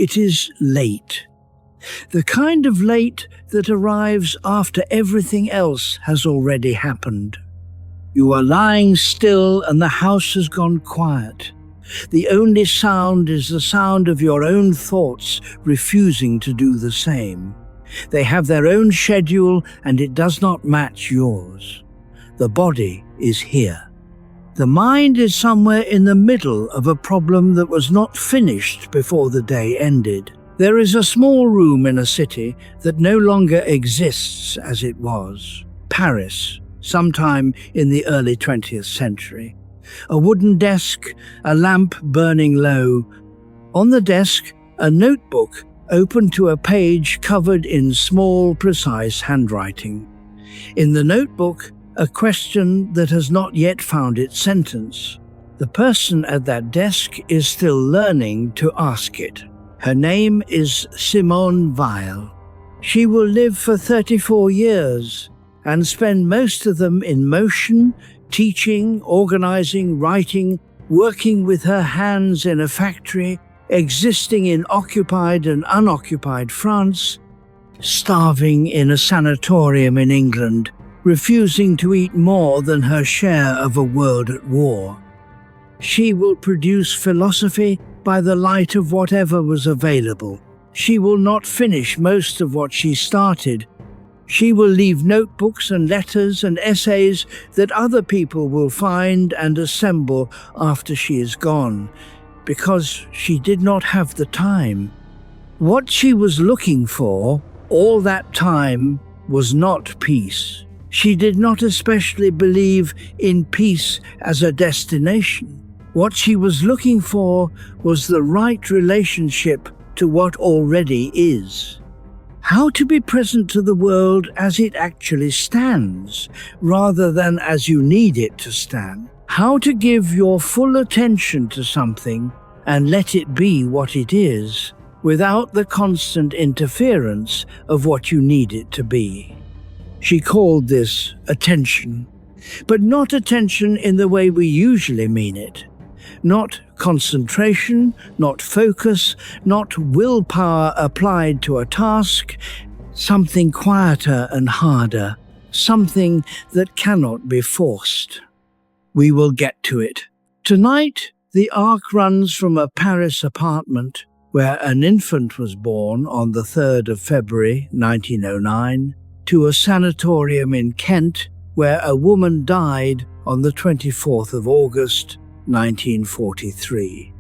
It is late. The kind of late that arrives after everything else has already happened. You are lying still and the house has gone quiet. The only sound is the sound of your own thoughts refusing to do the same. They have their own schedule and it does not match yours. The body is here. The mind is somewhere in the middle of a problem that was not finished before the day ended. There is a small room in a city that no longer exists as it was. Paris, sometime in the early 20th century. A wooden desk, a lamp burning low. On the desk, a notebook open to a page covered in small, precise handwriting. In the notebook, a question that has not yet found its sentence. The person at that desk is still learning to ask it. Her name is Simone Weil. She will live for 34 years and spend most of them in motion, teaching, organizing, writing, working with her hands in a factory, existing in occupied and unoccupied France, starving in a sanatorium in England, refusing to eat more than her share of a world at war. She will produce philosophy by the light of whatever was available. She will not finish most of what she started. She will leave notebooks and letters and essays that other people will find and assemble after she is gone, because she did not have the time. What she was looking for all that time was not peace. She did not especially believe in peace as a destination. What she was looking for was the right relationship to what already is. How to be present to the world as it actually stands, rather than as you need it to stand. How to give your full attention to something and let it be what it is, without the constant interference of what you need it to be. She called this attention, but not attention in the way we usually mean it. Not concentration, not focus, not willpower applied to a task, something quieter and harder, something that cannot be forced. We will get to it. Tonight, the arc runs from a Paris apartment where an infant was born on the 3rd of February 1909, to a sanatorium in Kent where a woman died on the 24th of August 1943.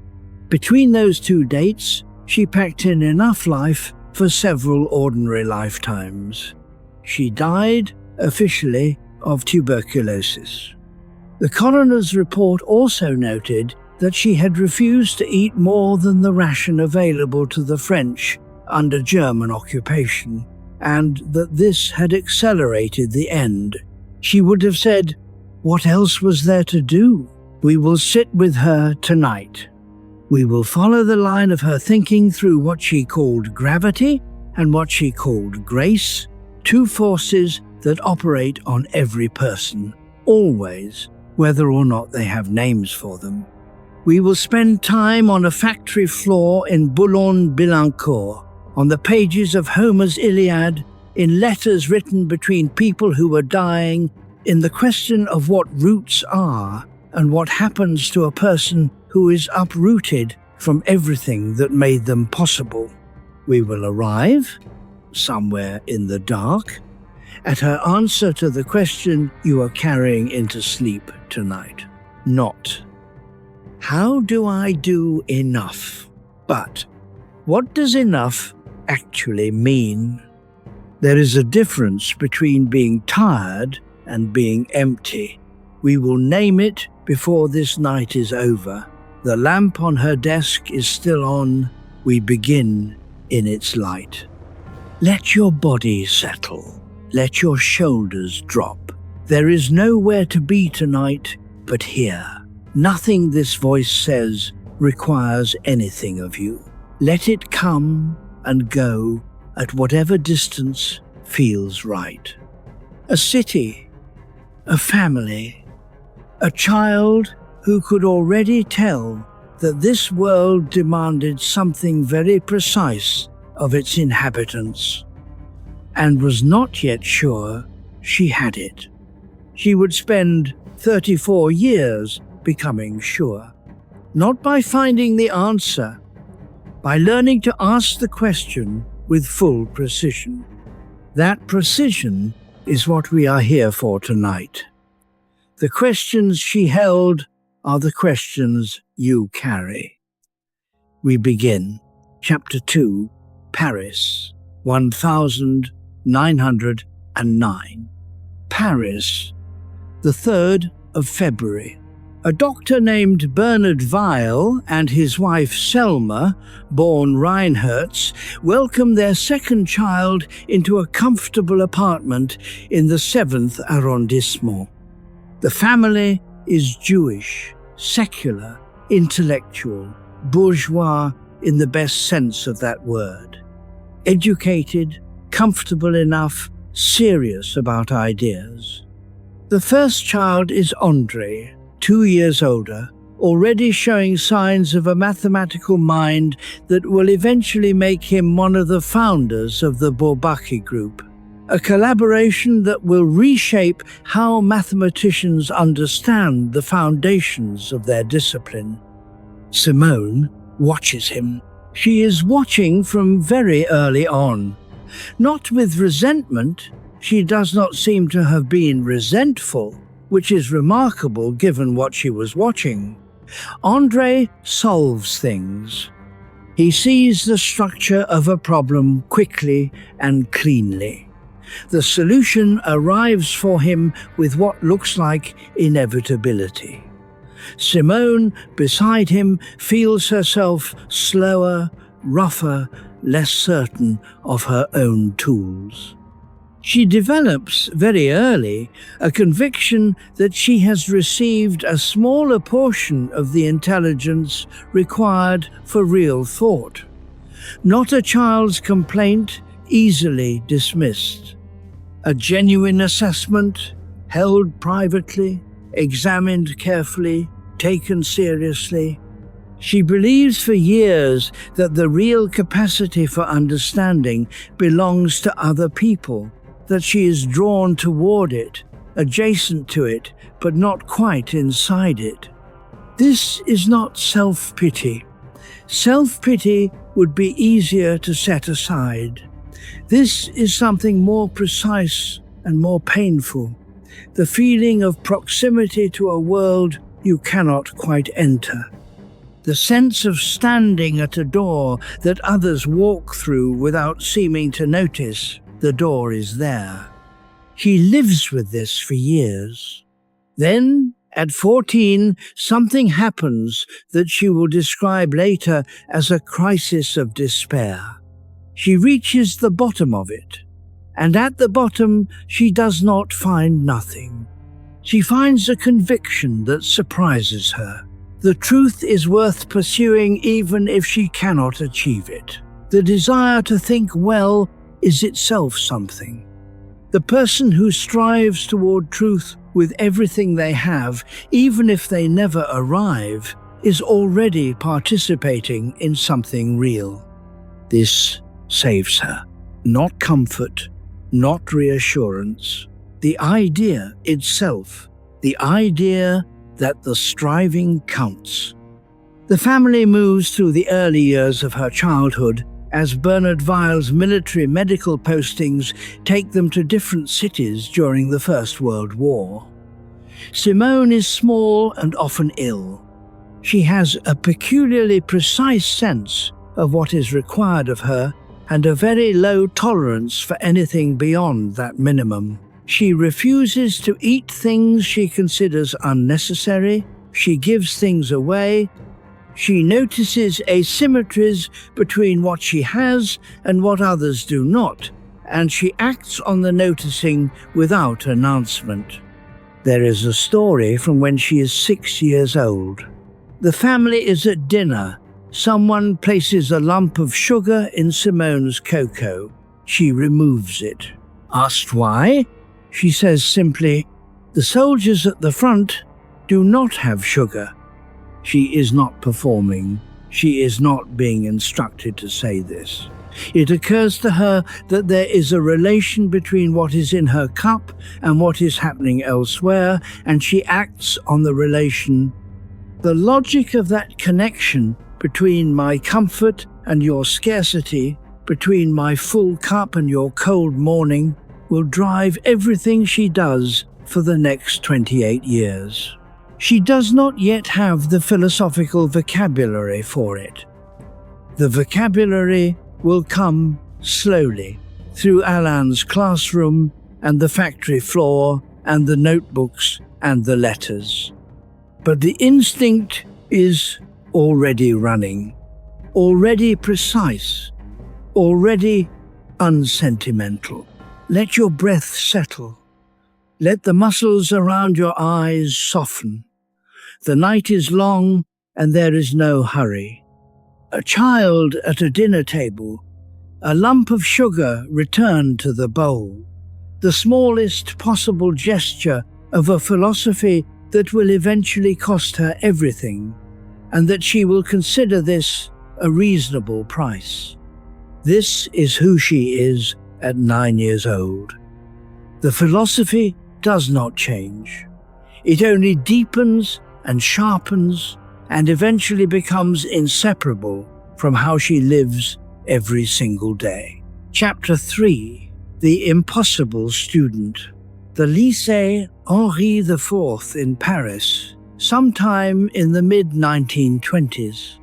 Between those two dates, she packed in enough life for several ordinary lifetimes. She died, officially, of tuberculosis. The coroner's report also noted that she had refused to eat more than the ration available to the French under German occupation, and that this had accelerated the end. She would have said, "What else was there to do?" We will sit with her tonight. We will follow the line of her thinking through what she called gravity and what she called grace, two forces that operate on every person, always, whether or not they have names for them. We will spend time on a factory floor in Boulogne-Billancourt, on the pages of Homer's Iliad, in letters written between people who are dying, in the question of what roots are, and what happens to a person who is uprooted from everything that made them possible. We will arrive, somewhere in the dark, at her answer to the question you are carrying into sleep tonight. Not, how do I do enough? But, what does enough actually mean? There is a difference between being tired and being empty. We will name it before this night is over. The lamp on her desk is still on. We begin in its light. Let your body settle. Let your shoulders drop. There is nowhere to be tonight but here. Nothing this voice says requires anything of you. Let it come and go at whatever distance feels right. A city, a family, a child who could already tell that this world demanded something very precise of its inhabitants, and was not yet sure she had it. She would spend 34 years becoming sure, not by finding the answer, by learning to ask the question with full precision. That precision is what we are here for tonight. The questions she held are the questions you carry. We begin. Chapter 2, Paris, 1909. Paris, the 3rd of February. A doctor named Bernard Weil and his wife Selma, born Reinhertz, welcomed their second child into a comfortable apartment in the 7th arrondissement. The family is Jewish, secular, intellectual, bourgeois in the best sense of that word. Educated, comfortable enough, serious about ideas. The first child is André, 2 years older, already showing signs of a mathematical mind that will eventually make him one of the founders of the Bourbaki Group, a collaboration that will reshape how mathematicians understand the foundations of their discipline. Simone watches him. She is watching from very early on. Not with resentment. She does not seem to have been resentful, which is remarkable given what she was watching. André solves things. He sees the structure of a problem quickly and cleanly. The solution arrives for him with what looks like inevitability. Simone, beside him, feels herself slower, rougher, less certain of her own tools. She develops very early a conviction that she has received a smaller portion of the intelligence required for real thought. Not a child's complaint easily dismissed. A genuine assessment, held privately, examined carefully, taken seriously. She believes for years that the real capacity for understanding belongs to other people, that she is drawn toward it, adjacent to it, but not quite inside it. This is not self-pity. Self-pity would be easier to set aside. This is something more precise and more painful, the feeling of proximity to a world you cannot quite enter. The sense of standing at a door that others walk through without seeming to notice the door is there. She lives with this for years. Then, at 14, something happens that she will describe later as a crisis of despair. She reaches the bottom of it, and at the bottom she does not find nothing. She finds a conviction that surprises her. The truth is worth pursuing even if she cannot achieve it. The desire to think well is itself something. The person who strives toward truth with everything they have, even if they never arrive, is already participating in something real. This saves her. Not comfort, not reassurance. The idea itself, the idea that the striving counts. The family moves through the early years of her childhood as Bernard Weil's military medical postings take them to different cities during the First World War. Simone is small and often ill. She has a peculiarly precise sense of what is required of her and a very low tolerance for anything beyond that minimum. She refuses to eat things she considers unnecessary. She gives things away. She notices asymmetries between what she has and what others do not, and she acts on the noticing without announcement. There is a story from when she is 6 years old. The family is at dinner. Someone places a lump of sugar in Simone's cocoa. She removes it. Asked why, she says simply, "The soldiers at the front do not have sugar." She is not performing. She is not being instructed to say this. It occurs to her that there is a relation between what is in her cup and what is happening elsewhere, and she acts on the relation. The logic of that connection between my comfort and your scarcity, between my full cup and your cold morning, will drive everything she does for the next 28 years. She does not yet have the philosophical vocabulary for it. The vocabulary will come slowly through Alain's classroom and the factory floor and the notebooks and the letters. But the instinct is already running, already precise, already unsentimental. Let your breath settle. Let the muscles around your eyes soften. The night is long and there is no hurry. A child at a dinner table, a lump of sugar returned to the bowl, the smallest possible gesture of a philosophy that will eventually cost her everything, and that she will consider this a reasonable price. This is who she is at 9 years old. The philosophy does not change. It only deepens and sharpens and eventually becomes inseparable from how she lives every single day. Chapter 3. The Impossible Student. The Lycée Henri IV in Paris, sometime in the mid-1920s.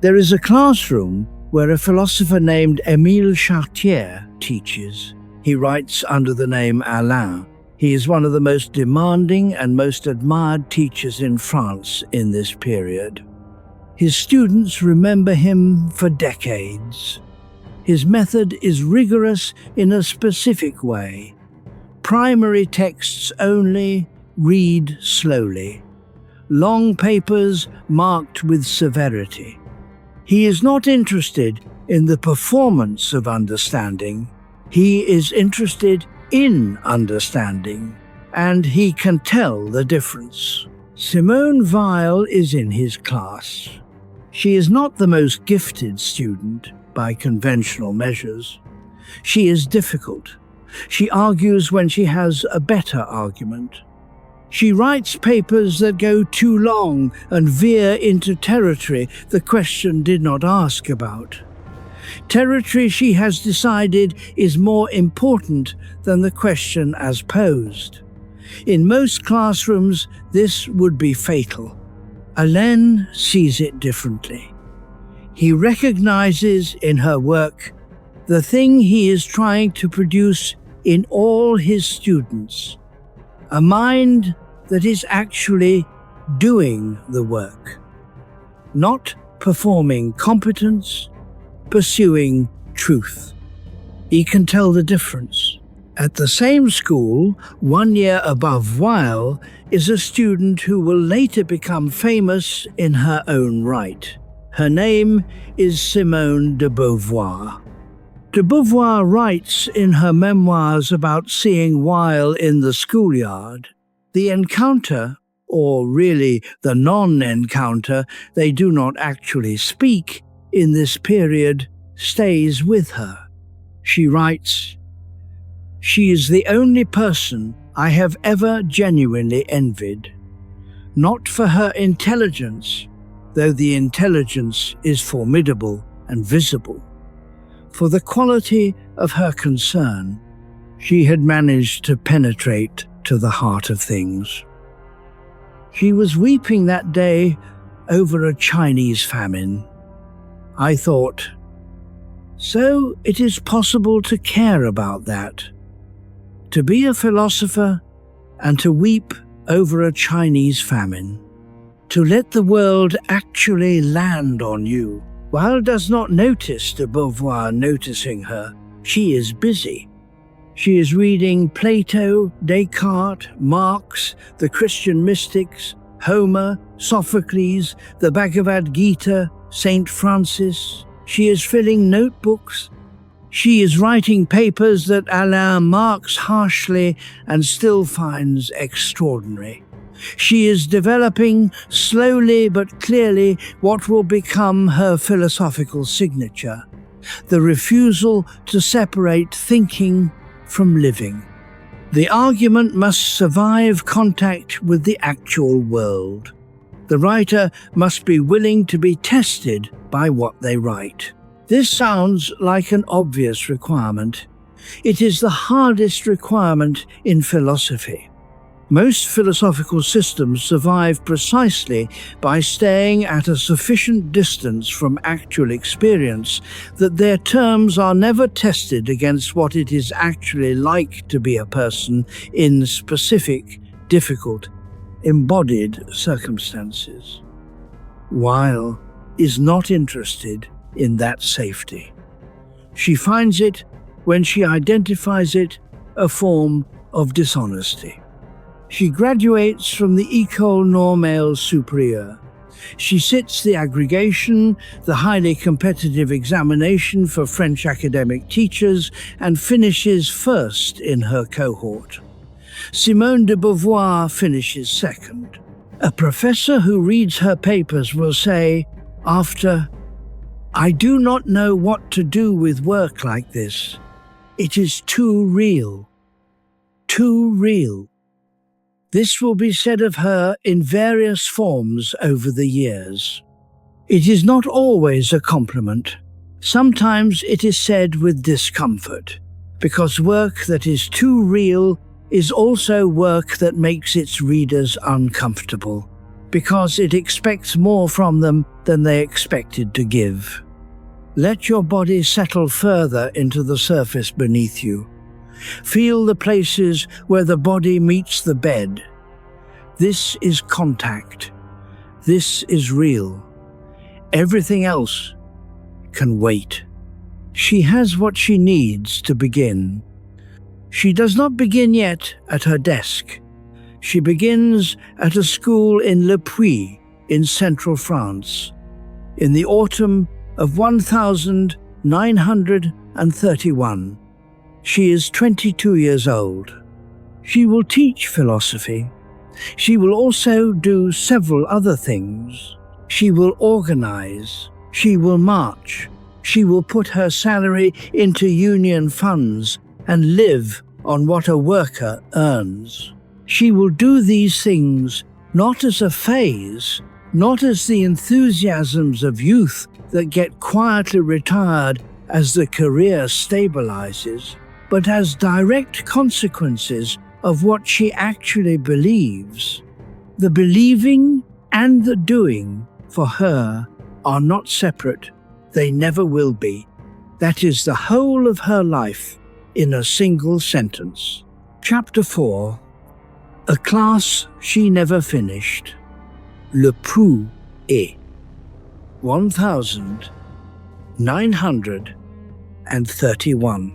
There is a classroom where a philosopher named Émile Chartier teaches. He writes under the name Alain. He is one of the most demanding and most admired teachers in France in this period. His students remember him for decades. His method is rigorous in a specific way. Primary texts only, read slowly. Long papers marked with severity. He is not interested in the performance of understanding. He is interested in understanding, and he can tell the difference. Simone Weil is in his class. She is not the most gifted student by conventional measures. She is difficult. She argues when she has a better argument. She writes papers that go too long and veer into territory the question did not ask about. Territory she has decided is more important than the question as posed. In most classrooms, this would be fatal. Alain sees it differently. He recognizes in her work the thing he is trying to produce in all his students, a mind that is actually doing the work, not performing competence, pursuing truth. He can tell the difference. At the same school, 1 year above Weil, is a student who will later become famous in her own right. Her name is Simone de Beauvoir. De Beauvoir writes in her memoirs about seeing Weil in the schoolyard. The encounter, or really the non-encounter, they do not actually speak, in this period, stays with her. She writes, "She is the only person I have ever genuinely envied. Not for her intelligence, though the intelligence is formidable and visible. For the quality of her concern, she had managed to penetrate to the heart of things." She was weeping that day over a Chinese famine. I thought, so it is possible to care about that, to be a philosopher and to weep over a Chinese famine, to let the world actually land on you. Weil does not notice de Beauvoir noticing her. She is busy. She is reading Plato, Descartes, Marx, the Christian mystics, Homer, Sophocles, the Bhagavad Gita, Saint Francis. She is filling notebooks. She is writing papers that Alain marks harshly and still finds extraordinary. She is developing, slowly but clearly, what will become her philosophical signature: the refusal to separate thinking from living. The argument must survive contact with the actual world. The writer must be willing to be tested by what they write. This sounds like an obvious requirement. It is the hardest requirement in philosophy. Most philosophical systems survive precisely by staying at a sufficient distance from actual experience that their terms are never tested against what it is actually like to be a person in specific, difficult, embodied circumstances. Weil is not interested in that safety. She finds it, when she identifies it, a form of dishonesty. She graduates from the École Normale Supérieure. She sits the aggregation, the highly competitive examination for French academic teachers, and finishes first in her cohort. Simone de Beauvoir finishes second. A professor who reads her papers will say, after, "I do not know what to do with work like this. It is too real. Too real." This will be said of her in various forms over the years. It is not always a compliment. Sometimes it is said with discomfort, because work that is too real is also work that makes its readers uncomfortable, because it expects more from them than they expected to give. Let your body settle further into the surface beneath you. Feel the places where the body meets the bed. This is contact. This is real. Everything else can wait. She has what she needs to begin. She does not begin yet at her desk. She begins at a school in Le Puy in central France in the autumn of 1931. She is 22 years old. She will teach philosophy. She will also do several other things. She will organize. She will march. She will put her salary into union funds and live on what a worker earns. She will do these things not as a phase, not as the enthusiasms of youth that get quietly retired as the career stabilizes, but as direct consequences of what she actually believes. The believing and the doing, for her, are not separate. They never will be. That is the whole of her life in a single sentence. Chapter 4. A class she never finished. Le Pou est 1931.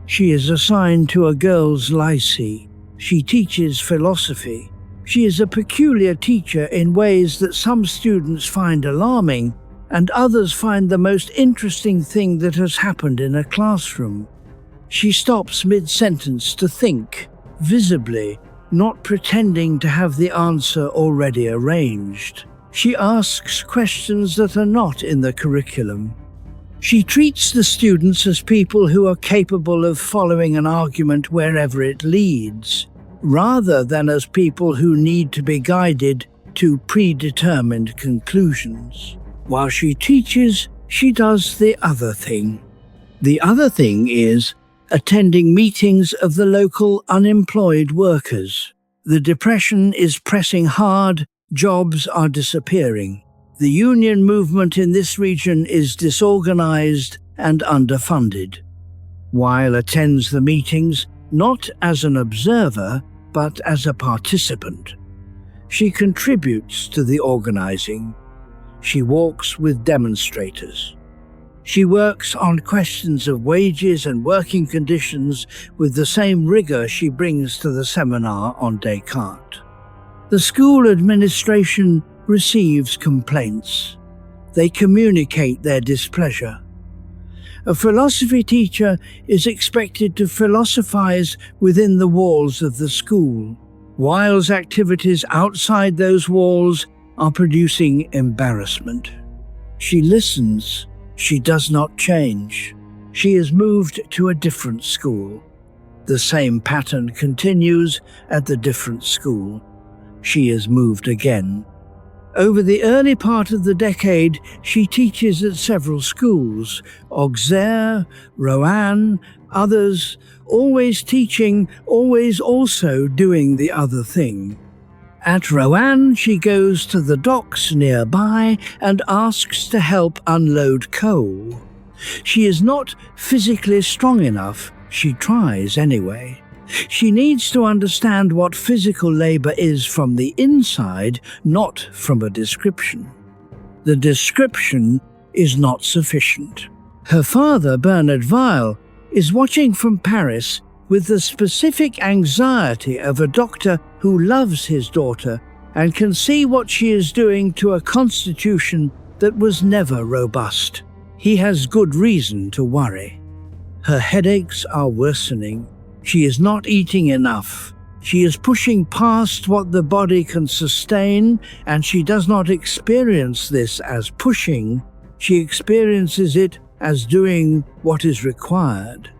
She is assigned to a girls' lycée. She teaches philosophy. She is a peculiar teacher in ways that some students find alarming and others find the most interesting thing that has happened in a classroom. She stops mid-sentence to think, visibly, not pretending to have the answer already arranged. She asks questions that are not in the curriculum. She treats the students as people who are capable of following an argument wherever it leads, rather than as people who need to be guided to predetermined conclusions. While she teaches, she does the other thing. The other thing is attending meetings of the local unemployed workers. The depression is pressing hard, jobs are disappearing. The union movement in this region is disorganized and underfunded. Weil attends the meetings not as an observer, but as a participant. She contributes to the organizing. She walks with demonstrators. She works on questions of wages and working conditions with the same rigor she brings to the seminar on Descartes. The school administration receives complaints. They communicate their displeasure. A philosophy teacher is expected to philosophize within the walls of the school. Weil's activities outside those walls are producing embarrassment. She listens. She does not change. She is moved to a different school. The same pattern continues at the different school. She is moved again. Over the early part of the decade, she teaches at several schools, Auxerre, Roanne, others, always teaching, always also doing the other thing. At Roanne, she goes to the docks nearby and asks to help unload coal. She is not physically strong enough. She tries anyway. She needs to understand what physical labor is from the inside, not from a description. The description is not sufficient. Her father, Bernard Weil, is watching from Paris with the specific anxiety of a doctor who loves his daughter and can see what she is doing to a constitution that was never robust. He has good reason to worry. Her headaches are worsening. She is not eating enough. She is pushing past what the body can sustain, and she does not experience this as pushing. She experiences it as doing what is required.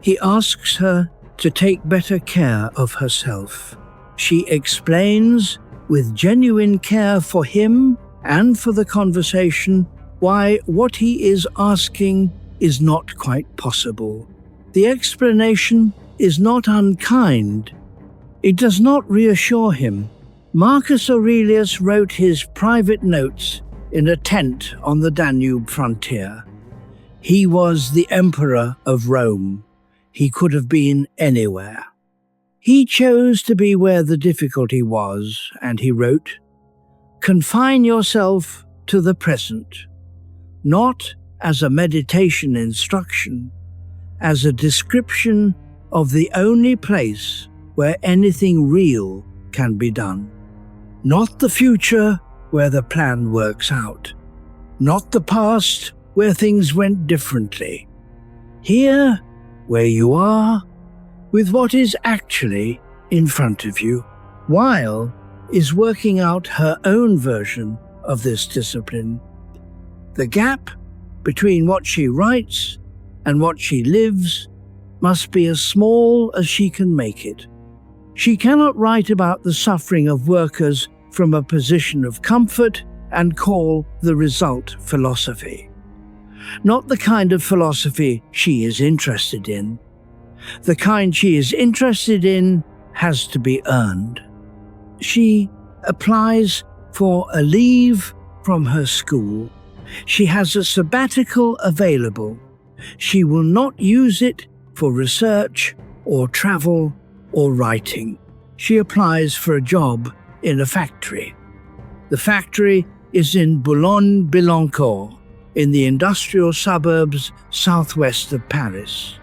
He asks her to take better care of herself. She explains, with genuine care for him and for the conversation, why what he is asking is not quite possible. The explanation is not unkind. It does not reassure him. Marcus Aurelius wrote his private notes in a tent on the Danube frontier. He was the emperor of Rome. He could have been anywhere. He chose to be where the difficulty was, and he wrote, "Confine yourself to the present, not as a meditation instruction, as a description of the only place where anything real can be done. Not the future where the plan works out. Not the past where things went differently. Here, where you are, with what is actually in front of you." Weil is working out her own version of this discipline. The gap between what she writes and what she lives must be as small as she can make it. She cannot write about the suffering of workers from a position of comfort and call the result philosophy. Not the kind of philosophy she is interested in. The kind she is interested in has to be earned. She applies for a leave from her school. She has a sabbatical available. She will not use it for research or travel or writing. She applies for a job in a factory. The factory is in Boulogne-Billancourt, in the industrial suburbs southwest of Paris.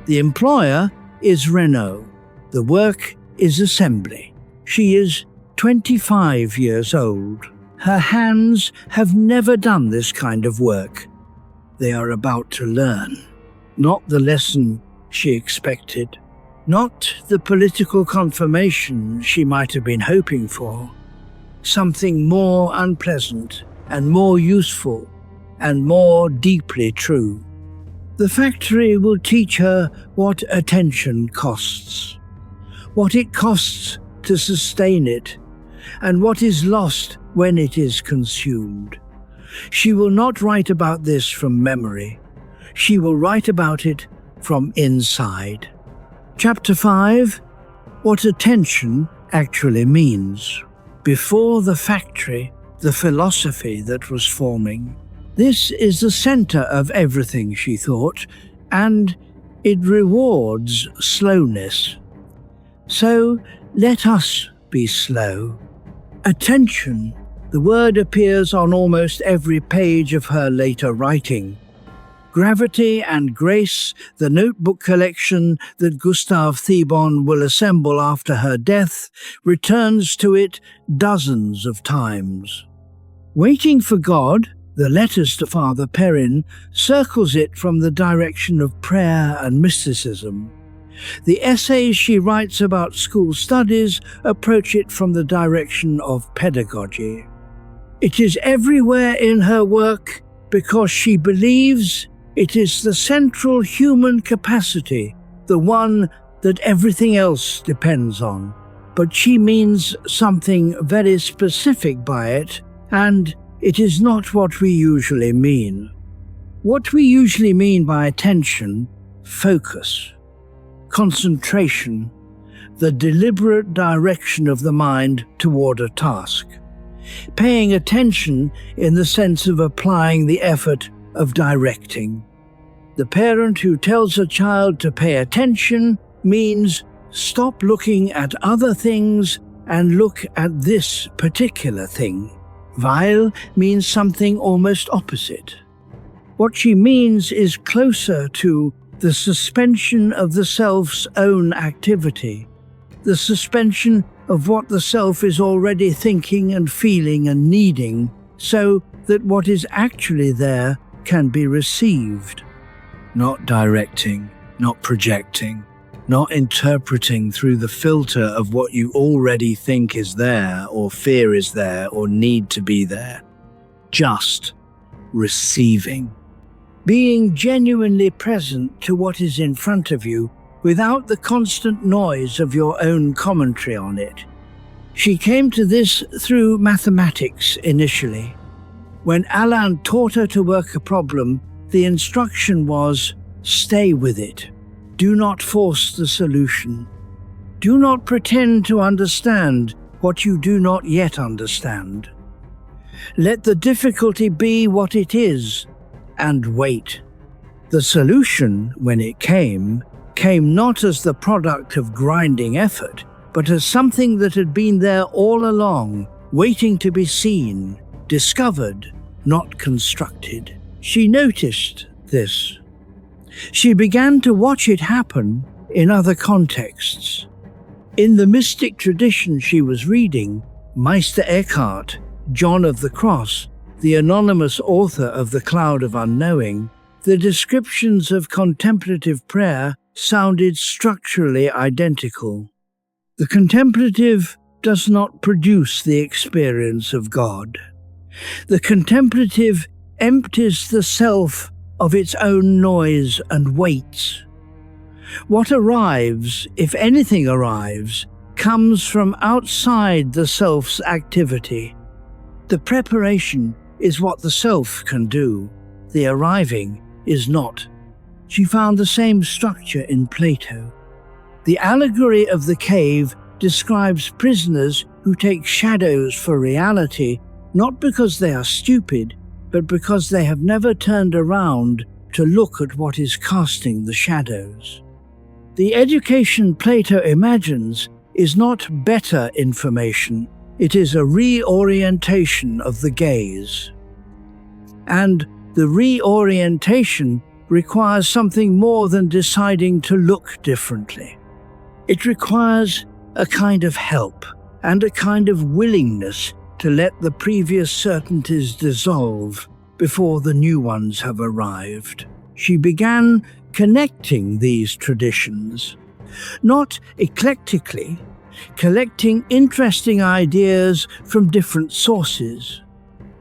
The employer is Renault. The work is assembly. She is 25 years old. Her hands have never done this kind of work. They are about to learn. Not the lesson she expected. Not the political confirmation she might have been hoping for. Something more unpleasant and more useful and more deeply true. The factory will teach her what attention costs, what it costs to sustain it, and what is lost when it is consumed. She will not write about this from memory. She will write about it from inside. Chapter 5. What attention actually means. Before the factory, the philosophy that was forming. This is the center of everything, she thought, and it rewards slowness. So let us be slow. Attention. The word appears on almost every page of her later writing. Gravity and Grace, the notebook collection that Gustave Thibon will assemble after her death, returns to it dozens of times. Waiting for God, the letters to Father Perrin, circles it from the direction of prayer and mysticism. The essays she writes about school studies approach it from the direction of pedagogy. It is everywhere in her work because she believes it is the central human capacity, the one that everything else depends on. But she means something very specific by it, and it is not what we usually mean. What we usually mean by attention, focus, concentration, the deliberate direction of the mind toward a task. Paying attention in the sense of applying the effort of directing. The parent who tells a child to pay attention means stop looking at other things and look at this particular thing. Weil means something almost opposite. What she means is closer to the suspension of the self's own activity, the suspension of what the self is already thinking and feeling and needing, so that what is actually there can be received. Not directing, not projecting, not interpreting through the filter of what you already think is there, or fear is there, or need to be there. Just receiving. Being genuinely present to what is in front of you without the constant noise of your own commentary on it. She came to this through mathematics initially. When Alain taught her to work a problem, the instruction was, stay with it. Do not force the solution. Do not pretend to understand what you do not yet understand. Let the difficulty be what it is, and wait. The solution, when it came not as the product of grinding effort, but as something that had been there all along, waiting to be seen, discovered, not constructed. She noticed this. She began to watch it happen in other contexts. In the mystic tradition she was reading, Meister Eckhart, John of the Cross, the anonymous author of The Cloud of Unknowing, the descriptions of contemplative prayer sounded structurally identical. The contemplative does not produce the experience of God. The contemplative empties the self of its own noise and waits. What arrives, if anything arrives, comes from outside the self's activity. The preparation is what the self can do. The arriving is not. She found the same structure in Plato. The allegory of the cave describes prisoners who take shadows for reality, not because they are stupid, but because they have never turned around to look at what is casting the shadows. The education Plato imagines is not better information, it is a reorientation of the gaze. And the reorientation requires something more than deciding to look differently. It requires a kind of help and a kind of willingness to let the previous certainties dissolve before the new ones have arrived. She began connecting these traditions, not eclectically, collecting interesting ideas from different sources.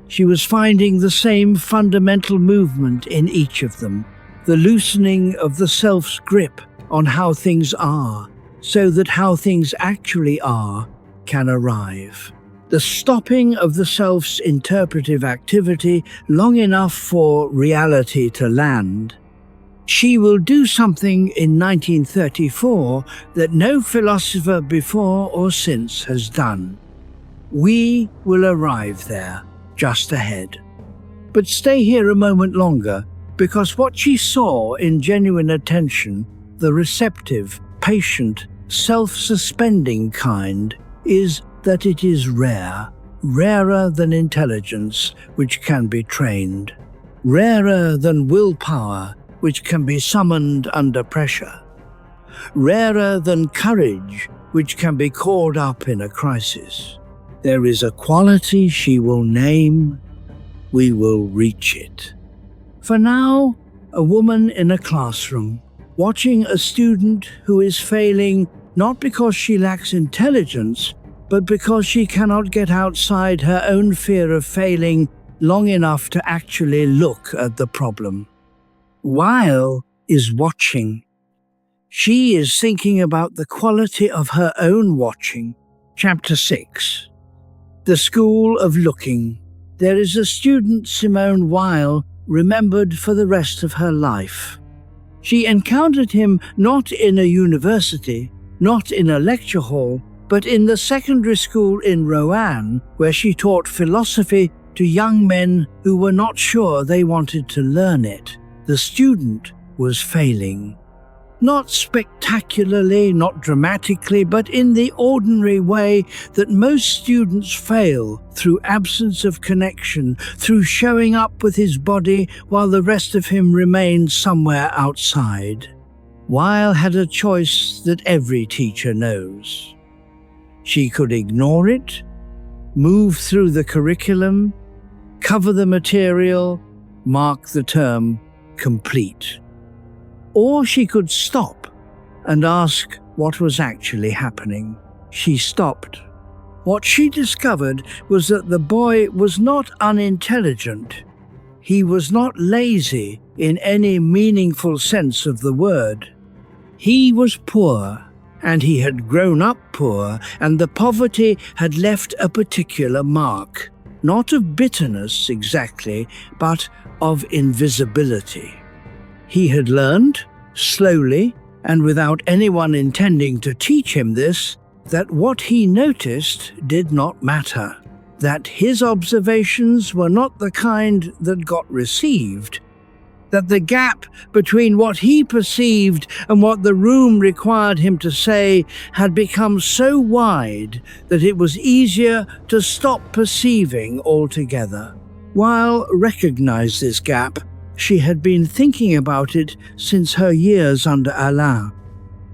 She was finding the same fundamental movement in each of them, the loosening of the self's grip on how things are, so that how things actually are can arrive. The stopping of the self's interpretive activity long enough for reality to land. She will do something in 1934 that no philosopher before or since has done. We will arrive there, just ahead. But stay here a moment longer, because what she saw in genuine attention, the receptive, patient, self-suspending kind, is that it is rare, rarer than intelligence, which can be trained, rarer than willpower, which can be summoned under pressure, rarer than courage, which can be called up in a crisis. There is a quality she will name, we will reach it. For now, a woman in a classroom, watching a student who is failing not because she lacks intelligence, but because she cannot get outside her own fear of failing long enough to actually look at the problem. Weil is watching. She is thinking about the quality of her own watching. Chapter 6. The School of Looking. There is a student, Simone Weil, remembered for the rest of her life. She encountered him not in a university, not in a lecture hall, but in the secondary school in Ration, where she taught philosophy to young men who were not sure they wanted to learn it. The student was failing. Not spectacularly, not dramatically, but in the ordinary way that most students fail, through absence of connection, through showing up with his body while the rest of him remains somewhere outside. Weil had a choice that every teacher knows. She could ignore it, move through the curriculum, cover the material, mark the term complete. Or she could stop and ask what was actually happening. She stopped. What she discovered was that the boy was not unintelligent. He was not lazy in any meaningful sense of the word. He was poor, and he had grown up poor, and the poverty had left a particular mark, not of bitterness exactly, but of invisibility. He had learned, slowly, and without anyone intending to teach him this, that what he noticed did not matter, that his observations were not the kind that got received, that the gap between what he perceived and what the room required him to say had become so wide that it was easier to stop perceiving altogether. Weil recognized this gap. She had been thinking about it since her years under Alain.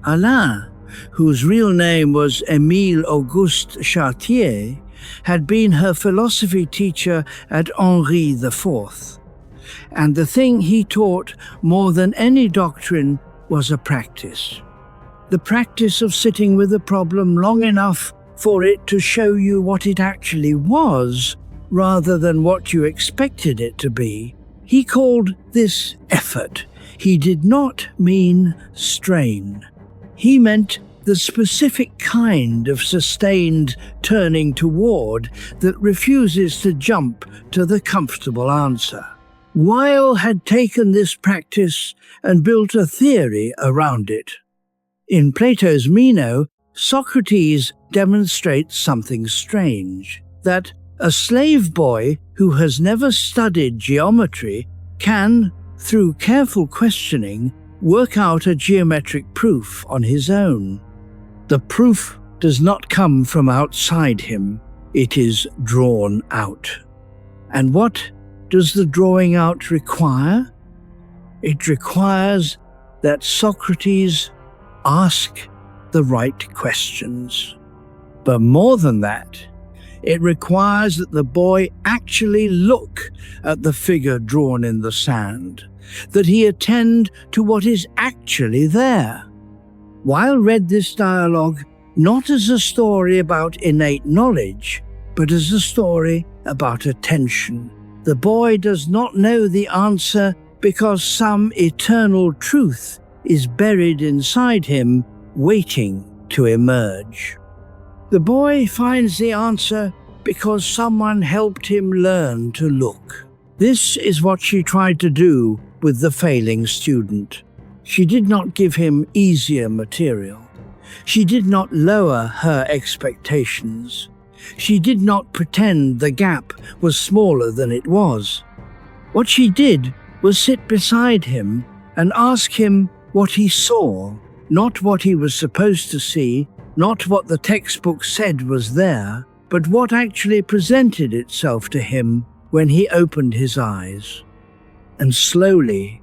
Alain, whose real name was Émile Auguste Chartier, had been her philosophy teacher at Henri IV. And the thing he taught more than any doctrine was a practice. The practice of sitting with a problem long enough for it to show you what it actually was, rather than what you expected it to be. He called this effort. He did not mean strain. He meant the specific kind of sustained turning toward that refuses to jump to the comfortable answer. Weil had taken this practice and built a theory around it. In Plato's Meno, Socrates demonstrates something strange, that a slave boy who has never studied geometry can, through careful questioning, work out a geometric proof on his own. The proof does not come from outside him, it is drawn out. And what does the drawing out require? It requires that Socrates ask the right questions. But more than that, it requires that the boy actually look at the figure drawn in the sand, that he attend to what is actually there. Weil read this dialogue not as a story about innate knowledge, but as a story about attention. The boy does not know the answer because some eternal truth is buried inside him, waiting to emerge. The boy finds the answer because someone helped him learn to look. This is what she tried to do with the failing student. She did not give him easier material. She did not lower her expectations. She did not pretend the gap was smaller than it was. What she did was sit beside him and ask him what he saw, not what he was supposed to see, not what the textbook said was there, but what actually presented itself to him when he opened his eyes. And slowly,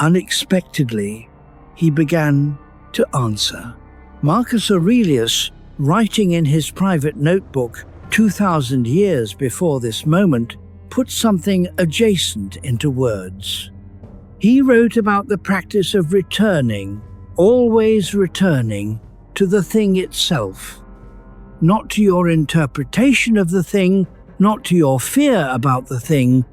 unexpectedly, he began to answer. Marcus Aurelius, writing in his private notebook 2,000 years before this moment, put something adjacent into words. He wrote about the practice of returning always returning to the thing itself, not to your interpretation of the thing, not to your fear about the thing,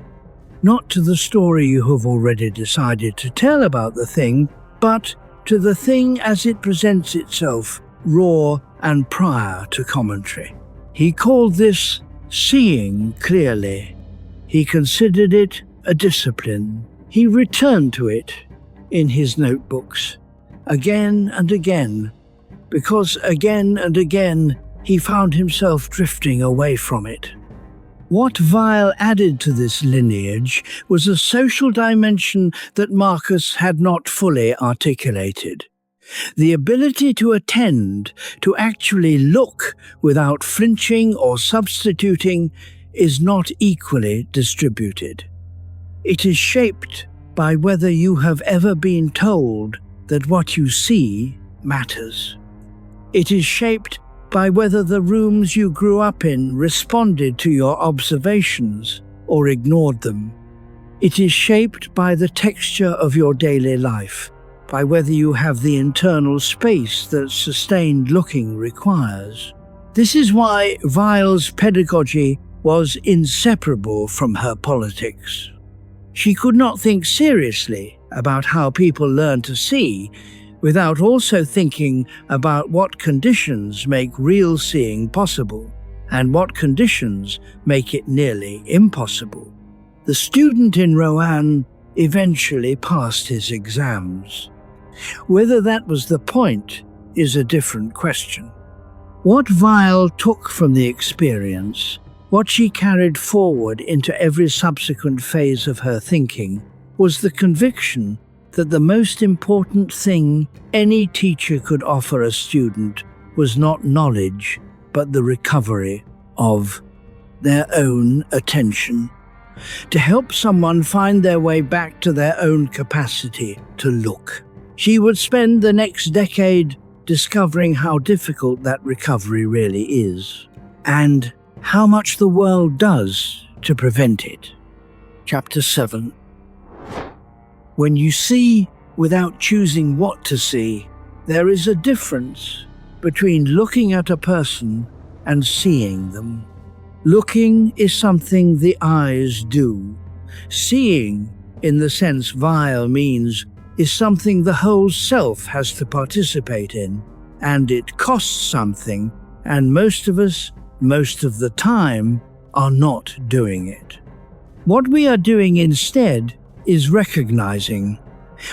not to the story you have already decided to tell about the thing, but to the thing as it presents itself, raw and prior to commentary. He called this seeing clearly. He considered it a discipline. He returned to it in his notebooks, again and again, because again and again he found himself drifting away from it. What Weil added to this lineage was a social dimension that Marcus had not fully articulated. The ability to attend, to actually look without flinching or substituting, is not equally distributed. It is shaped by whether you have ever been told that what you see matters. It is shaped by whether the rooms you grew up in responded to your observations or ignored them. It is shaped by the texture of your daily life, by whether you have the internal space that sustained looking requires. This is why Weil's pedagogy was inseparable from her politics. She could not think seriously about how people learn to see without also thinking about what conditions make real seeing possible and what conditions make it nearly impossible. The student in Rouen eventually passed his exams. Whether that was the point is a different question. What Weil took from the experience, what she carried forward into every subsequent phase of her thinking, was the conviction that the most important thing any teacher could offer a student was not knowledge, but the recovery of their own attention, to help someone find their way back to their own capacity to look. She would spend the next decade discovering how difficult that recovery really is, and how much the world does to prevent it. Chapter 7. When you see without choosing what to see, there is a difference between looking at a person and seeing them. Looking is something the eyes do. Seeing, in the sense Weil means, is something the whole self has to participate in, and it costs something, and most of us, most of the time, are not doing it. What we are doing instead is recognizing.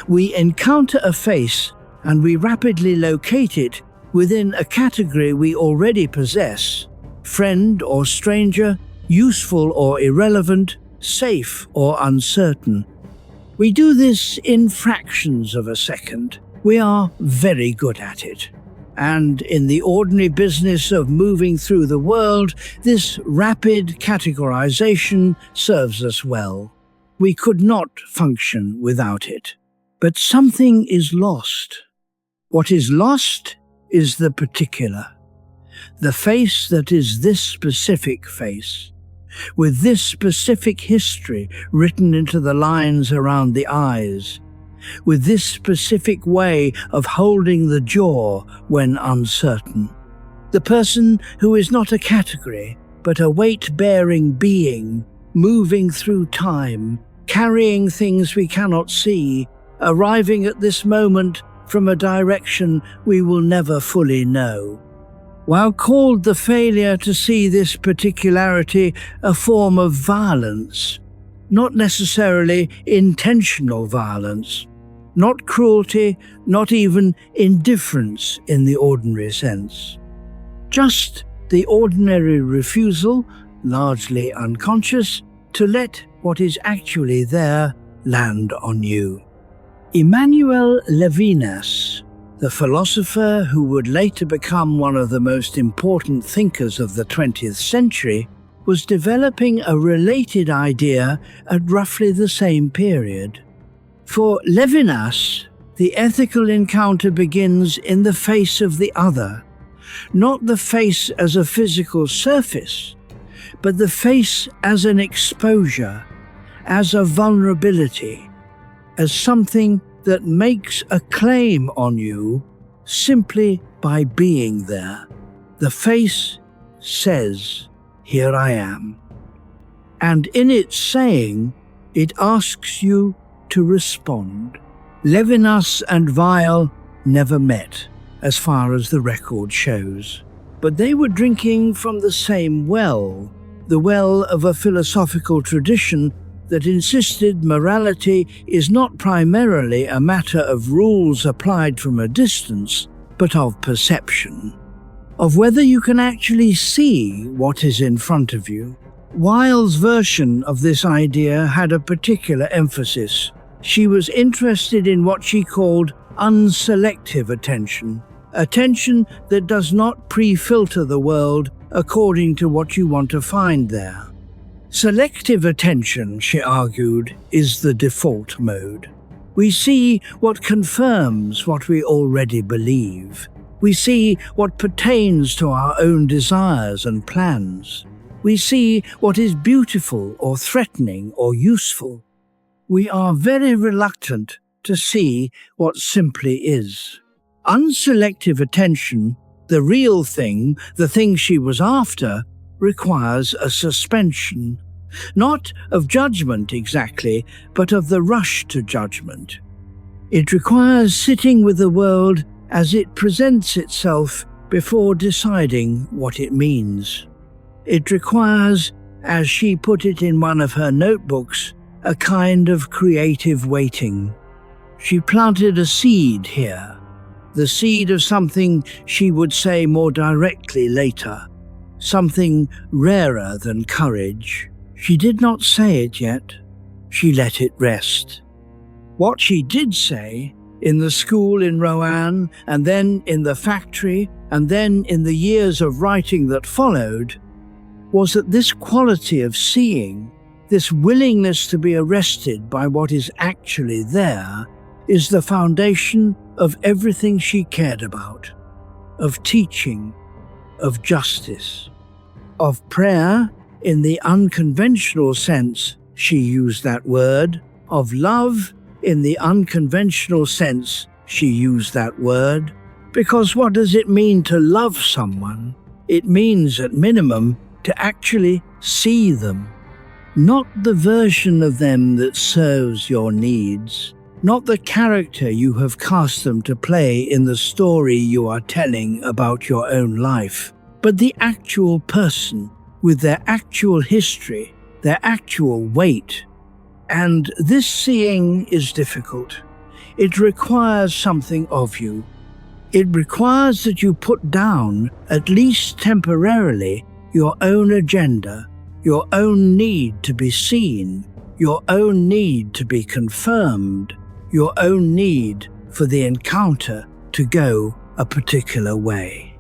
We encounter a face and we rapidly locate it within a category we already possess: friend or stranger, useful or irrelevant, safe or uncertain. We do this in fractions of a second. We are very good at it. And in the ordinary business of moving through the world, this rapid categorization serves us well. We could not function without it. But something is lost. What is lost is the particular. The face that is this specific face, with this specific history written into the lines around the eyes, with this specific way of holding the jaw when uncertain. The person who is not a category, but a weight-bearing being, moving through time, carrying things we cannot see, arriving at this moment from a direction we will never fully know. While called the failure to see this particularity a form of violence, not necessarily intentional violence, not cruelty, not even indifference in the ordinary sense. Just the ordinary refusal, largely unconscious, to let what is actually there land on you. Emmanuel Levinas, the philosopher who would later become one of the most important thinkers of the 20th century, was developing a related idea at roughly the same period. For Levinas, the ethical encounter begins in the face of the other, not the face as a physical surface, but the face as an exposure, as a vulnerability, as something that makes a claim on you simply by being there. The face says, "Here I am." And in its saying, it asks you to respond. Levinas and Weil never met, as far as the record shows. But they were drinking from the same well, the well of a philosophical tradition that insisted morality is not primarily a matter of rules applied from a distance, but of perception, of whether you can actually see what is in front of you. Weil's version of this idea had a particular emphasis. She was interested in what she called unselective attention, attention that does not pre-filter the world according to what you want to find there. Selective attention, she argued, is the default mode. We see what confirms what we already believe. We see what pertains to our own desires and plans. We see what is beautiful or threatening or useful. We are very reluctant to see what simply is. Unselective attention, the real thing, the thing she was after, requires a suspension, not of judgment exactly, but of the rush to judgment. It requires sitting with the world as it presents itself before deciding what it means. It requires, as she put it in one of her notebooks, a kind of creative waiting. She planted a seed here, the seed of something she would say more directly later, something rarer than courage. She did not say it yet. She let it rest. What she did say, in the school in Roanne, and then in the factory, and then in the years of writing that followed, was that this quality of seeing, this willingness to be arrested by what is actually there, is the foundation of everything she cared about, of teaching, of justice, of prayer in the unconventional sense she used that word, of love in the unconventional sense she used that word, because what does it mean to love someone? It means, at minimum, to actually see them. Not the version of them that serves your needs, not the character you have cast them to play in the story you are telling about your own life, but the actual person with their actual history, their actual weight. And this seeing is difficult. It requires something of you. It requires that you put down, at least temporarily, your own agenda, your own need to be seen, your own need to be confirmed, your own need for the encounter to go a particular way.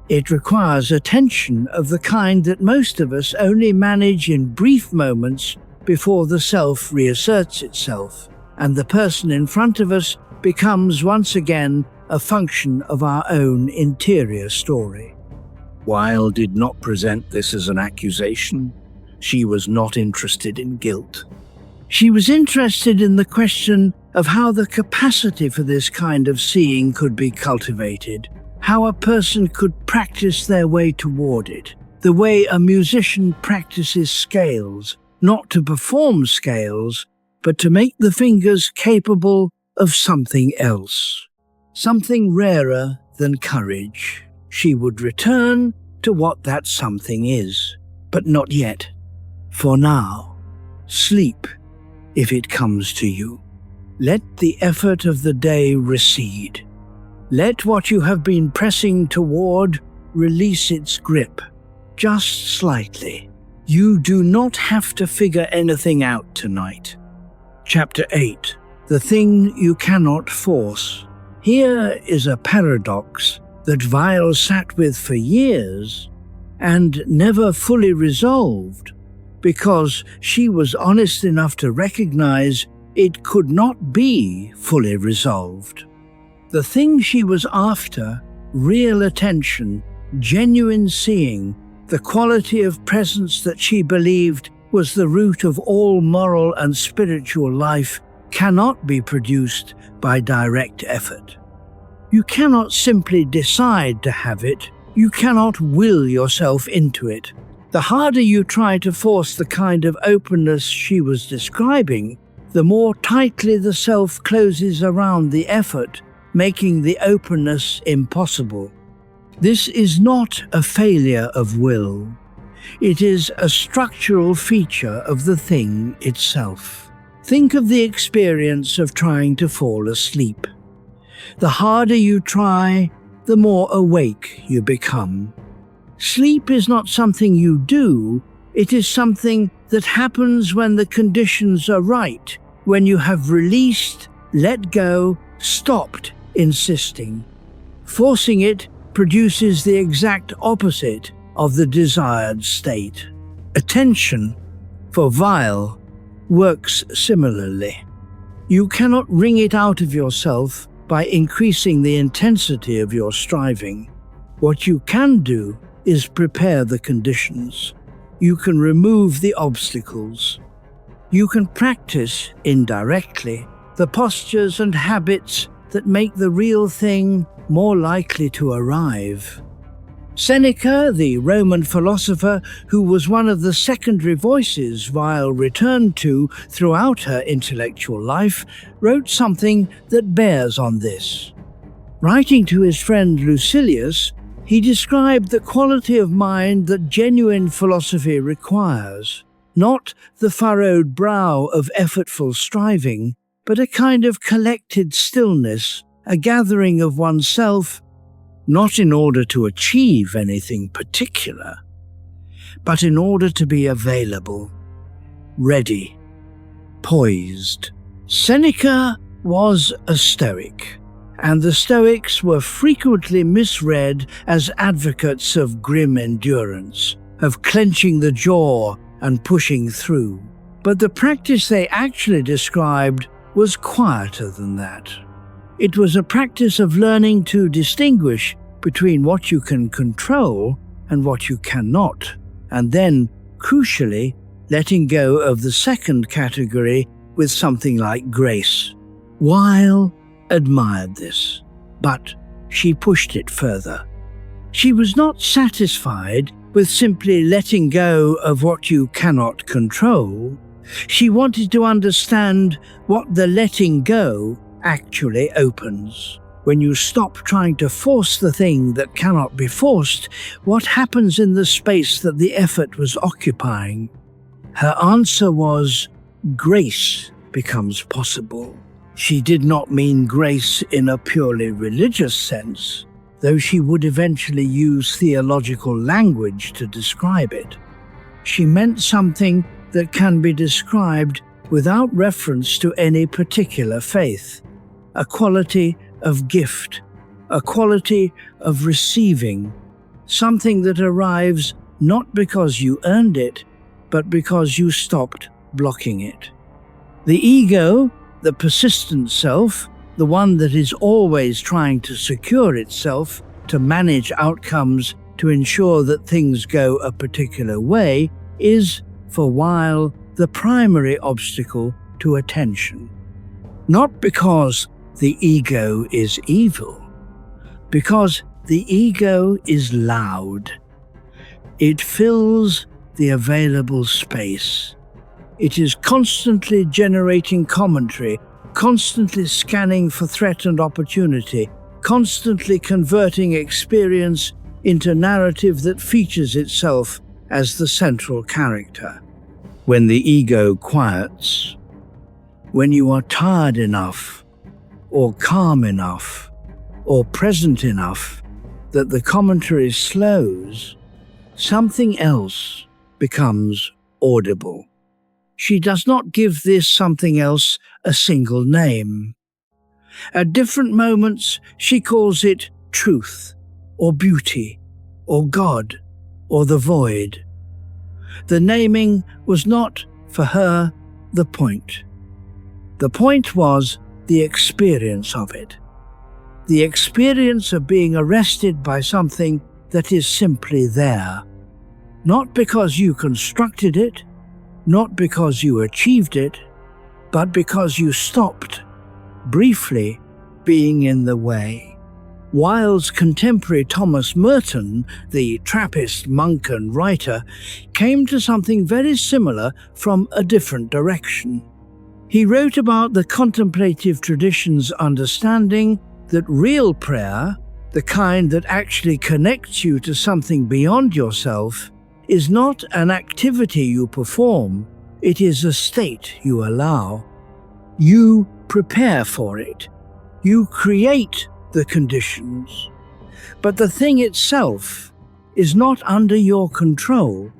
It requires attention of the kind that most of us only manage in brief moments before the self reasserts itself, and the person in front of us becomes once again a function of our own interior story. Weil did not present this as an accusation. She was not interested in guilt. She was interested in the question of how the capacity for this kind of seeing could be cultivated, how a person could practice their way toward it, the way a musician practices scales, not to perform scales, but to make the fingers capable of something else, something rarer than courage. She would return to what that something is, but not yet. For now, sleep if it comes to you. Let the effort of the day recede. Let what you have been pressing toward release its grip, just slightly. You do not have to figure anything out tonight. Chapter 8. The thing you cannot force. Here is a paradox that Weil sat with for years and never fully resolved, because she was honest enough to recognize it could not be fully resolved. The thing she was after, real attention, genuine seeing, the quality of presence that she believed was the root of all moral and spiritual life, cannot be produced by direct effort. You cannot simply decide to have it. You cannot will yourself into it. The harder you try to force the kind of openness she was describing, the more tightly the self closes around the effort, making the openness impossible. This is not a failure of will. It is a structural feature of the thing itself. Think of the experience of trying to fall asleep. The harder you try, the more awake you become. Sleep is not something you do, it is something that happens when the conditions are right, when you have released, let go, stopped insisting. Forcing it produces the exact opposite of the desired state. Attention, for Weil, works similarly. You cannot wring it out of yourself by increasing the intensity of your striving. What you can do is prepare the conditions. You can remove the obstacles. You can practice, indirectly, the postures and habits that make the real thing more likely to arrive. Seneca, the Roman philosopher who was one of the secondary voices Weil returned to throughout her intellectual life, wrote something that bears on this. Writing to his friend Lucilius, he described the quality of mind that genuine philosophy requires, not the furrowed brow of effortful striving, but a kind of collected stillness, a gathering of oneself, not in order to achieve anything particular, but in order to be available, ready, poised. Seneca was a Stoic, and the Stoics were frequently misread as advocates of grim endurance, of clenching the jaw and pushing through. But the practice they actually described was quieter than that. It was a practice of learning to distinguish between what you can control and what you cannot, and then, crucially, letting go of the second category with something like grace. Weil admired this, but she pushed it further. She was not satisfied with simply letting go of what you cannot control. She wanted to understand what the letting go actually opens. When you stop trying to force the thing that cannot be forced, what happens in the space that the effort was occupying? Her answer was, grace becomes possible. She did not mean grace in a purely religious sense, though she would eventually use theological language to describe it. She meant something that can be described without reference to any particular faith, a quality of gift, a quality of receiving, something that arrives not because you earned it, but because you stopped blocking it. The ego, the persistent self, the one that is always trying to secure itself, to manage outcomes, to ensure that things go a particular way, is, for Weil, the primary obstacle to attention. Not because the ego is evil, because the ego is loud. It fills the available space. It is constantly generating commentary, constantly scanning for threat and opportunity, constantly converting experience into narrative that features itself as the central character. When the ego quiets, when you are tired enough, or calm enough, or present enough that the commentary slows, something else becomes audible. She does not give this something else a single name. At different moments, she calls it truth, or beauty, or God, or the void. The naming was not, for her, the point. The point was the experience of it. The experience of being arrested by something that is simply there. Not because you constructed it, not because you achieved it, but because you stopped, briefly, being in the way. Wilde's contemporary Thomas Merton, the Trappist monk and writer, came to something very similar from a different direction. He wrote about the contemplative tradition's understanding that real prayer, the kind that actually connects you to something beyond yourself, is not an activity you perform, it is a state you allow. You prepare for it. You create the conditions. But the thing itself is not under your control.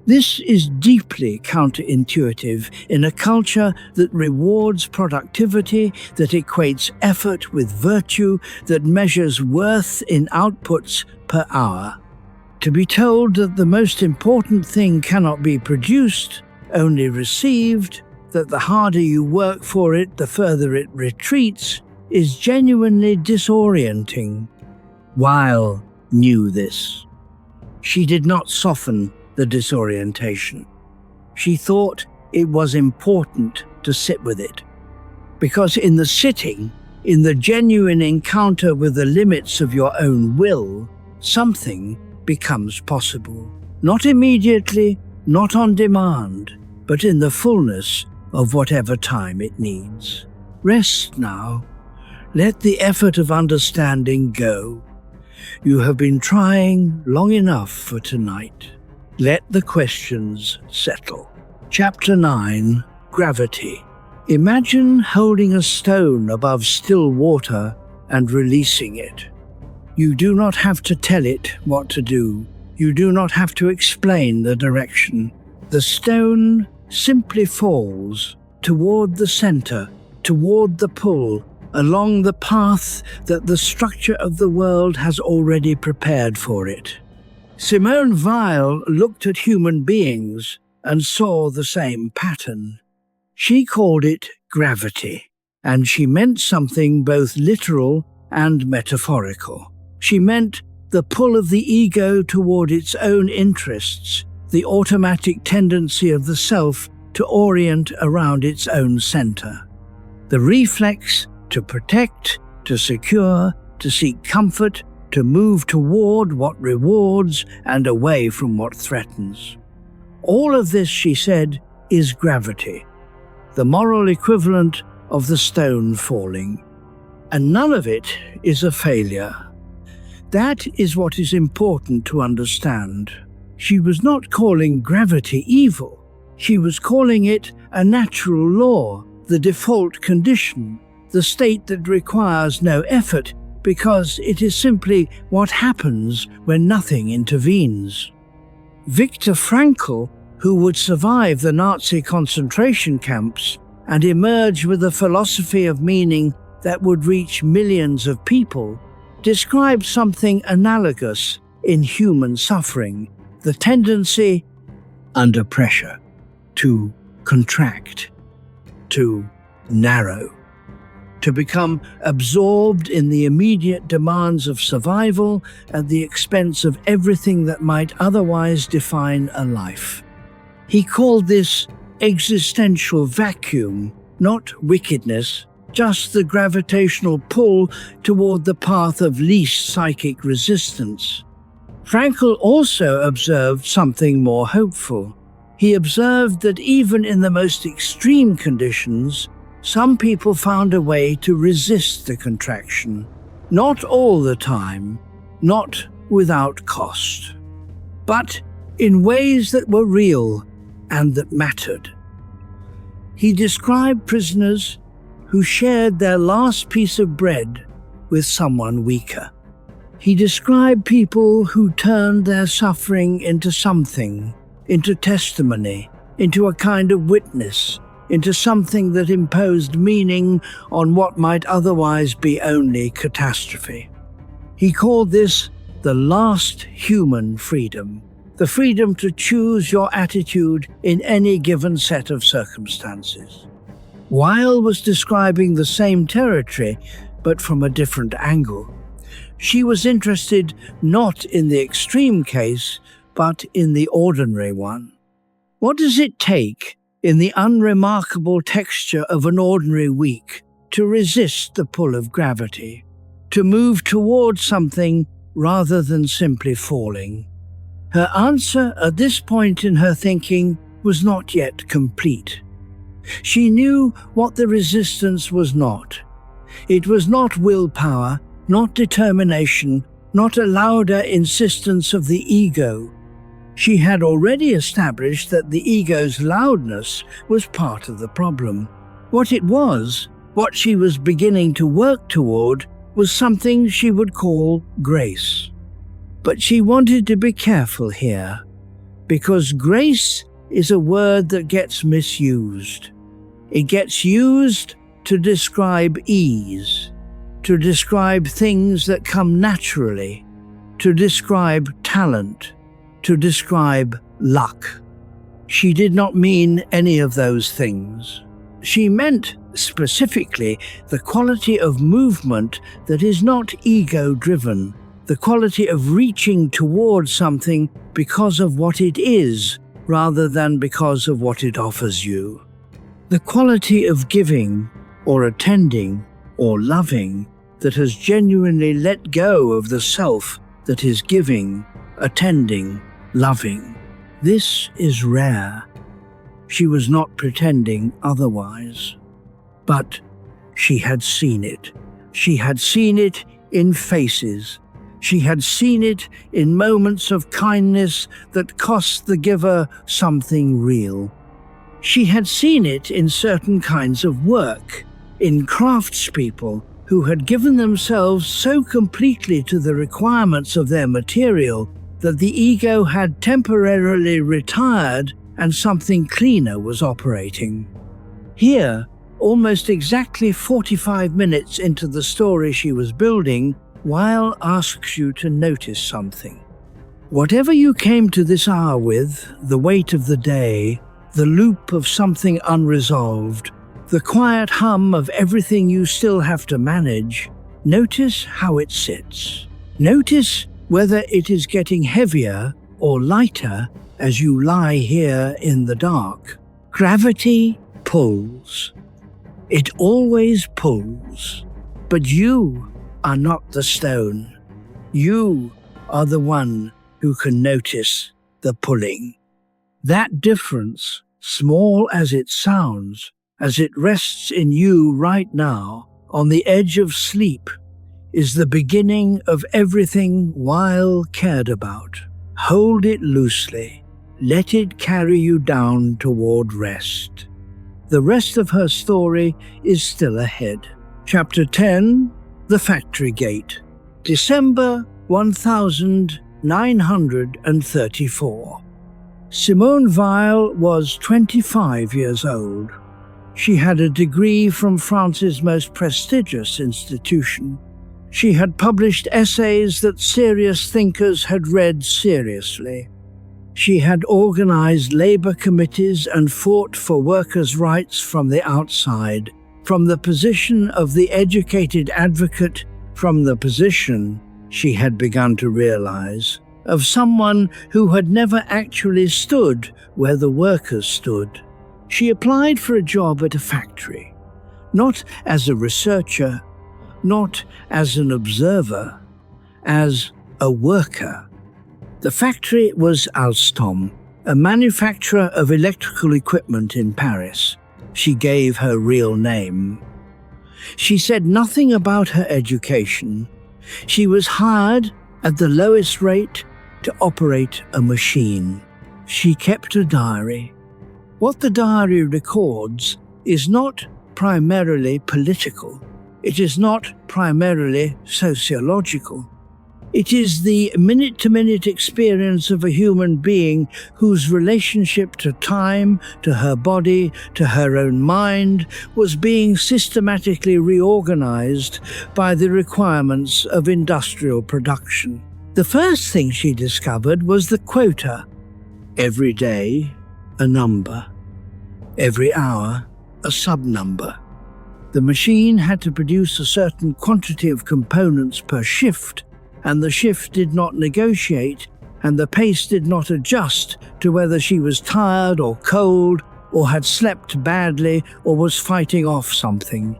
This is deeply counterintuitive in a culture that rewards productivity, that equates effort with virtue, that measures worth in outputs per hour. To be told that the most important thing cannot be produced, only received, that the harder you work for it, the further it retreats, is genuinely disorienting. Weil knew this. She did not soften the disorientation. She thought it was important to sit with it. Because in the sitting, in the genuine encounter with the limits of your own will, something becomes possible. Not immediately, not on demand, but in the fullness of whatever time it needs. Rest now. Let the effort of understanding go. You have been trying long enough for tonight. Let the questions settle. Chapter 9. Gravity. Imagine holding a stone above still water and releasing it. You do not have to tell it what to do. You do not have to explain the direction. The stone simply falls toward the center, toward the pull, along the path that the structure of the world has already prepared for it. Simone Weil looked at human beings and saw the same pattern. She called it gravity, and she meant something both literal and metaphorical. She meant the pull of the ego toward its own interests, the automatic tendency of the self to orient around its own center. The reflex to protect, to secure, to seek comfort, to move toward what rewards and away from what threatens. All of this, she said, is gravity, the moral equivalent of the stone falling. And none of it is a failure. That is what is important to understand. She was not calling gravity evil. She was calling it a natural law, the default condition, the state that requires no effort because it is simply what happens when nothing intervenes. Viktor Frankl, who would survive the Nazi concentration camps and emerge with a philosophy of meaning that would reach millions of people, described something analogous in human suffering, the tendency, under pressure, to contract, to narrow, to become absorbed in the immediate demands of survival at the expense of everything that might otherwise define a life. He called this existential vacuum, not wickedness, just the gravitational pull toward the path of least psychic resistance. Frankl also observed something more hopeful. He observed that even in the most extreme conditions, some people found a way to resist the contraction. Not all the time, not without cost, but in ways that were real and that mattered. He described prisoners who shared their last piece of bread with someone weaker. He described people who turned their suffering into something, into testimony, into a kind of witness, into something that imposed meaning on what might otherwise be only catastrophe. He called this the last human freedom, the freedom to choose your attitude in any given set of circumstances. Weil was describing the same territory, but from a different angle. She was interested not in the extreme case, but in the ordinary one. What does it take in the unremarkable texture of an ordinary week, to resist the pull of gravity, to move towards something rather than simply falling. Her answer at this point in her thinking was not yet complete. She knew what the resistance was not. It was not willpower, not determination, not a louder insistence of the ego. She had already established that the ego's loudness was part of the problem. What it was, what she was beginning to work toward, was something she would call grace. But she wanted to be careful here, because grace is a word that gets misused. It gets used to describe ease, to describe things that come naturally, to describe talent, to describe luck. She did not mean any of those things. She meant specifically the quality of movement that is not ego-driven, the quality of reaching towards something because of what it is, rather than because of what it offers you. The quality of giving, or attending, or loving that has genuinely let go of the self that is giving, attending, loving. This is rare. She was not pretending otherwise. But she had seen it. She had seen it in faces. She had seen it in moments of kindness that cost the giver something real. She had seen it in certain kinds of work, in craftspeople who had given themselves so completely to the requirements of their material that the ego had temporarily retired and something cleaner was operating. Here, almost exactly 45 minutes into the story she was building, Weil asks you to notice something. Whatever you came to this hour with, the weight of the day, the loop of something unresolved, the quiet hum of everything you still have to manage, notice how it sits. Notice whether it is getting heavier or lighter as you lie here in the dark. Gravity pulls. It always pulls. But you are not the stone. You are the one who can notice the pulling. That difference, small as it sounds, as it rests in you right now, on the edge of sleep, is the beginning of everything Weil cared about. Hold it loosely. Let it carry you down toward rest. The rest of her story is still ahead. Chapter 10, The Factory Gate, December 1934. Simone Weil was 25 years old. She had a degree from France's most prestigious institution. She had published essays that serious thinkers had read seriously. She had organized labor committees and fought for workers' rights from the outside, from the position of the educated advocate, from the position, she had begun to realize, of someone who had never actually stood where the workers stood. She applied for a job at a factory, not as a researcher, not as an observer, as a worker. The factory was Alstom, a manufacturer of electrical equipment in Paris. She gave her real name. She said nothing about her education. She was hired at the lowest rate to operate a machine. She kept a diary. What the diary records is not primarily political. It is not primarily sociological. It is the minute-to-minute experience of a human being whose relationship to time, to her body, to her own mind, was being systematically reorganized by the requirements of industrial production. The first thing she discovered was the quota. Every day, a number. Every hour, a sub-number. The machine had to produce a certain quantity of components per shift, and the shift did not negotiate, and the pace did not adjust to whether she was tired or cold, or had slept badly, or was fighting off something.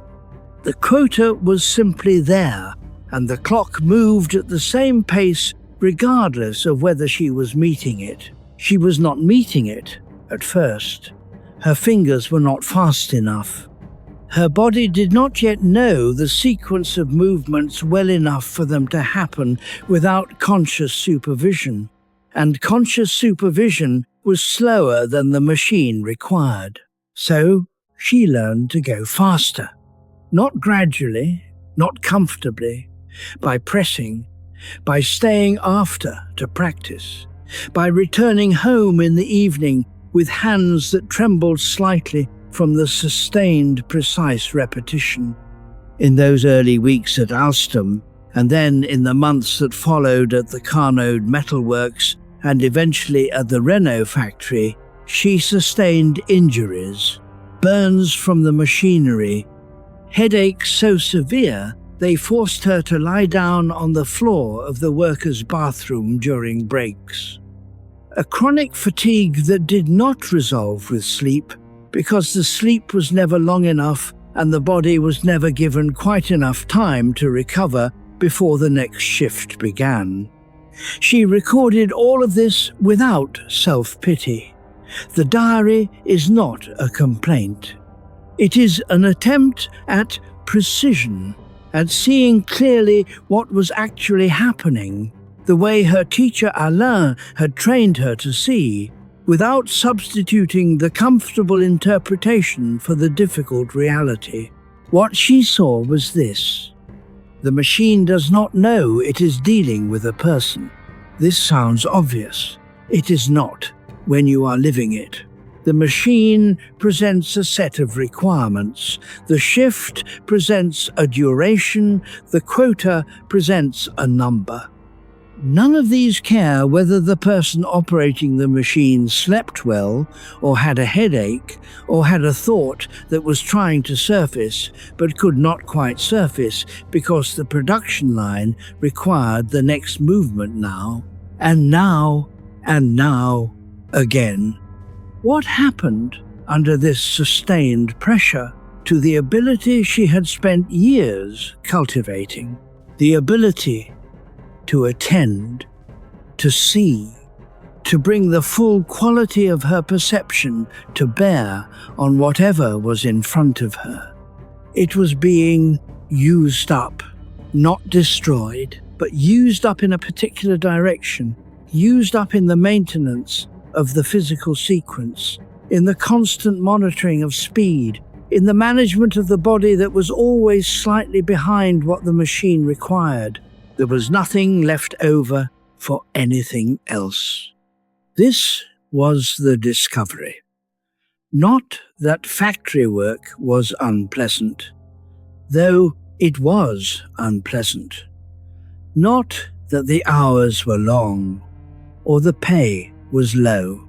The quota was simply there, and the clock moved at the same pace regardless of whether she was meeting it. She was not meeting it at first. Her fingers were not fast enough. Her body did not yet know the sequence of movements well enough for them to happen without conscious supervision, and conscious supervision was slower than the machine required. So she learned to go faster. Not gradually, not comfortably, by pressing, by staying after to practice, by returning home in the evening with hands that trembled slightly from the sustained, precise repetition. In those early weeks at Alstom, and then in the months that followed at the Carnot metalworks, and eventually at the Renault factory, she sustained injuries, burns from the machinery, headaches so severe they forced her to lie down on the floor of the workers' bathroom during breaks. A chronic fatigue that did not resolve with sleep, because the sleep was never long enough and the body was never given quite enough time to recover before the next shift began. She recorded all of this without self-pity. The diary is not a complaint. It is an attempt at precision, at seeing clearly what was actually happening, the way her teacher Alain had trained her to see, without substituting the comfortable interpretation for the difficult reality. What she saw was this: the machine does not know it is dealing with a person. This sounds obvious. It is not when you are living it. The machine presents a set of requirements. The shift presents a duration. The quota presents a number. None of these care whether the person operating the machine slept well, or had a headache, or had a thought that was trying to surface but could not quite surface because the production line required the next movement now, and now, and now, again. What happened under this sustained pressure to the ability she had spent years cultivating? The ability to attend, to see, to bring the full quality of her perception to bear on whatever was in front of her. It was being used up, not destroyed, but used up in a particular direction, used up in the maintenance of the physical sequence, in the constant monitoring of speed, in the management of the body that was always slightly behind what the machine required. There was nothing left over for anything else. This was the discovery. Not that factory work was unpleasant, though it was unpleasant. Not that the hours were long, or the pay was low,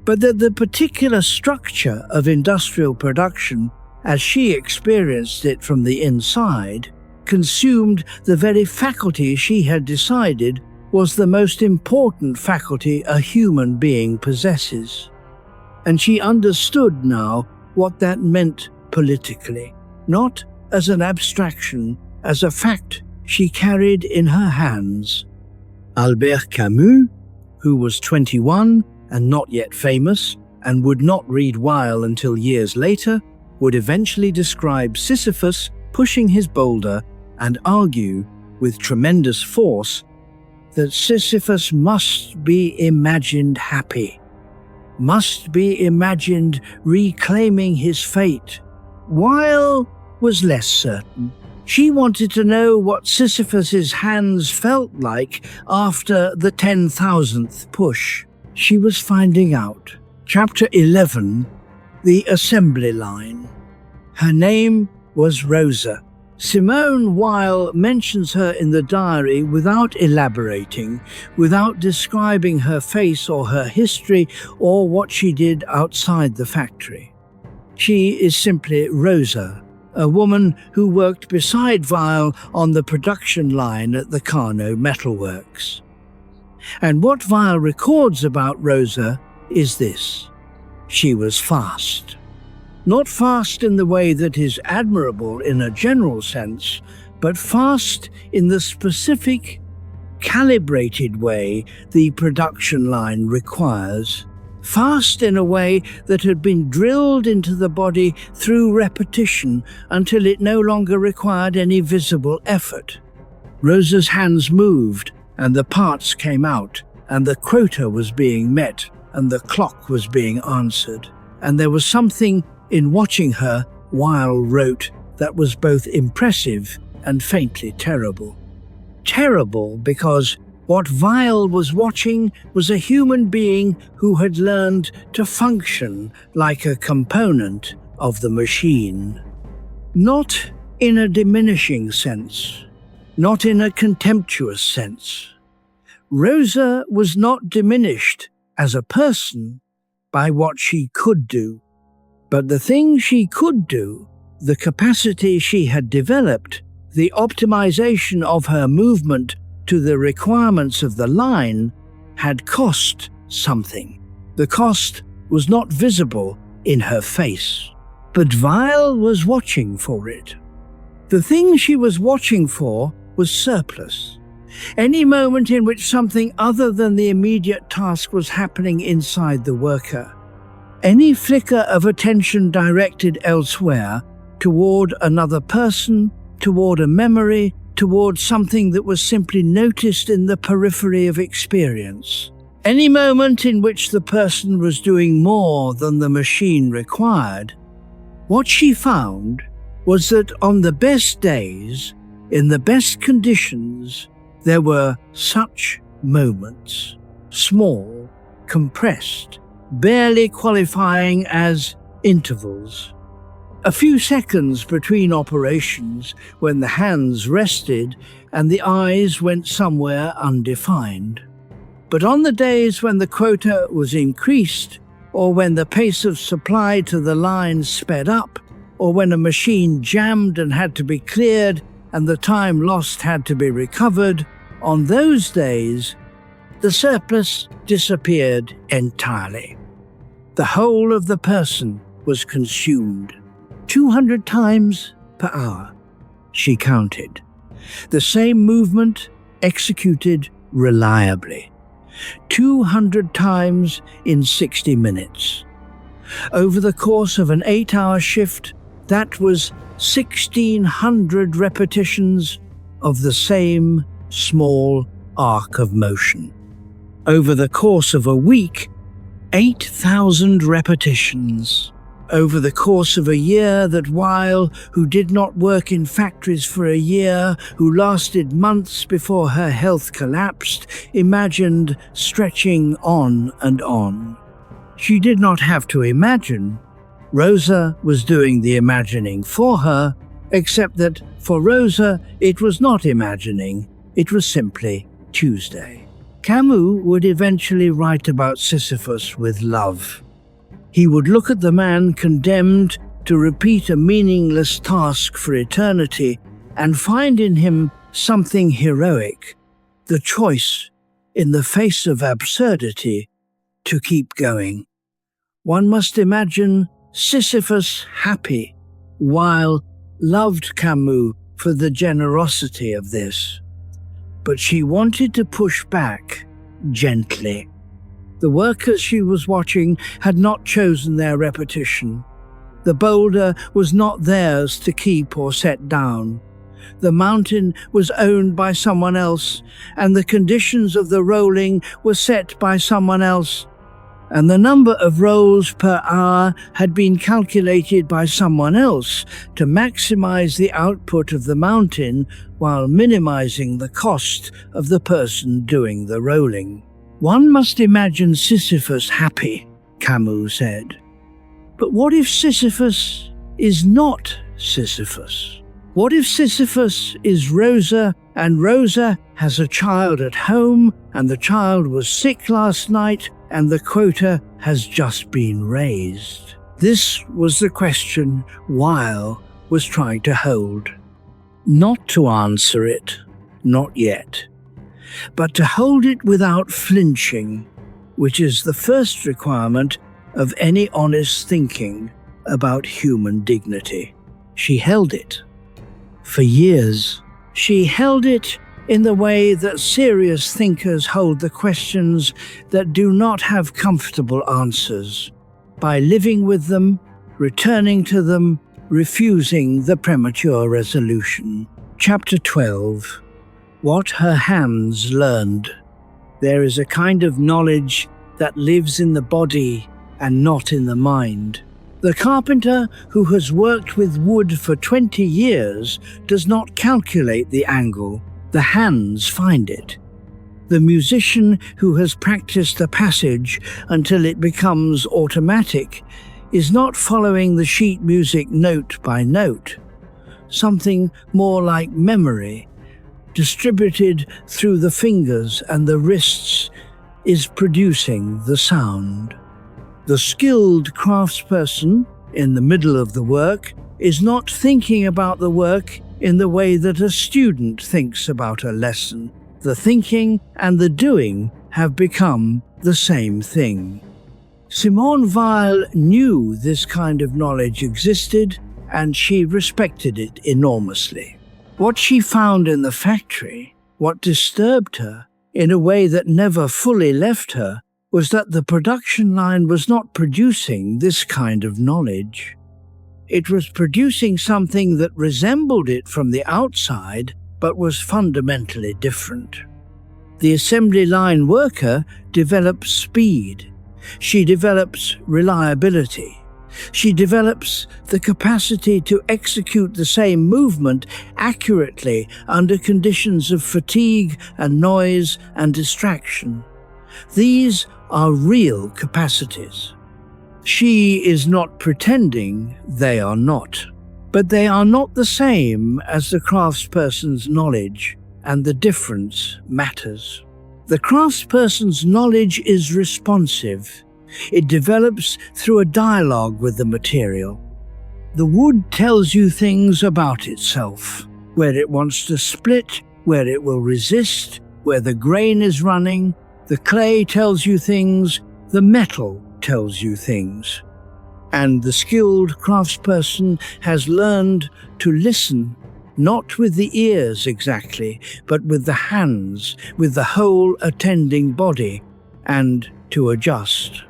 but that the particular structure of industrial production, as she experienced it from the inside, consumed the very faculty she had decided was the most important faculty a human being possesses. And she understood now what that meant politically, not as an abstraction, as a fact she carried in her hands. Albert Camus, who was 21 and not yet famous, and would not read Weil until years later, would eventually describe Sisyphus pushing his boulder and argue with tremendous force that Sisyphus must be imagined happy, must be imagined reclaiming his fate. Weil was less certain. She wanted to know what Sisyphus's hands felt like after the 10,000th push. She was finding out. Chapter 11, The Assembly Line. Her name was Rosa. Simone Weil mentions her in the diary without elaborating, without describing her face or her history or what she did outside the factory. She is simply Rosa, a woman who worked beside Weil on the production line at the Carnot metalworks. And what Weil records about Rosa is this: She was fast. Not fast in the way that is admirable in a general sense, but fast in the specific, calibrated way the production line requires. Fast in a way that had been drilled into the body through repetition until it no longer required any visible effort. Rosa's hands moved, and the parts came out, and the quota was being met, and the clock was being answered. And there was something in watching her, Weil wrote, that was both impressive and faintly terrible. Terrible because what Weil was watching was a human being who had learned to function like a component of the machine. Not in a diminishing sense, not in a contemptuous sense. Rosa was not diminished as a person by what she could do, but the thing she could do, the capacity she had developed, the optimization of her movement to the requirements of the line, had cost something. The cost was not visible in her face, but Weil was watching for it. The thing she was watching for was surplus. Any moment in which something other than the immediate task was happening inside the worker. Any flicker of attention directed elsewhere, toward another person, toward a memory, toward something that was simply noticed in the periphery of experience. Any moment in which the person was doing more than the machine required. What she found was that on the best days, in the best conditions, there were such moments, small, compressed, barely qualifying as intervals. A few seconds between operations when the hands rested and the eyes went somewhere undefined. But on the days when the quota was increased, or when the pace of supply to the line sped up, or when a machine jammed and had to be cleared and the time lost had to be recovered, on those days, the surplus disappeared entirely. The whole of the person was consumed. 200 times per hour, she counted. The same movement executed reliably. 200 times in 60 minutes. Over the course of an 8-hour shift, that was 1,600 repetitions of the same small arc of motion. Over the course of a week, 8,000 repetitions. Over the course of a year, that Weil, who did not work in factories for a year, who lasted months before her health collapsed, imagined stretching on and on. She did not have to imagine. Rosa was doing the imagining for her, except that for Rosa it was not imagining, it was simply Tuesday. Camus would eventually write about Sisyphus with love. He would look at the man condemned to repeat a meaningless task for eternity and find in him something heroic, the choice, in the face of absurdity, to keep going. One must imagine Sisyphus happy, Weil loved Camus for the generosity of this. But she wanted to push back gently. The workers she was watching had not chosen their repetition. The boulder was not theirs to keep or set down. The mountain was owned by someone else, and the conditions of the rolling were set by someone else, and the number of rolls per hour had been calculated by someone else to maximize the output of the mountain while minimizing the cost of the person doing the rolling. One must imagine Sisyphus happy, Camus said. But what if Sisyphus is not Sisyphus? What if Sisyphus is Rosa, and Rosa has a child at home, and the child was sick last night, and the quota has just been raised? This was the question Weil was trying to hold. Not to answer it, not yet, but to hold it without flinching, which is the first requirement of any honest thinking about human dignity. She held it. For years, she held it in the way that serious thinkers hold the questions that do not have comfortable answers, by living with them, returning to them, refusing the premature resolution. Chapter 12. What her hands learned. There is a kind of knowledge that lives in the body and not in the mind. The carpenter who has worked with wood for 20 years does not calculate the angle. The hands find it. The musician who has practiced a passage until it becomes automatic is not following the sheet music note by note. Something more like memory, distributed through the fingers and the wrists, is producing the sound. The skilled craftsperson in the middle of the work is not thinking about the work in the way that a student thinks about a lesson. The thinking and the doing have become the same thing. Simone Weil knew this kind of knowledge existed, and she respected it enormously. What she found in the factory, what disturbed her in a way that never fully left her, was that the production line was not producing this kind of knowledge. It was producing something that resembled it from the outside, but was fundamentally different. The assembly line worker develops speed. She develops reliability. She develops the capacity to execute the same movement accurately under conditions of fatigue and noise and distraction. These are real capacities. She is not pretending they are not, but they are not the same as the craftsperson's knowledge, and the difference matters. The craftsperson's knowledge is responsive. It develops through a dialogue with the material. The wood tells you things about itself, where it wants to split, where it will resist, where the grain is running. The clay tells you things, the metal tells you things. And the skilled craftsperson has learned to listen, not with the ears exactly, but with the hands, with the whole attending body, and to adjust.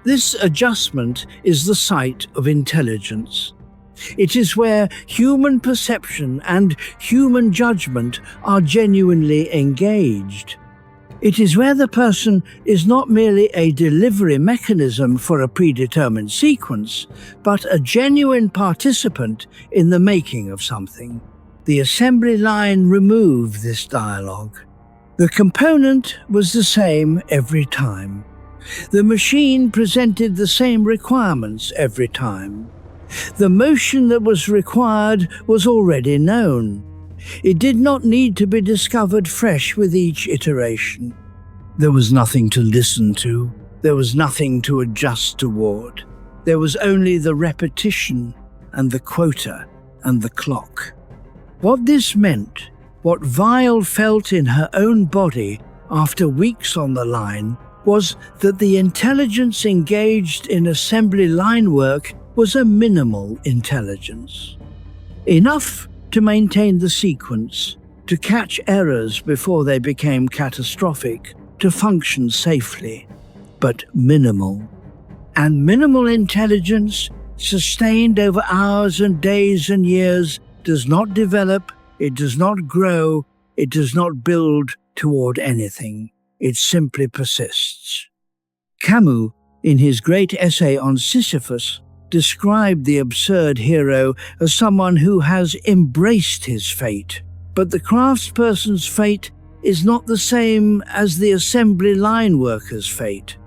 This adjustment is the site of intelligence. It is where human perception and human judgment are genuinely engaged. It is where the person is not merely a delivery mechanism for a predetermined sequence, but a genuine participant in the making of something. The assembly line removed this dialogue. The component was the same every time. The machine presented the same requirements every time. The motion that was required was already known. It did not need to be discovered fresh with each iteration. There was nothing to listen to. There was nothing to adjust toward. There was only the repetition and the quota and the clock. What this meant, what Weil felt in her own body after weeks on the line, was that the intelligence engaged in assembly line work was a minimal intelligence. Enough to maintain the sequence, to catch errors before they became catastrophic, to function safely, but minimal. And minimal intelligence, sustained over hours and days and years, does not develop, it does not grow, it does not build toward anything. It simply persists. Camus, in his great essay on Sisyphus, described the absurd hero as someone who has embraced his fate. But the craftsperson's fate is not the same as the assembly line worker's fate.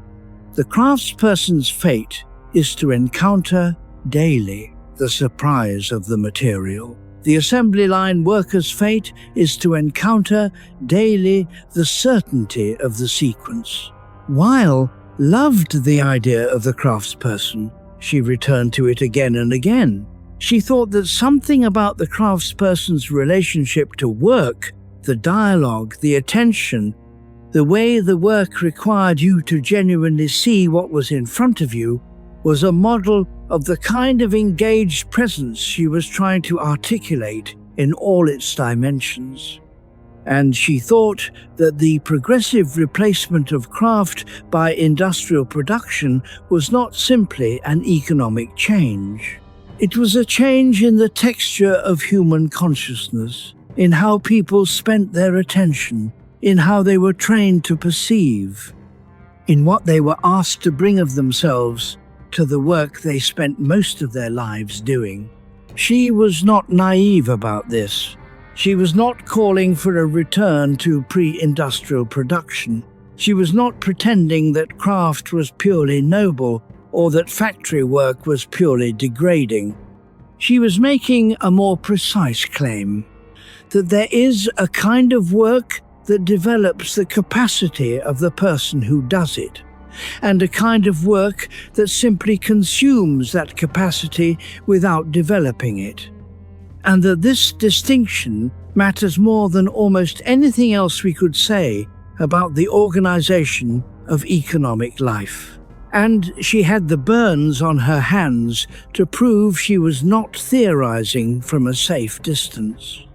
The craftsperson's fate is to encounter daily the surprise of the material. The assembly line worker's fate is to encounter daily the certainty of the sequence. Weil loved the idea of the craftsperson. She returned to it again and again. She thought that something about the craftsperson's relationship to work, the dialogue, the attention, The way the work required you to genuinely see what was in front of you was a model of the kind of engaged presence she was trying to articulate in all its dimensions. And she thought that the progressive replacement of craft by industrial production was not simply an economic change. It was a change in the texture of human consciousness, in how people spent their attention, in how they were trained to perceive, in what they were asked to bring of themselves to the work they spent most of their lives doing. She was not naive about this. She was not calling for a return to pre-industrial production. She was not pretending that craft was purely noble or that factory work was purely degrading. She was making a more precise claim, that there is a kind of work that develops the capacity of the person who does it, and a kind of work that simply consumes that capacity without developing it. And that this distinction matters more than almost anything else we could say about the organization of economic life. And she had the burns on her hands to prove she was not theorizing from a safe distance.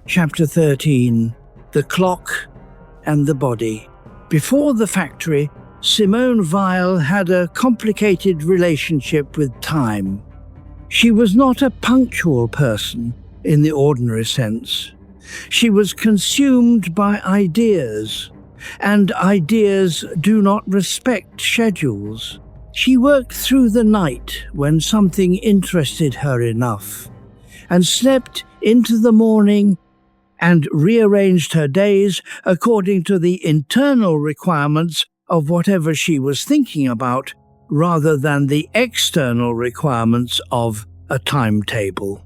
Chapter 13. The Clock and the Body. Before the factory, Simone Weil had a complicated relationship with time. She was not a punctual person in the ordinary sense. She was consumed by ideas, and ideas do not respect schedules. She worked through the night when something interested her enough, and slept into the morning and rearranged her days according to the internal requirements of whatever she was thinking about, rather than the external requirements of a timetable.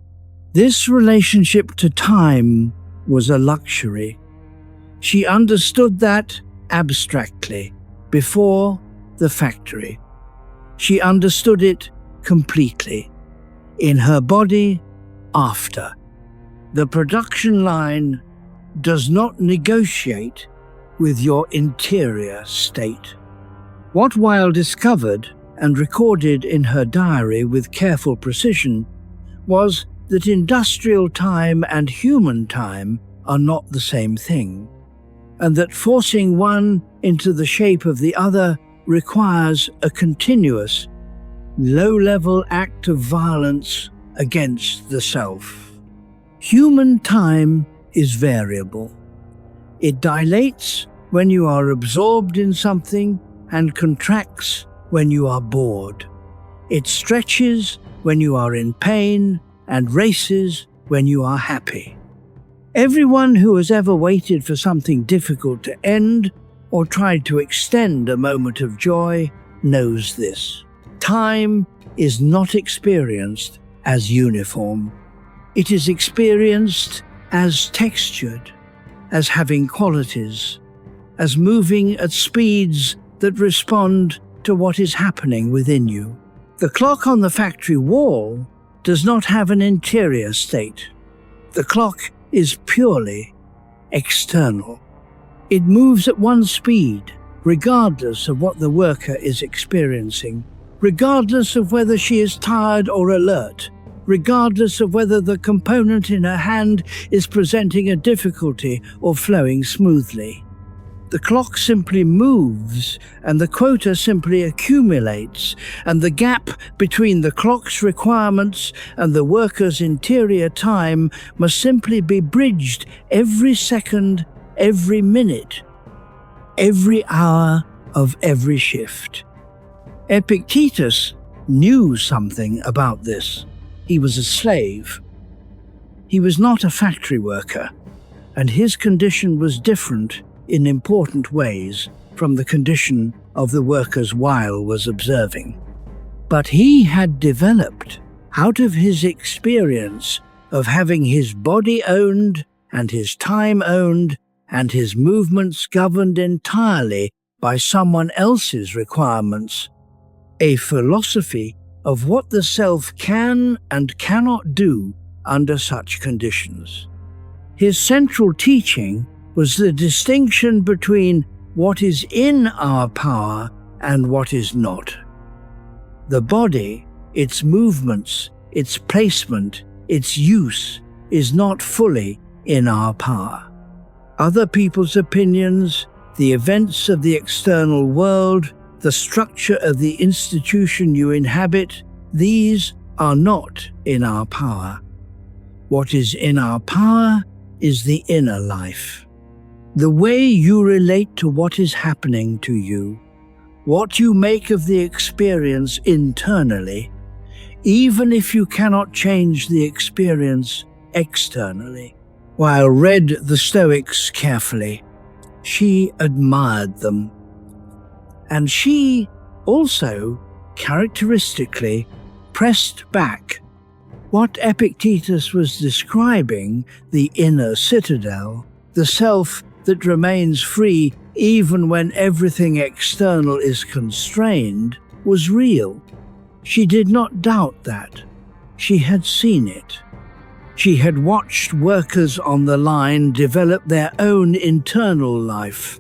This relationship to time was a luxury. She understood that abstractly, before the factory. She understood it completely, in her body, after. The production line does not negotiate with your interior state. What Weil discovered and recorded in her diary with careful precision was that industrial time and human time are not the same thing, and that forcing one into the shape of the other requires a continuous, low-level act of violence against the self. Human time is variable. It dilates when you are absorbed in something and contracts when you are bored. It stretches when you are in pain and races when you are happy. Everyone who has ever waited for something difficult to end or tried to extend a moment of joy knows this. Time is not experienced as uniform. It is experienced as textured, as having qualities, as moving at speeds that respond to what is happening within you. The clock on the factory wall does not have an interior state. The clock is purely external. It moves at one speed, regardless of what the worker is experiencing, regardless of whether she is tired or alert, regardless of whether the component in her hand is presenting a difficulty or flowing smoothly. The clock simply moves, and the quota simply accumulates, and the gap between the clock's requirements and the worker's interior time must simply be bridged every second, every minute, every hour of every shift. Epictetus knew something about this. He was a slave. He was not a factory worker, and his condition was different in important ways from the condition of the workers Weil was observing. But he had developed, out of his experience of having his body owned and his time owned and his movements governed entirely by someone else's requirements, a philosophy of what the self can and cannot do under such conditions. His central teaching was the distinction between what is in our power and what is not. The body, its movements, its placement, its use, is not fully in our power. Other people's opinions, the events of the external world, the structure of the institution you inhabit, these are not in our power. What is in our power is the inner life. The way you relate to what is happening to you, what you make of the experience internally, even if you cannot change the experience externally. Weil read the Stoics carefully. She admired them. And she also, characteristically, pressed back. What Epictetus was describing, the inner citadel, the self that remains free even when everything external is constrained, was real. She did not doubt that. She had seen it. She had watched workers on the line develop their own internal life,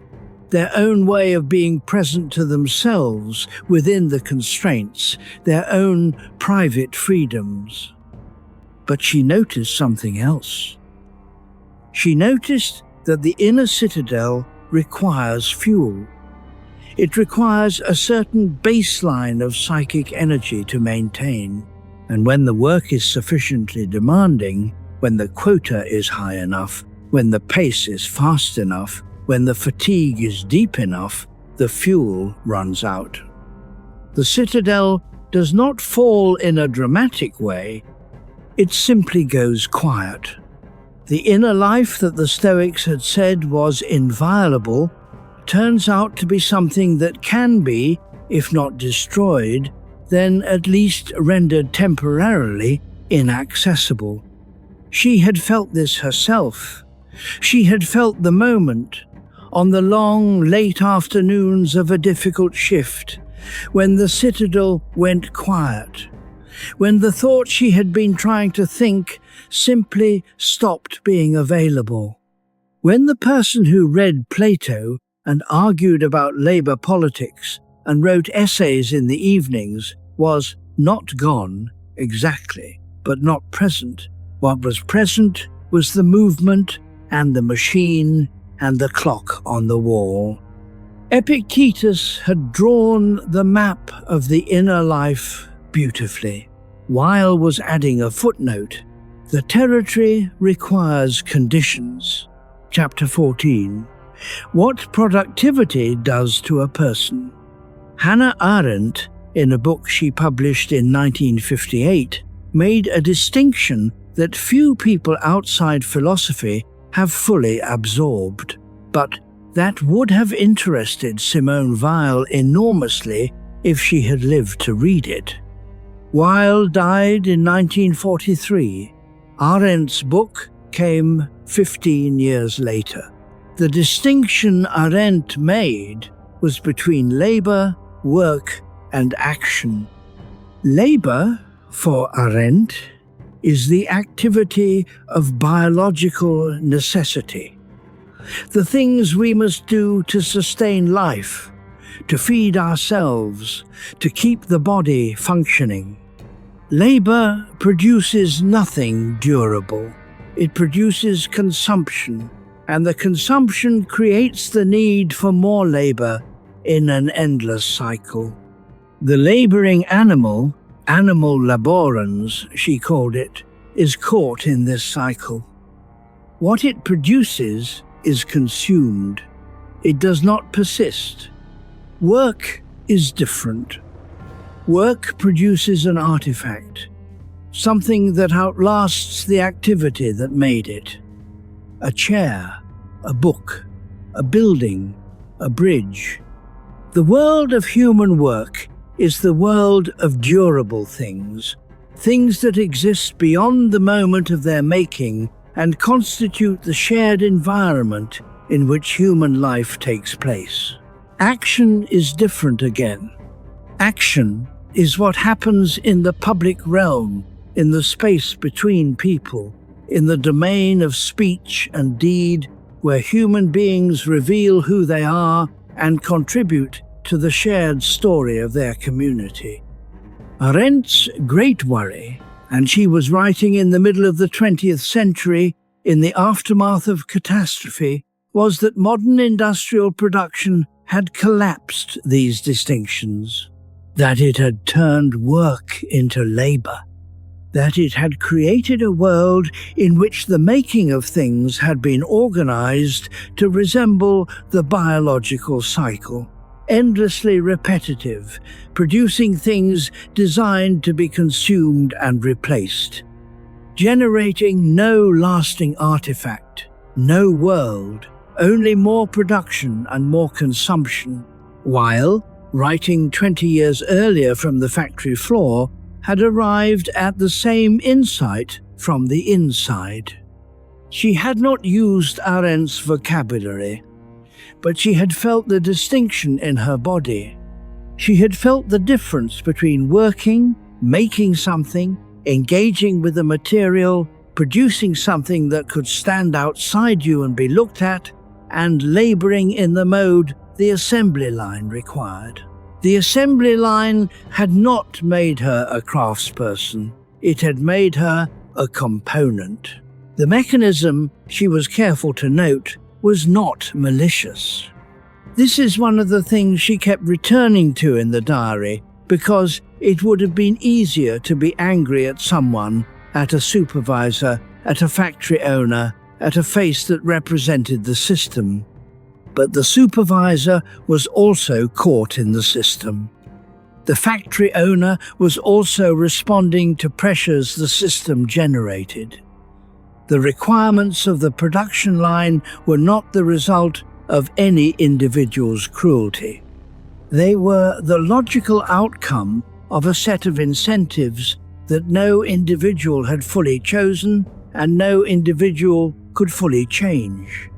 their own way of being present to themselves within the constraints, their own private freedoms. But she noticed something else. She noticed that the inner citadel requires fuel. It requires a certain baseline of psychic energy to maintain, and when the work is sufficiently demanding, when the quota is high enough, when the pace is fast enough, when the fatigue is deep enough, the fuel runs out. The citadel does not fall in a dramatic way, it simply goes quiet. The inner life that the Stoics had said was inviolable turns out to be something that can be, if not destroyed, then at least rendered temporarily inaccessible. She had felt this herself. She had felt the moment, on the long, late afternoons of a difficult shift, when the citadel went quiet, when the thought she had been trying to think simply stopped being available. When the person who read Plato and argued about labor politics and wrote essays in the evenings was not gone, exactly, but not present. What was present was the movement and the machine and the clock on the wall. Epictetus had drawn the map of the inner life beautifully. Weil was adding a footnote. The territory requires conditions. Chapter 14. What productivity does to a person. Hannah Arendt, in a book she published in 1958, made a distinction that few people outside philosophy have fully absorbed, but that would have interested Simone Weil enormously if she had lived to read it. Weil died in 1943. Arendt's book came 15 years later. The distinction Arendt made was between labor, work, and action. Labor, for Arendt, is the activity of biological necessity. The things we must do to sustain life, to feed ourselves, to keep the body functioning. Labor produces nothing durable. It produces consumption, and the consumption creates the need for more labor in an endless cycle. The laboring animal, animal laborans, she called it, is caught in this cycle. What it produces is consumed. It does not persist. Work is different. Work produces an artifact, something that outlasts the activity that made it. A chair, a book, a building, a bridge. The world of human work is the world of durable things, things that exist beyond the moment of their making and constitute the shared environment in which human life takes place. Action is different again. Action is what happens in the public realm, in the space between people, in the domain of speech and deed, where human beings reveal who they are and contribute to the shared story of their community. Arendt's great worry, and she was writing in the middle of the 20th century in the aftermath of catastrophe, was that modern industrial production had collapsed these distinctions, that it had turned work into labor, that it had created a world in which the making of things had been organized to resemble the biological cycle, endlessly repetitive, producing things designed to be consumed and replaced, generating no lasting artifact, no world, only more production and more consumption. Weil, writing 20 years earlier from the factory floor, had arrived at the same insight from the inside. She had not used Arendt's vocabulary, but she had felt the distinction in her body. She had felt the difference between working, making something, engaging with the material, producing something that could stand outside you and be looked at, and laboring in the mode the assembly line required. The assembly line had not made her a craftsperson. It had made her a component. The mechanism, she was careful to note, was not malicious. This is one of the things she kept returning to in the diary, because it would have been easier to be angry at someone, at a supervisor, at a factory owner, at a face that represented the system. But the supervisor was also caught in the system. The factory owner was also responding to pressures the system generated. The requirements of the production line were not the result of any individual's cruelty. They were the logical outcome of a set of incentives that no individual had fully chosen and no individual could fully change.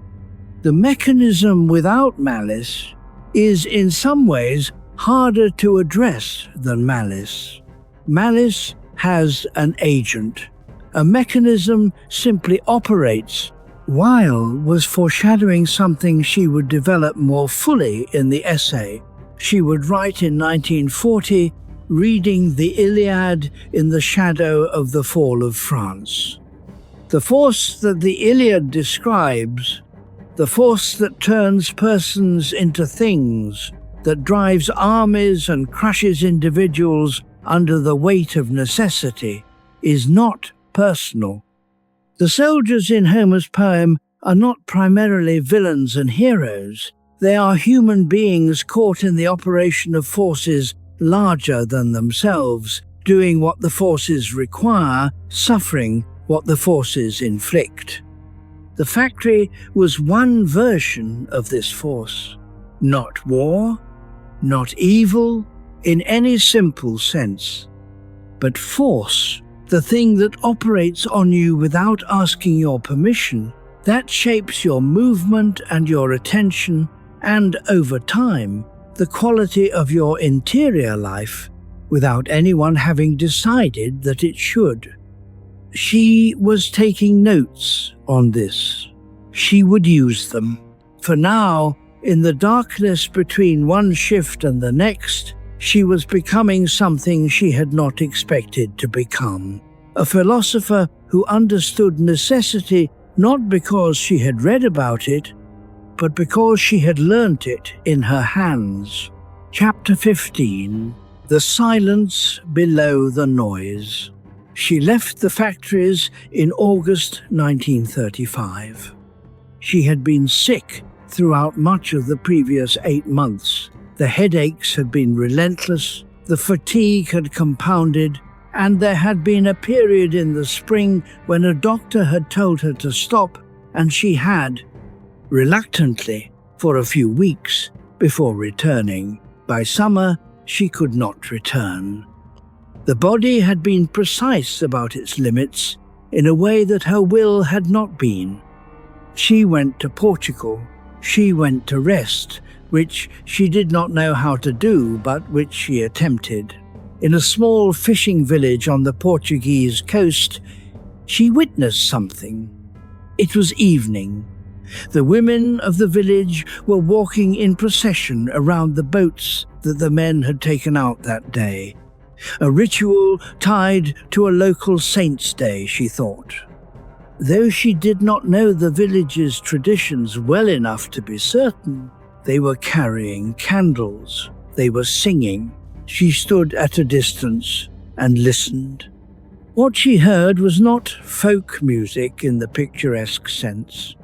The mechanism without malice is in some ways harder to address than malice. Malice has an agent. A mechanism simply operates. Weil was foreshadowing something she would develop more fully in the essay. She would write in 1940, reading the Iliad in the shadow of the fall of France. The force that the Iliad describes, the force that turns persons into things, that drives armies and crushes individuals under the weight of necessity, is not personal. The soldiers in Homer's poem are not primarily villains and heroes. They are human beings caught in the operation of forces larger than themselves, doing what the forces require, suffering what the forces inflict. The factory was one version of this force. Not war, not evil in any simple sense, but force, the thing that operates on you without asking your permission, that shapes your movement and your attention, and over time, the quality of your interior life, without anyone having decided that it should. She was taking notes on this. She would use them. For now, in the darkness between one shift and the next, she was becoming something she had not expected to become. A philosopher who understood necessity not because she had read about it, but because she had learnt it in her hands. Chapter 15. The Silence Below the Noise. She left the factories in August 1935. She had been sick throughout much of the previous 8 months. The headaches had been relentless, the fatigue had compounded, and there had been a period in the spring when a doctor had told her to stop, and she had, reluctantly, for a few weeks before returning. By summer, she could not return. The body had been precise about its limits in a way that her will had not been. She went to Portugal. She went to rest, which she did not know how to do, but which she attempted. In a small fishing village on the Portuguese coast, she witnessed something. It was evening. The women of the village were walking in procession around the boats that the men had taken out that day. A ritual tied to a local saint's day, she thought. Though she did not know the village's traditions well enough to be certain, they were carrying candles. They were singing. She stood at a distance and listened. What she heard was not folk music in the picturesque sense.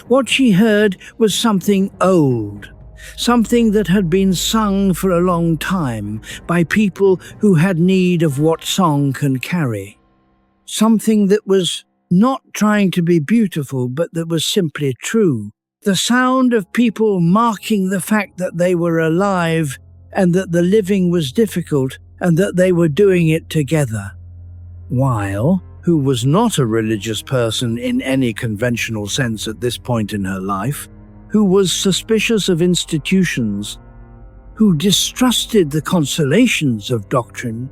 What she heard was something old, something that had been sung for a long time by people who had need of what song can carry. Something that was not trying to be beautiful, but that was simply true. The sound of people marking the fact that they were alive and that the living was difficult and that they were doing it together. Weil, who was not a religious person in any conventional sense at this point in her life, who was suspicious of institutions, who distrusted the consolations of doctrine,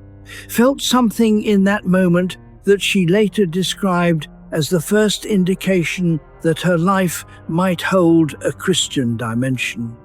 felt something in that moment that she later described as the first indication that her life might hold a Christian dimension.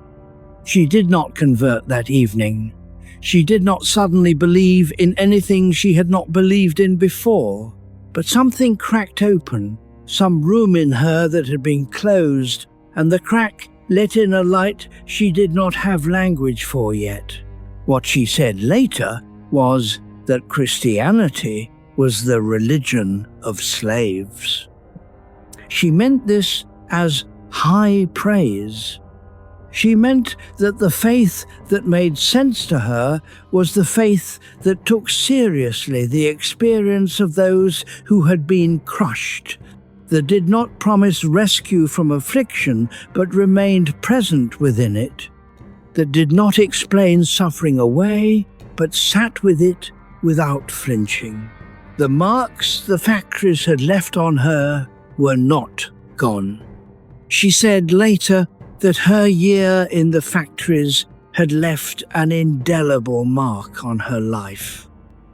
She did not convert that evening. She did not suddenly believe in anything she had not believed in before, but something cracked open, some room in her that had been closed, and the crack let in a light she did not have language for yet. What she said later was that Christianity was the religion of slaves. She meant this as high praise. She meant that the faith that made sense to her was the faith that took seriously the experience of those who had been crushed, that did not promise rescue from affliction but remained present within it, that did not explain suffering away but sat with it without flinching. The marks the factories had left on her were not gone. She said later that her year in the factories had left an indelible mark on her life.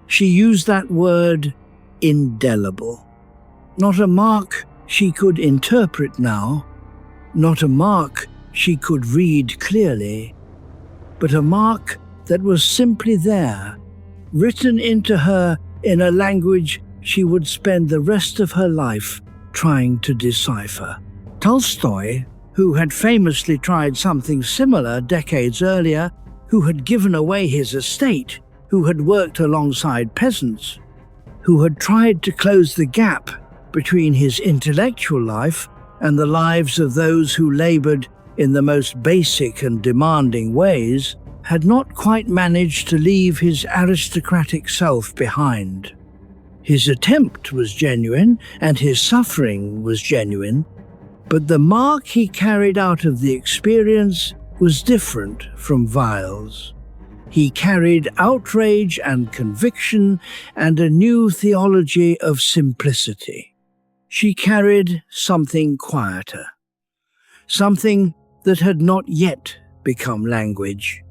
She used that word, indelible. Not a mark she could interpret now, not a mark she could read clearly, but a mark that was simply there, written into her in a language she would spend the rest of her life trying to decipher. Tolstoy, who had famously tried something similar decades earlier, who had given away his estate, who had worked alongside peasants, who had tried to close the gap between his intellectual life and the lives of those who labored in the most basic and demanding ways, had not quite managed to leave his aristocratic self behind. His attempt was genuine, and his suffering was genuine, but the mark he carried out of the experience was different from Weil's. He carried outrage and conviction and a new theology of simplicity. She carried something quieter, something that had not yet become language.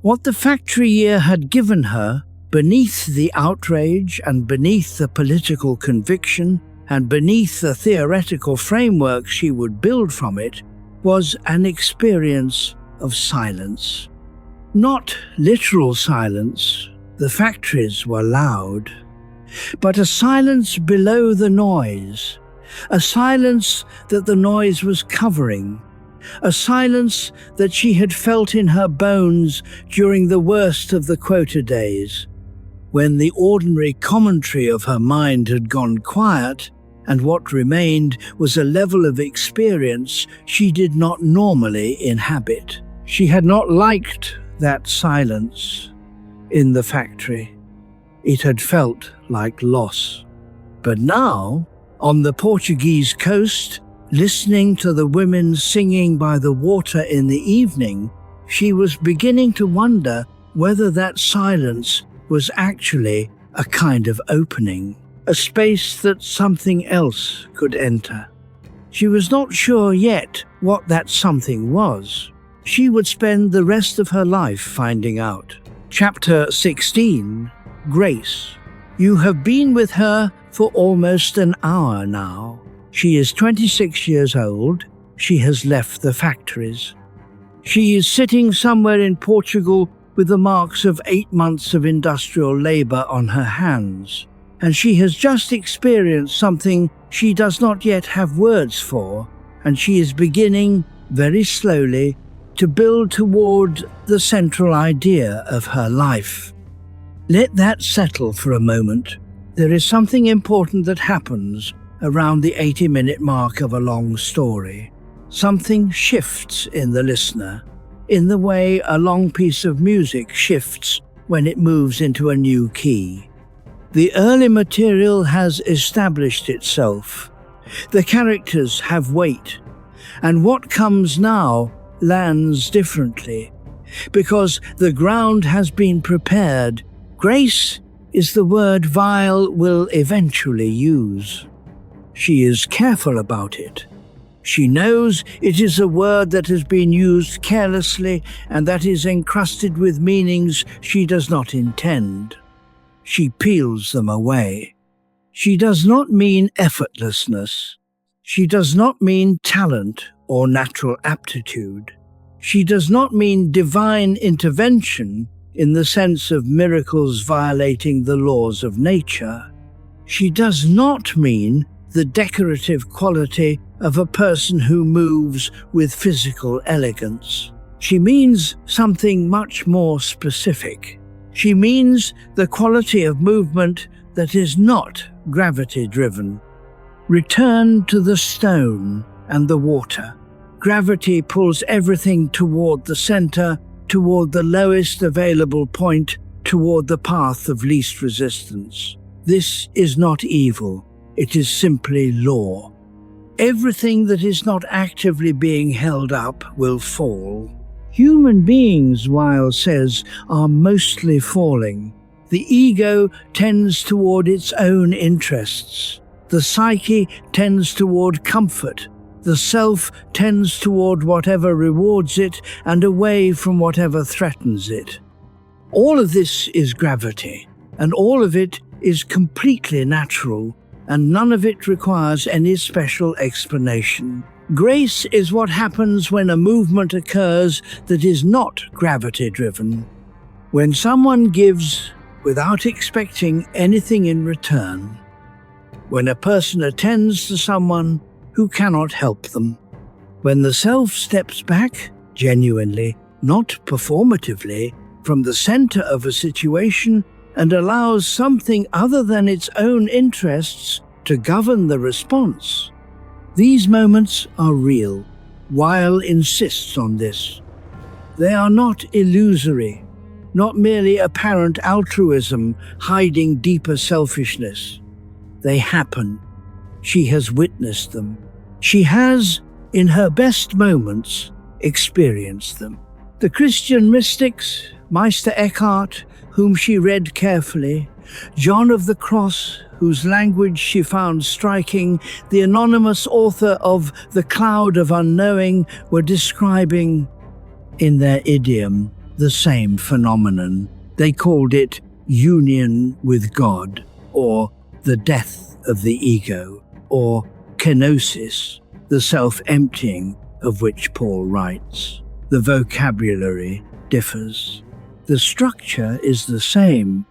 What the factory year had given her, beneath the outrage and beneath the political conviction and beneath the theoretical framework she would build from it, was an experience of silence. Not literal silence, the factories were loud, but a silence below the noise, a silence that the noise was covering, a silence that she had felt in her bones during the worst of the quota days, when the ordinary commentary of her mind had gone quiet, and what remained was a level of experience she did not normally inhabit. She had not liked that silence in the factory. It had felt like loss. But now, on the Portuguese coast, listening to the women singing by the water in the evening, she was beginning to wonder whether that silence was actually a kind of opening, a space that something else could enter. She was not sure yet what that something was. She would spend the rest of her life finding out. Chapter 16, Grace. You have been with her for almost an hour now. She is 26 years old, she has left the factories. She is sitting somewhere in Portugal with the marks of 8 months of industrial labor on her hands, and she has just experienced something she does not yet have words for, and she is beginning, very slowly, to build toward the central idea of her life. Let that settle for a moment. There is something important that happens around the 80-minute mark of a long story. Something shifts in the listener, in the way a long piece of music shifts when it moves into a new key. The early material has established itself. The characters have weight, and what comes now lands differently, because the ground has been prepared. Grace is the word Weil will eventually use. She is careful about it. She knows it is a word that has been used carelessly and that is encrusted with meanings she does not intend. She peels them away. She does not mean effortlessness. She does not mean talent or natural aptitude. She does not mean divine intervention in the sense of miracles violating the laws of nature. She does not mean the decorative quality of a person who moves with physical elegance. She means something much more specific. She means the quality of movement that is not gravity-driven. Return to the stone and the water. Gravity pulls everything toward the center, toward the lowest available point, toward the path of least resistance. This is not evil. It is simply law. Everything that is not actively being held up will fall. Human beings, Weil says, are mostly falling. The ego tends toward its own interests. The psyche tends toward comfort. The self tends toward whatever rewards it and away from whatever threatens it. All of this is gravity, and all of it is completely natural, and none of it requires any special explanation. Grace is what happens when a movement occurs that is not gravity-driven. When someone gives without expecting anything in return. When a person attends to someone who cannot help them. When the self steps back, genuinely, not performatively, from the center of a situation and allows something other than its own interests to govern the response. These moments are real. Weil insists on this. They are not illusory, not merely apparent altruism hiding deeper selfishness. They happen. She has witnessed them. She has, in her best moments, experienced them. The Christian mystics, Meister Eckhart, whom she read carefully, John of the Cross, whose language she found striking, the anonymous author of The Cloud of Unknowing, were describing, in their idiom, the same phenomenon. They called it union with God, or the death of the ego, or kenosis, the self-emptying of which Paul writes. The vocabulary differs. The structure is the same.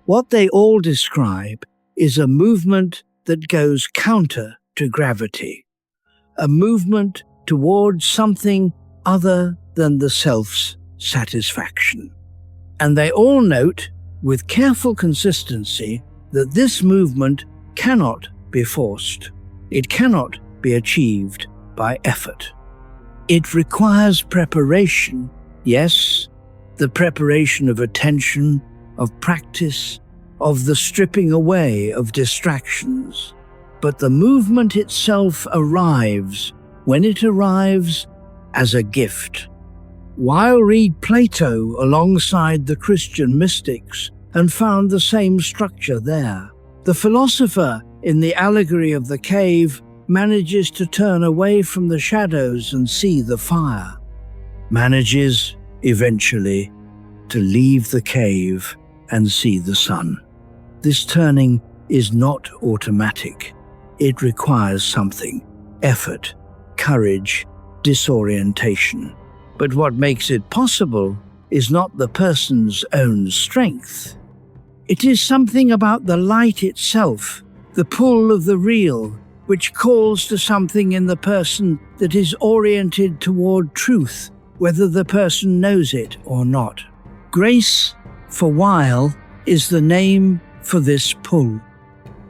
What they all describe is a movement that goes counter to gravity, a movement towards something other than the self's satisfaction. And they all note, with careful consistency, that this movement cannot be forced. It cannot be achieved by effort. It requires preparation, yes, the preparation of attention, of practice, of the stripping away of distractions. But the movement itself arrives, when it arrives, as a gift. Weil read Plato alongside the Christian mystics and found the same structure there. The philosopher in the allegory of the cave manages to turn away from the shadows and see the fire. Manages, eventually, to leave the cave and see the sun. This turning is not automatic. It requires something, effort, courage, disorientation. But what makes it possible is not the person's own strength. It is something about the light itself, the pull of the real, which calls to something in the person that is oriented toward truth, whether the person knows it or not. Grace, for Weil, is the name for this pull.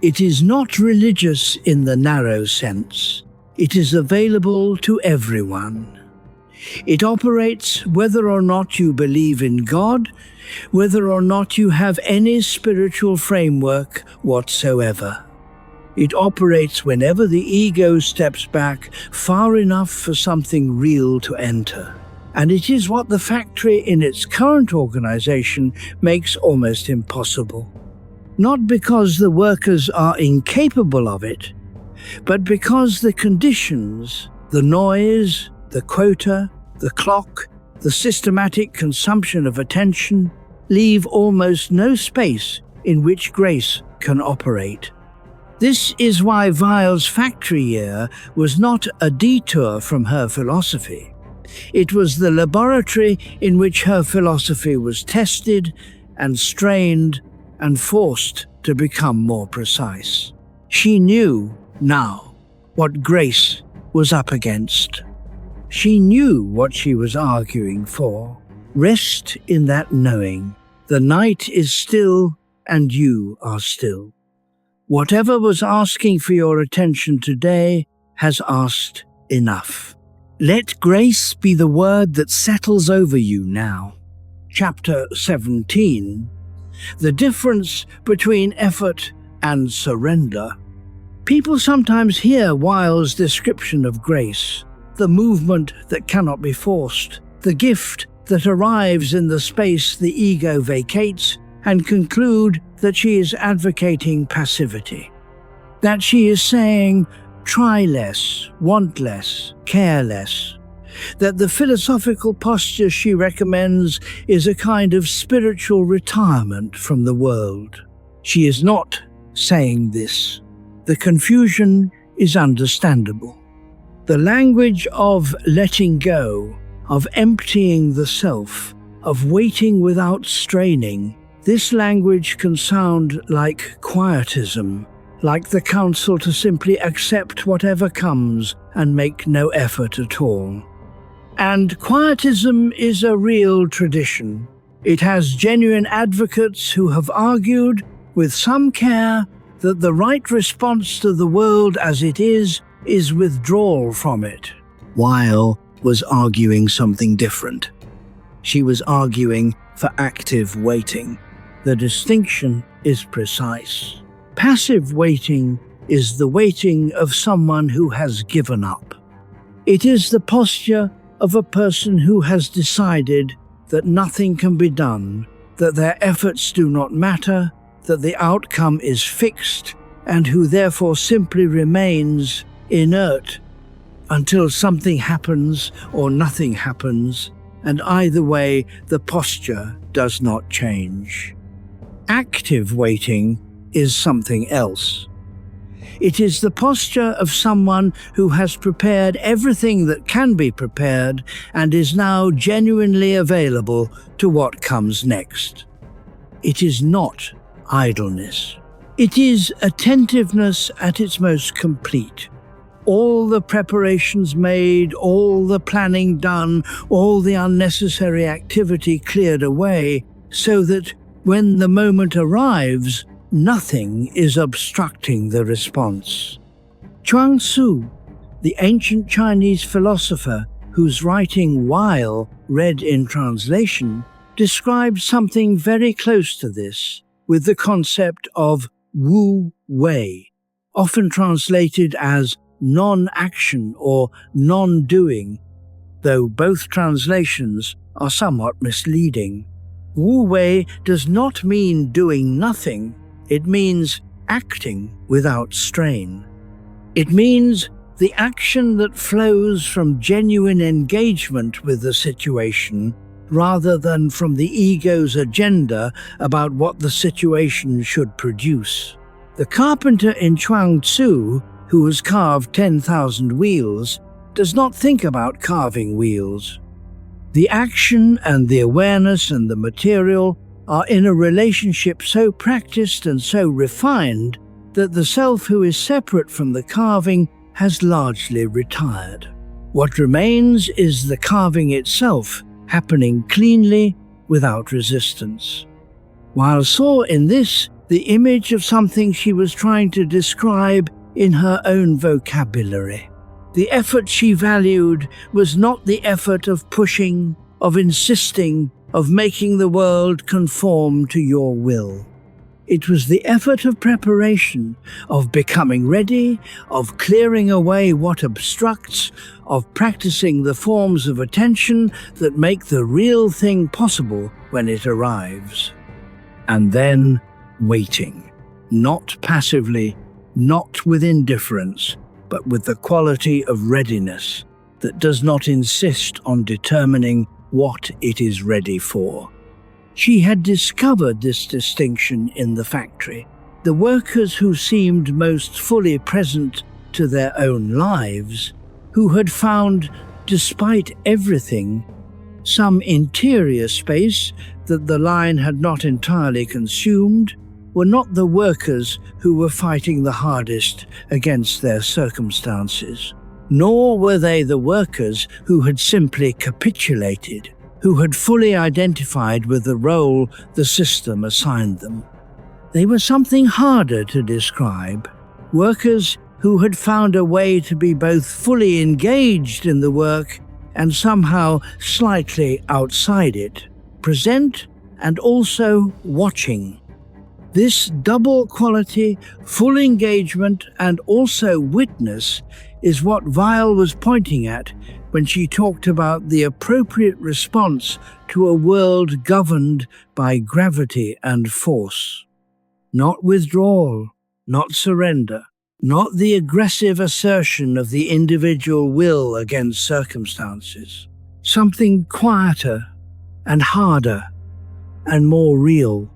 It is not religious in the narrow sense. It is available to everyone. It operates whether or not you believe in God, whether or not you have any spiritual framework whatsoever. It operates whenever the ego steps back far enough for something real to enter. And it is what the factory in its current organization makes almost impossible. Not because the workers are incapable of it, but because the conditions, the noise, the quota, the clock, the systematic consumption of attention, leave almost no space in which grace can operate. This is why Weil's factory year was not a detour from her philosophy. It was the laboratory in which her philosophy was tested and strained and forced to become more precise. She knew now what grace was up against. She knew what she was arguing for. Rest in that knowing. The night is still and you are still. Whatever was asking for your attention today has asked enough. Let grace be the word that settles over you now. Chapter 17. The difference between effort and surrender. People sometimes hear Weil's description of grace, the movement that cannot be forced, the gift that arrives in the space the ego vacates, and conclude that she is advocating passivity. That she is saying, try less, want less, care less. That the philosophical posture she recommends is a kind of spiritual retirement from the world. She is not saying this. The confusion is understandable. The language of letting go, of emptying the self, of waiting without straining, this language can sound like quietism, like the counsel to simply accept whatever comes and make no effort at all. And quietism is a real tradition. It has genuine advocates who have argued, with some care, that the right response to the world as it is withdrawal from it. Weil was arguing something different. She was arguing for active waiting. The distinction is precise. Passive waiting is the waiting of someone who has given up. It is the posture of a person who has decided that nothing can be done, that their efforts do not matter, that the outcome is fixed, and who therefore simply remains inert until something happens or nothing happens, and either way the posture does not change. Active waiting is something else. It is the posture of someone who has prepared everything that can be prepared and is now genuinely available to what comes next. It is not idleness. It is attentiveness at its most complete. All the preparations made, all the planning done, all the unnecessary activity cleared away, so that when the moment arrives, nothing is obstructing the response. Chuang Tzu, the ancient Chinese philosopher whose writing Weil read in translation, described something very close to this with the concept of Wu Wei, often translated as non-action or non-doing, though both translations are somewhat misleading. Wu Wei does not mean doing nothing, it means acting without strain. It means the action that flows from genuine engagement with the situation rather than from the ego's agenda about what the situation should produce. The carpenter in Chuang Tzu, who has carved 10,000 wheels, does not think about carving wheels. The action and the awareness and the material are in a relationship so practiced and so refined that the self who is separate from the carving has largely retired. What remains is the carving itself, happening cleanly, without resistance. Weil saw in this the image of something she was trying to describe in her own vocabulary. The effort she valued was not the effort of pushing, of insisting, of making the world conform to your will. It was the effort of preparation, of becoming ready, of clearing away what obstructs, of practicing the forms of attention that make the real thing possible when it arrives. And then waiting, not passively, not with indifference, but with the quality of readiness that does not insist on determining what it is ready for. She had discovered this distinction in the factory. The workers who seemed most fully present to their own lives, who had found, despite everything, some interior space that the line had not entirely consumed, were not the workers who were fighting the hardest against their circumstances, nor were they the workers who had simply capitulated, who had fully identified with the role the system assigned them. They were something harder to describe, workers who had found a way to be both fully engaged in the work and somehow slightly outside it, present and also watching. This double quality, full engagement and also witness, is what Weil was pointing at when she talked about the appropriate response to a world governed by gravity and force. Not withdrawal, not surrender, not the aggressive assertion of the individual will against circumstances. Something quieter and harder and more real.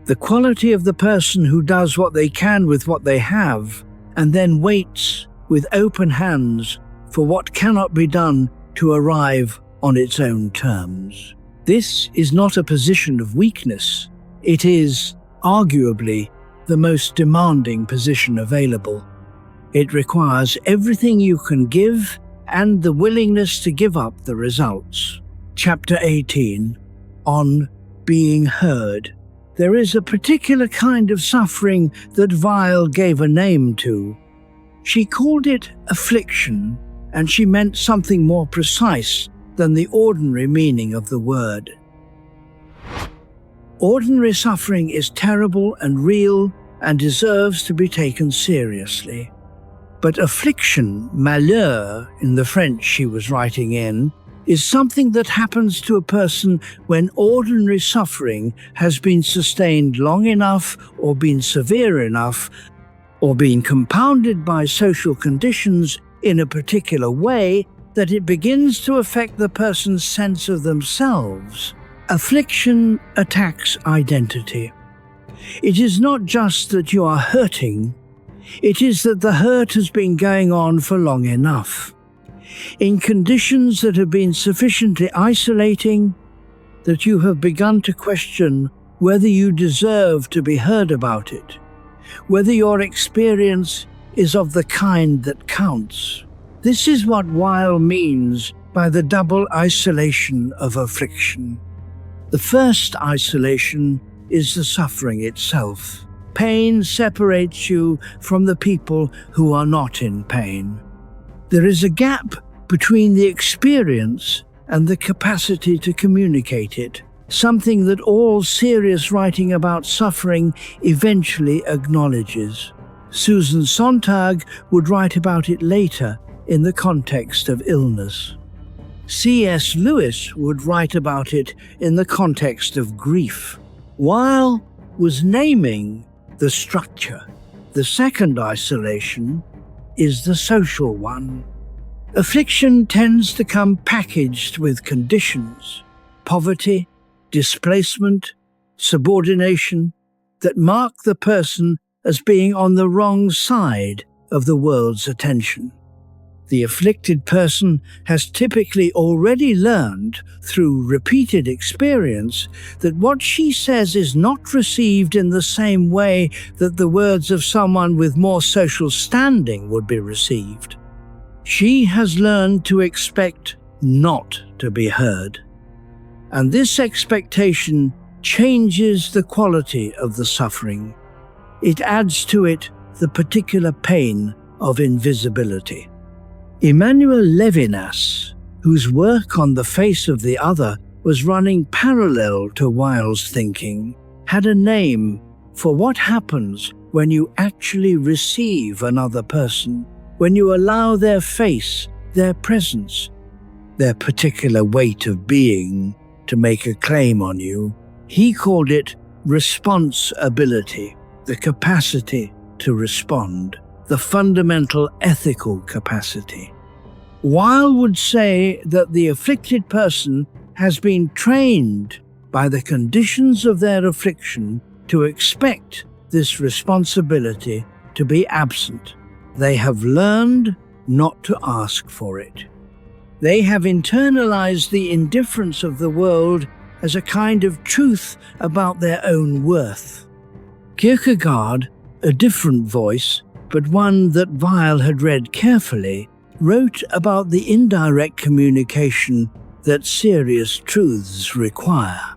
The quality of the person who does what they can with what they have and then waits with open hands for what cannot be done to arrive on its own terms. This is not a position of weakness. It is, arguably, the most demanding position available. It requires everything you can give and the willingness to give up the results. Chapter 18, on being heard. There is a particular kind of suffering that Weil gave a name to. She called it affliction, and she meant something more precise than the ordinary meaning of the word. Ordinary suffering is terrible and real and deserves to be taken seriously. But affliction, malheur in the French she was writing in, is something that happens to a person when ordinary suffering has been sustained long enough or been severe enough or been compounded by social conditions in a particular way that it begins to affect the person's sense of themselves. Affliction attacks identity. It is not just that you are hurting, it is that the hurt has been going on for long enough. In conditions that have been sufficiently isolating that you have begun to question whether you deserve to be heard about it, whether your experience is of the kind that counts. This is what Weil means by the double isolation of affliction. The first isolation is the suffering itself. Pain separates you from the people who are not in pain. There is a gap between the experience and the capacity to communicate it, something that all serious writing about suffering eventually acknowledges. Susan Sontag would write about it later in the context of illness. C.S. Lewis would write about it in the context of grief. Weil was naming the structure. The second isolation is the social one. Affliction tends to come packaged with conditions, poverty, displacement, subordination, that mark the person as being on the wrong side of the world's attention. The afflicted person has typically already learned through repeated experience that what she says is not received in the same way that the words of someone with more social standing would be received. She has learned to expect not to be heard. And this expectation changes the quality of the suffering. It adds to it the particular pain of invisibility. Emmanuel Levinas, whose work on the face of the other was running parallel to Weil's thinking, had a name for what happens when you actually receive another person, when you allow their face, their presence, their particular weight of being to make a claim on you. He called it responsibility, the capacity to respond, the fundamental ethical capacity. Weil would say that the afflicted person has been trained by the conditions of their affliction to expect this responsibility to be absent. They have learned not to ask for it. They have internalized the indifference of the world as a kind of truth about their own worth. Kierkegaard, a different voice, but one that Weil had read carefully, wrote about the indirect communication that serious truths require.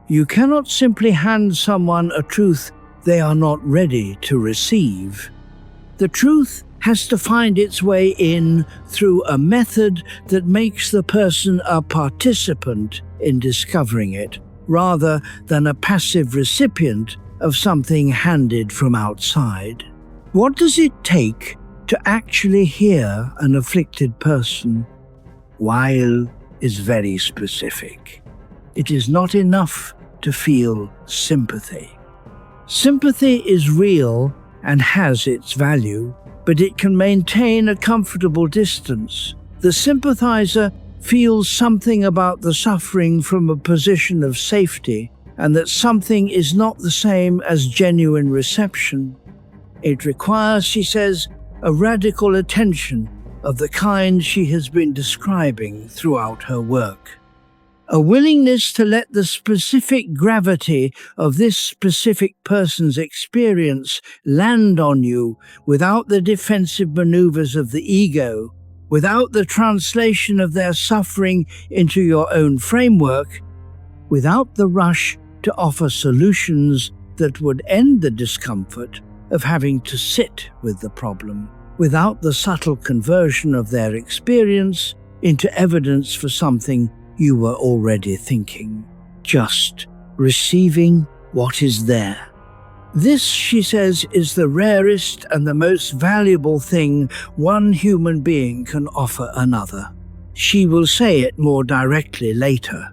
You cannot simply hand someone a truth they are not ready to receive. The truth has to find its way in through a method that makes the person a participant in discovering it, rather than a passive recipient of something handed from outside. What does it take to actually hear an afflicted person? Weil is very specific. It is not enough to feel sympathy. Sympathy is real and has its value, but it can maintain a comfortable distance. The sympathizer feels something about the suffering from a position of safety, and that something is not the same as genuine reception. It requires, she says, a radical attention of the kind she has been describing throughout her work. A willingness to let the specific gravity of this specific person's experience land on you without the defensive maneuvers of the ego, without the translation of their suffering into your own framework, without the rush to offer solutions that would end the discomfort of having to sit with the problem, without the subtle conversion of their experience into evidence for something you were already thinking, just receiving what is there. This, she says, is the rarest and the most valuable thing one human being can offer another. She will say it more directly later.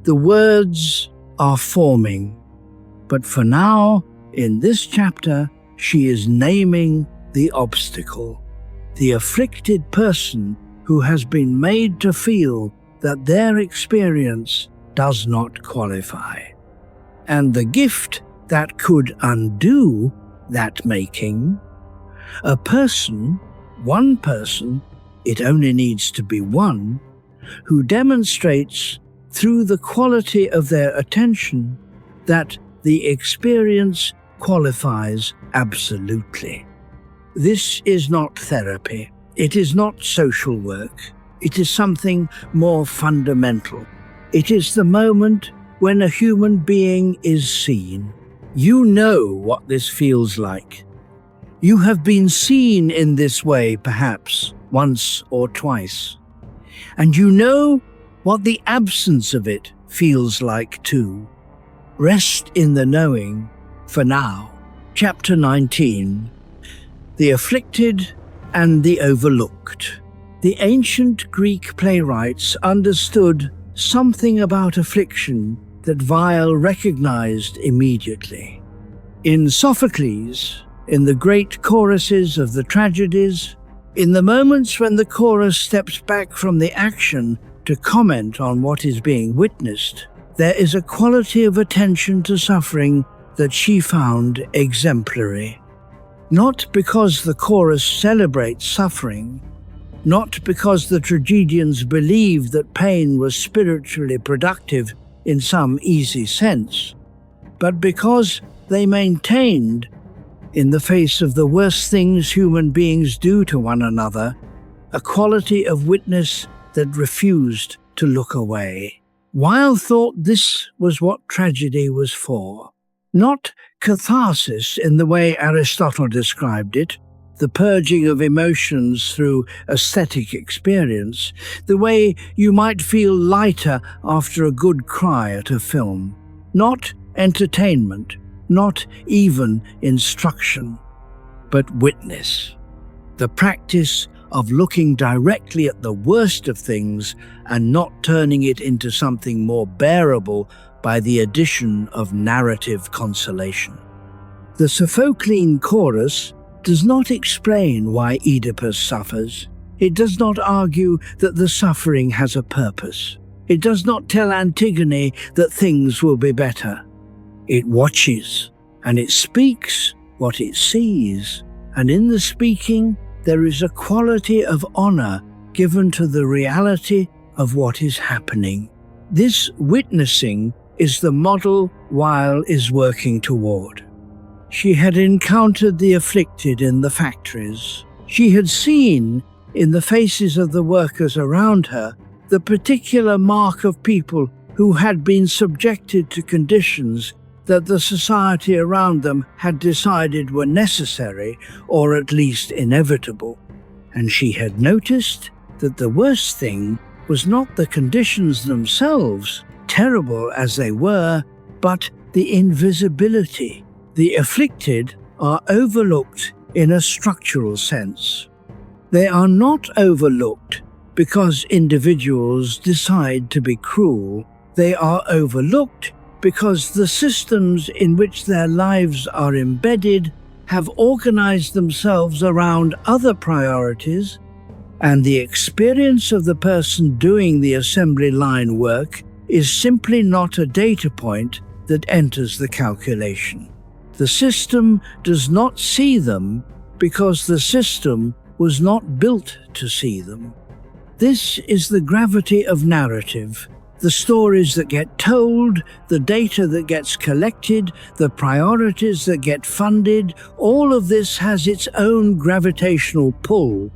The words are forming, but for now, in this chapter, she is naming the obstacle, the afflicted person who has been made to feel that their experience does not qualify, and the gift that could undo that making. A person, one person, it only needs to be one, who demonstrates through the quality of their attention that the experience qualifies absolutely. This is not therapy. It is not social work. It is something more fundamental. It is the moment when a human being is seen. You know what this feels like. You have been seen in this way, perhaps, once or twice. And you know what the absence of it feels like too. Rest in the knowing for now. Chapter 19. The Afflicted and the Overlooked. The ancient Greek playwrights understood something about affliction that Weil recognized immediately. In Sophocles, in the great choruses of the tragedies, in the moments when the chorus steps back from the action to comment on what is being witnessed, there is a quality of attention to suffering that she found exemplary. Not because the chorus celebrates suffering, not because the tragedians believed that pain was spiritually productive in some easy sense, but because they maintained, in the face of the worst things human beings do to one another, a quality of witness that refused to look away. Weil thought this was what tragedy was for. Not catharsis in the way Aristotle described it, the purging of emotions through aesthetic experience, the way you might feel lighter after a good cry at a film. Not entertainment, not even instruction, but witness. The practice of looking directly at the worst of things and not turning it into something more bearable by the addition of narrative consolation. The Sophoclean chorus does not explain why Oedipus suffers. It does not argue that the suffering has a purpose. It does not tell Antigone that things will be better. It watches, and it speaks what it sees, and in the speaking there is a quality of honor given to the reality of what is happening. This witnessing is the model Weil is working toward. She had encountered the afflicted in the factories. She had seen, in the faces of the workers around her, the particular mark of people who had been subjected to conditions that the society around them had decided were necessary or at least inevitable. And she had noticed that the worst thing was not the conditions themselves, terrible as they were, but the invisibility. The afflicted are overlooked in a structural sense. They are not overlooked because individuals decide to be cruel. They are overlooked because the systems in which their lives are embedded have organized themselves around other priorities, and the experience of the person doing the assembly line work is simply not a data point that enters the calculation. The system does not see them because the system was not built to see them. This is the gravity of narrative. The stories that get told, the data that gets collected, the priorities that get funded, all of this has its own gravitational pull,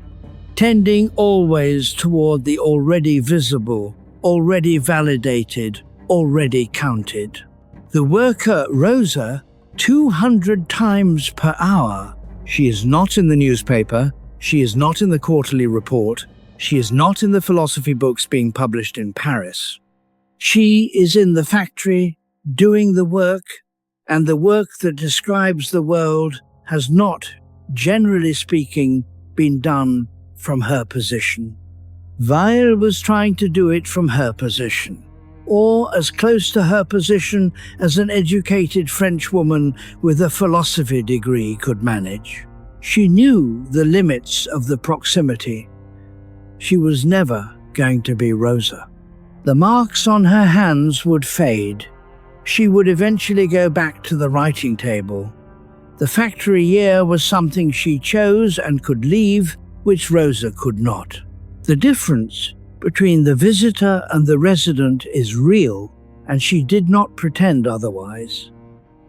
tending always toward the already visible, already validated, already counted. The worker Rosa, 200 times per hour. She is not in the newspaper, she is not in the quarterly report, she is not in the philosophy books being published in Paris. She is in the factory, doing the work, and the work that describes the world has not, generally speaking, been done from her position. Weil was trying to do it from her position, or as close to her position as an educated French woman with a philosophy degree could manage. She knew the limits of the proximity. She was never going to be Rosa. The marks on her hands would fade. She would eventually go back to the writing table. The factory year was something she chose and could leave, which Rosa could not. The difference between the visitor and the resident is real, and she did not pretend otherwise.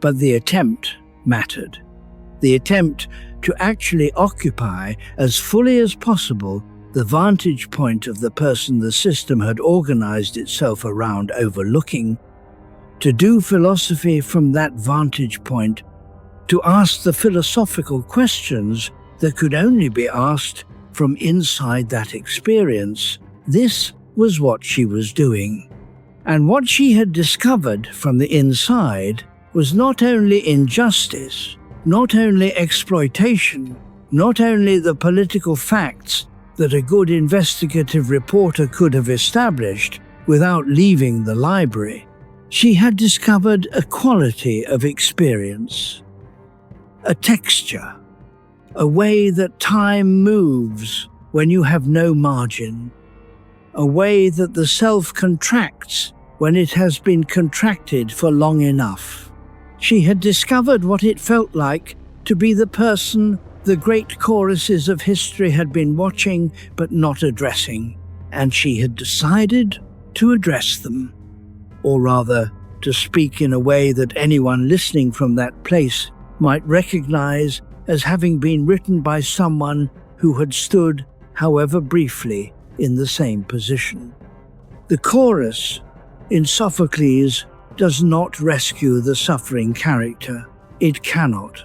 But the attempt mattered. The attempt to actually occupy as fully as possible the vantage point of the person the system had organized itself around overlooking, to do philosophy from that vantage point, to ask the philosophical questions that could only be asked from inside that experience. This was what she was doing. And what she had discovered from the inside was not only injustice, not only exploitation, not only the political facts that a good investigative reporter could have established without leaving the library. She had discovered a quality of experience, a texture, a way that time moves when you have no margin, a way that the self contracts when it has been contracted for long enough. She had discovered what it felt like to be the person the great choruses of history had been watching but not addressing, and she had decided to address them. Or rather, to speak in a way that anyone listening from that place might recognize as having been written by someone who had stood, however briefly, in the same position. The chorus in Sophocles does not rescue the suffering character. It cannot.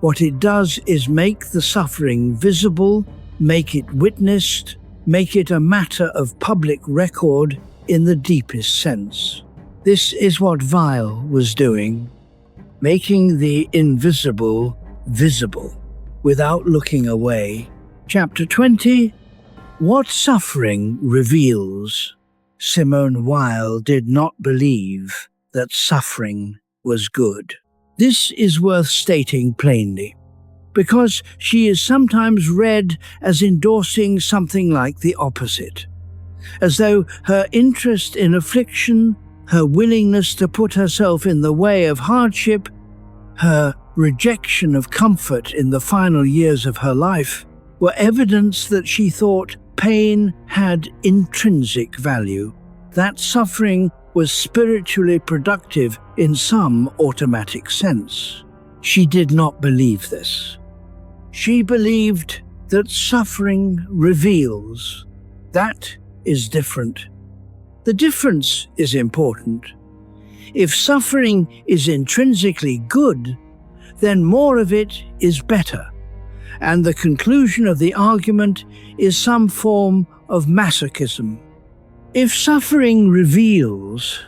What it does is make the suffering visible, make it witnessed, make it a matter of public record in the deepest sense. This is what Weil was doing, making the invisible visible without looking away. Chapter 20. What suffering reveals. Simone Weil did not believe that suffering was good. This is worth stating plainly, because she is sometimes read as endorsing something like the opposite, as though her interest in affliction, her willingness to put herself in the way of hardship, her rejection of comfort in the final years of her life, were evidence that she thought pain had intrinsic value, that suffering was spiritually productive in some automatic sense. She did not believe this. She believed that suffering reveals. That is different. The difference is important. If suffering is intrinsically good, then more of it is better, and the conclusion of the argument is some form of masochism. If suffering reveals,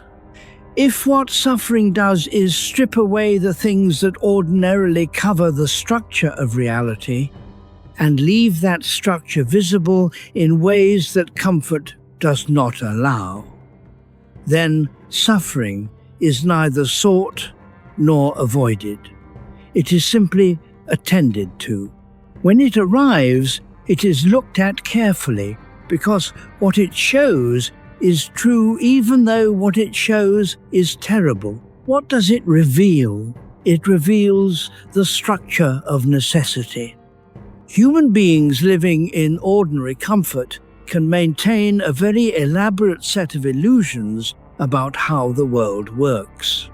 if what suffering does is strip away the things that ordinarily cover the structure of reality and leave that structure visible in ways that comfort does not allow, then suffering is neither sought nor avoided. It is simply attended to. When it arrives, it is looked at carefully, because what it shows is true even though what it shows is terrible. What does it reveal? It reveals the structure of necessity. Human beings living in ordinary comfort can maintain a very elaborate set of illusions about how the world works.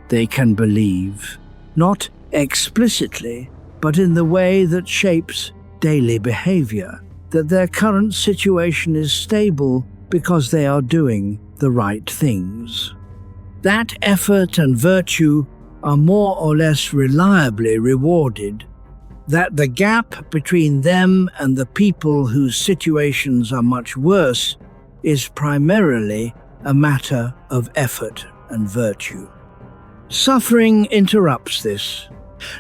They can believe, not explicitly, but in the way that shapes daily behavior, that their current situation is stable because they are doing the right things. That effort and virtue are more or less reliably rewarded, that the gap between them and the people whose situations are much worse is primarily a matter of effort and virtue. Suffering interrupts this.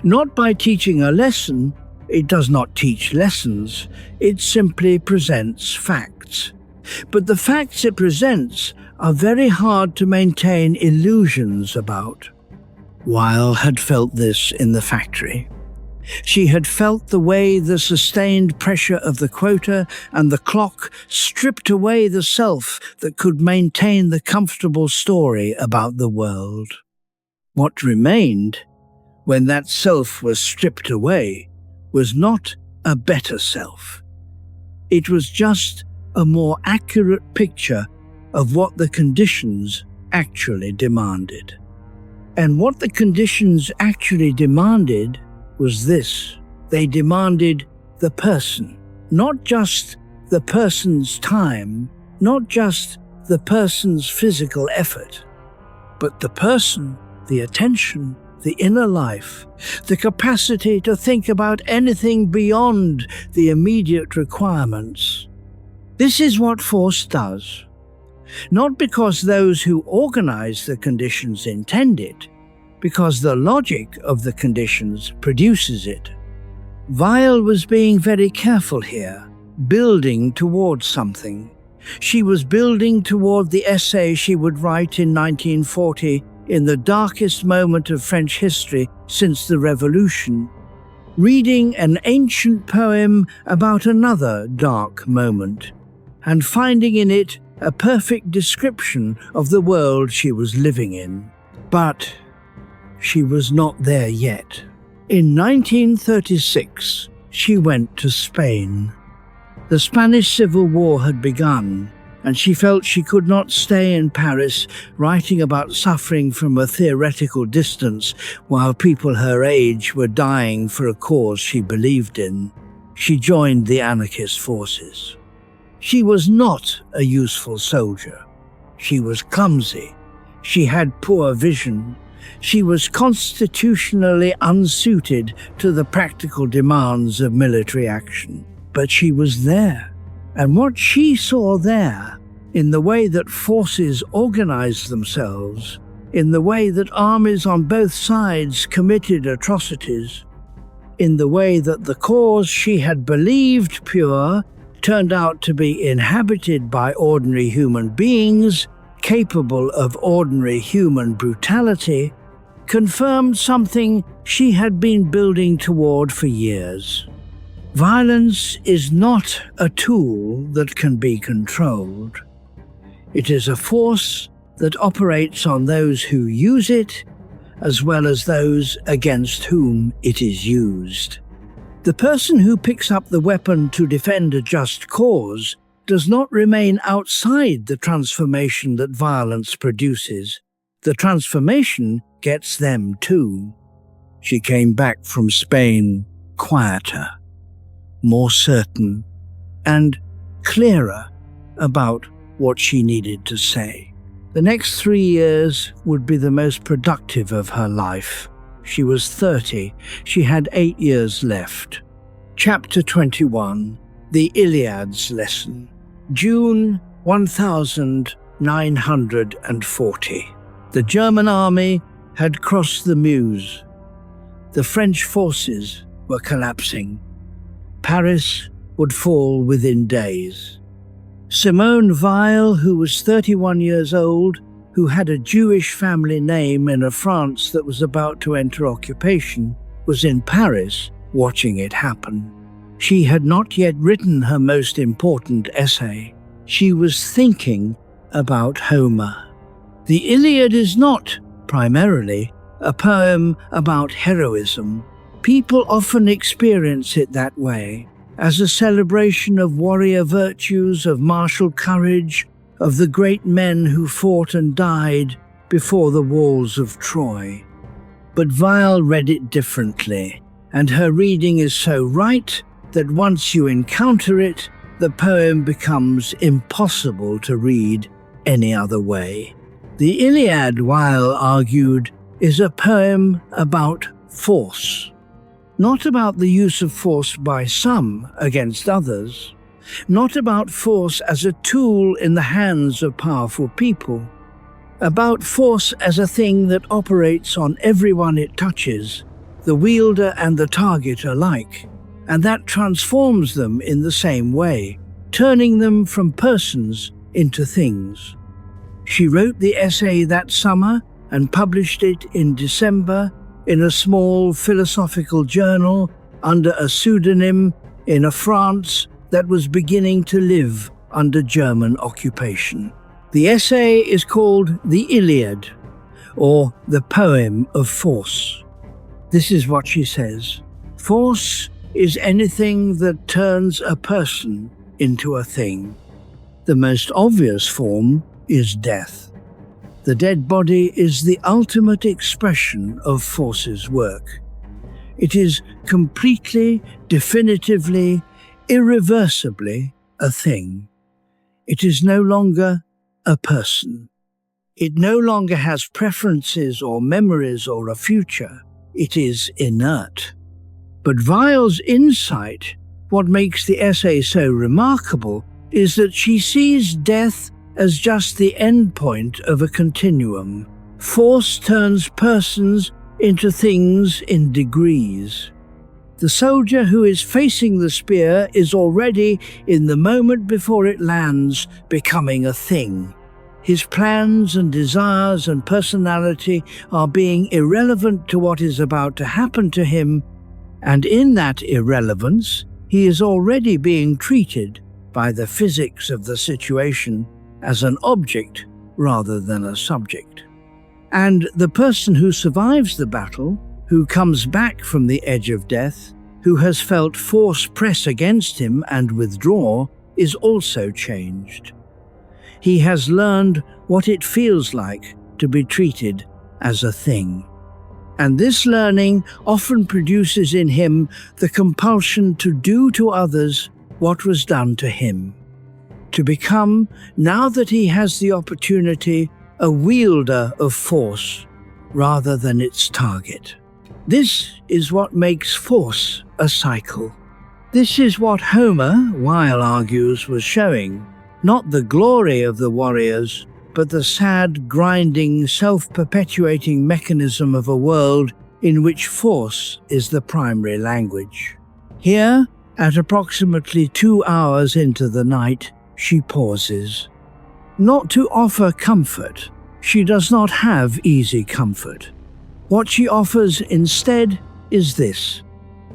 Not by teaching a lesson, it does not teach lessons, it simply presents facts. But the facts it presents are very hard to maintain illusions about. Weil had felt this in the factory. She had felt the way the sustained pressure of the quota and the clock stripped away the self that could maintain the comfortable story about the world. What remained, when that self was stripped away, was not a better self. It was just a more accurate picture of what the conditions actually demanded. And what the conditions actually demanded was this. They demanded the person, not just the person's time, not just the person's physical effort, but the person, the attention, the inner life, the capacity to think about anything beyond the immediate requirements. This is what force does. Not because those who organize the conditions intend it, because the logic of the conditions produces it. Weil was being very careful here, building towards something. She was building toward the essay she would write in 1940 in the darkest moment of French history since the Revolution, reading an ancient poem about another dark moment, and finding in it a perfect description of the world she was living in. But she was not there yet. In 1936, she went to Spain. The Spanish Civil War had begun, and she felt she could not stay in Paris writing about suffering from a theoretical distance while people her age were dying for a cause she believed in. She joined the anarchist forces. She was not a useful soldier. She was clumsy. She had poor vision. She was constitutionally unsuited to the practical demands of military action. But she was there. And what she saw there, in the way that forces organized themselves, in the way that armies on both sides committed atrocities, in the way that the cause she had believed pure turned out to be inhabited by ordinary human beings, capable of ordinary human brutality, confirmed something she had been building toward for years. Violence is not a tool that can be controlled. It is a force that operates on those who use it, as well as those against whom it is used. The person who picks up the weapon to defend a just cause does not remain outside the transformation that violence produces. The transformation gets them too. She came back from Spain quieter, more certain, and clearer about what she needed to say. The next 3 years would be the most productive of her life. She was 30. She had 8 years left. Chapter 21. The Iliad's Lesson. June 1940. The German army had crossed the Meuse. The French forces were collapsing. Paris would fall within days. Simone Weil, who was 31 years old, who had a Jewish family name in a France that was about to enter occupation, was in Paris watching it happen. She had not yet written her most important essay. She was thinking about Homer. The Iliad is not, primarily, a poem about heroism. People often experience it that way, as a celebration of warrior virtues, of martial courage, of the great men who fought and died before the walls of Troy. But Weil read it differently, and her reading is so right that once you encounter it, the poem becomes impossible to read any other way. The Iliad, Weil argued, is a poem about force. Not about the use of force by some against others. Not about force as a tool in the hands of powerful people. About force as a thing that operates on everyone it touches, the wielder and the target alike, and that transforms them in the same way, turning them from persons into things. She wrote the essay that summer and published it in December in a small philosophical journal under a pseudonym in a France that was beginning to live under German occupation. The essay is called The Iliad, or The Poem of Force. This is what she says. Force is anything that turns a person into a thing. The most obvious form is death. The dead body is the ultimate expression of force's work. It is completely, definitively, irreversibly a thing. It is no longer a person. It no longer has preferences or memories or a future. It is inert. But Weil's insight, what makes the essay so remarkable, is that she sees death as just the end point of a continuum. Force turns persons into things in degrees. The soldier who is facing the spear is already, in the moment before it lands, becoming a thing. His plans and desires and personality are being irrelevant to what is about to happen to him, and in that irrelevance, he is already being treated by the physics of the situation as an object rather than a subject. And the person who survives the battle, who comes back from the edge of death, who has felt force press against him and withdraw, is also changed. He has learned what it feels like to be treated as a thing. And this learning often produces in him the compulsion to do to others what was done to him. To become, now that he has the opportunity, a wielder of force rather than its target. This is what makes force a cycle. This is what Homer, Weil argues, was showing, not the glory of the warriors, but the sad, grinding, self-perpetuating mechanism of a world in which force is the primary language. Here, at approximately 2 hours into the night, she pauses. Not to offer comfort. She does not have easy comfort. What she offers instead is this: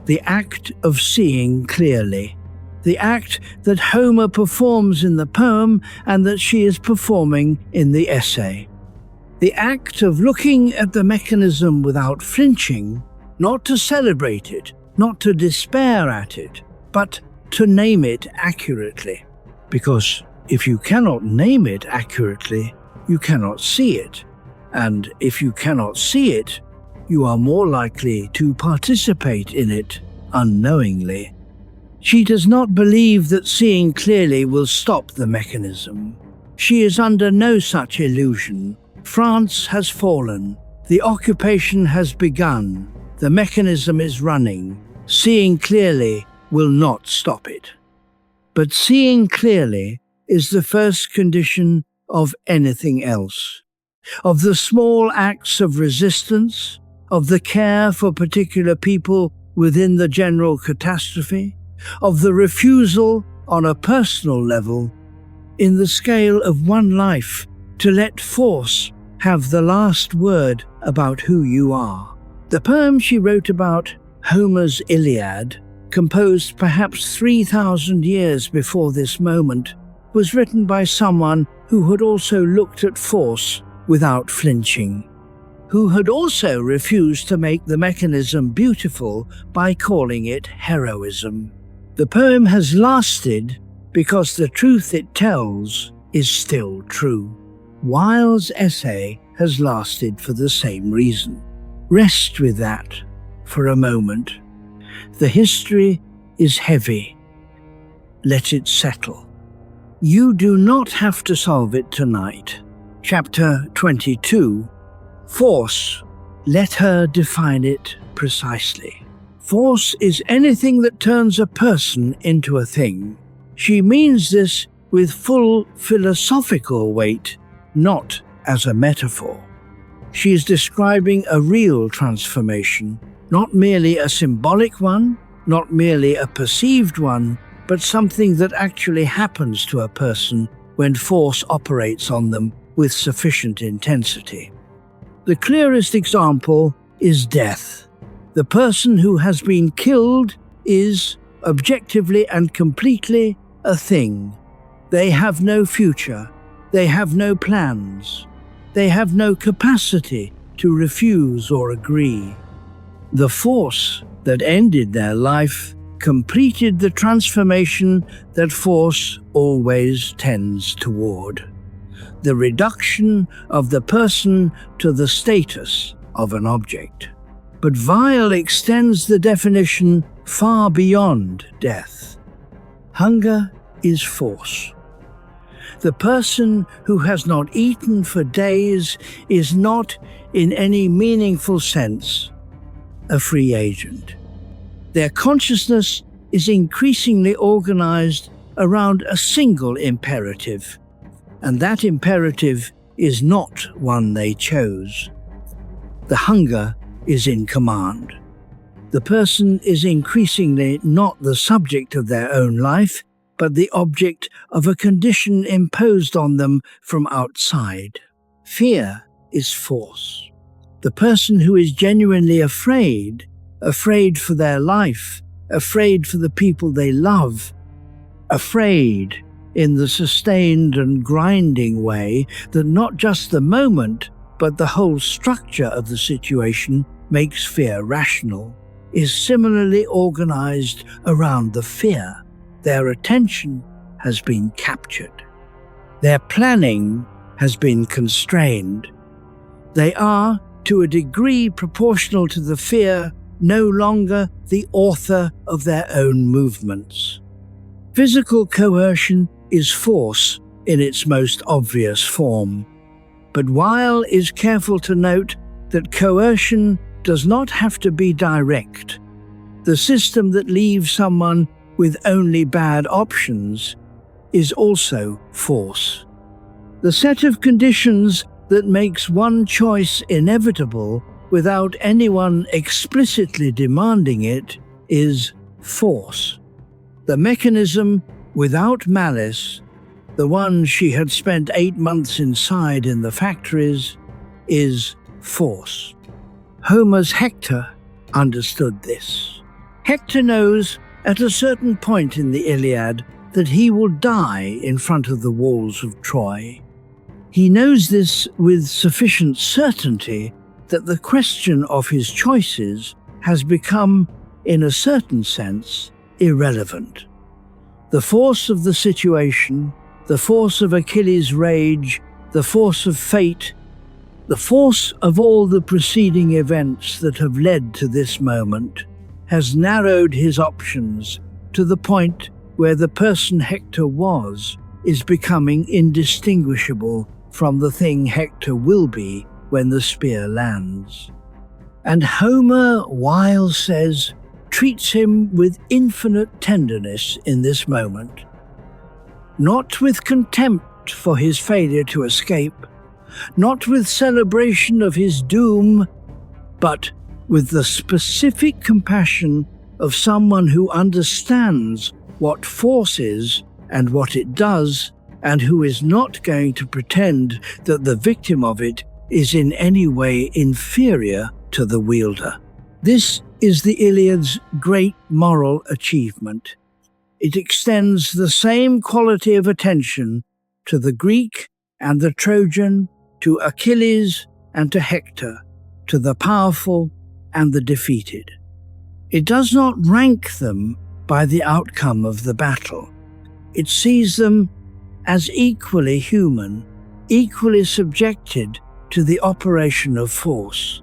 the act of seeing clearly. The act that Homer performs in the poem and that she is performing in the essay. The act of looking at the mechanism without flinching, not to celebrate it, not to despair at it, but to name it accurately. Because if you cannot name it accurately, you cannot see it. And if you cannot see it, you are more likely to participate in it unknowingly. She does not believe that seeing clearly will stop the mechanism. She is under no such illusion. France has fallen. The occupation has begun. The mechanism is running. Seeing clearly will not stop it. But seeing clearly is the first condition of anything else. Of the small acts of resistance, of the care for particular people within the general catastrophe, of the refusal on a personal level, in the scale of one life, to let force have the last word about who you are. The poem she wrote about, Homer's Iliad, composed perhaps 3,000 years before this moment, was written by someone who had also looked at force without flinching, who had also refused to make the mechanism beautiful by calling it heroism. The poem has lasted because the truth it tells is still true. Weil's essay has lasted for the same reason. Rest with that for a moment. The history is heavy. Let it settle. You do not have to solve it tonight. Chapter 22. Force. Let her define it precisely. Force is anything that turns a person into a thing. She means this with full philosophical weight, not as a metaphor. She is describing a real transformation, not merely a symbolic one, not merely a perceived one, but something that actually happens to a person when force operates on them with sufficient intensity. The clearest example is death. The person who has been killed is, objectively and completely, a thing. They have no future. They have no plans. They have no capacity to refuse or agree. The force that ended their life completed the transformation that force always tends toward. The reduction of the person to the status of an object. But Weil extends the definition far beyond death. Hunger is force. The person who has not eaten for days is not, in any meaningful sense, a free agent. Their consciousness is increasingly organized around a single imperative, and that imperative is not one they chose. The hunger is in command. The person is increasingly not the subject of their own life, but the object of a condition imposed on them from outside. Fear is force. The person who is genuinely afraid for their life, afraid for the people they love, afraid in the sustained and grinding way that not just the moment, but the whole structure of the situation makes fear rational, is similarly organized around the fear. Their attention has been captured. Their planning has been constrained. They are, to a degree proportional to the fear, no longer the author of their own movements. Physical coercion is force in its most obvious form. But Weil is careful to note that coercion does not have to be direct. The system that leaves someone with only bad options is also force. The set of conditions that makes one choice inevitable without anyone explicitly demanding it is force. The mechanism without malice, the one she had spent 8 months inside in the factories, is force. Homer's Hector understood this. Hector knows at a certain point in the Iliad that he will die in front of the walls of Troy. He knows this with sufficient certainty that the question of his choices has become, in a certain sense, irrelevant. The force of the situation, the force of Achilles' rage, the force of fate, the force of all the preceding events that have led to this moment, has narrowed his options to the point where the person Hector was is becoming indistinguishable from the thing Hector will be when the spear lands. And Homer, Weil says, treats him with infinite tenderness in this moment. Not with contempt for his failure to escape, not with celebration of his doom, but with the specific compassion of someone who understands what force is and what it does, and who is not going to pretend that the victim of it is in any way inferior to the wielder. This is the Iliad's great moral achievement. It extends the same quality of attention to the Greek and the Trojan, to Achilles and to Hector, to the powerful and the defeated. It does not rank them by the outcome of the battle. It sees them as equally human, equally subjected to the operation of force,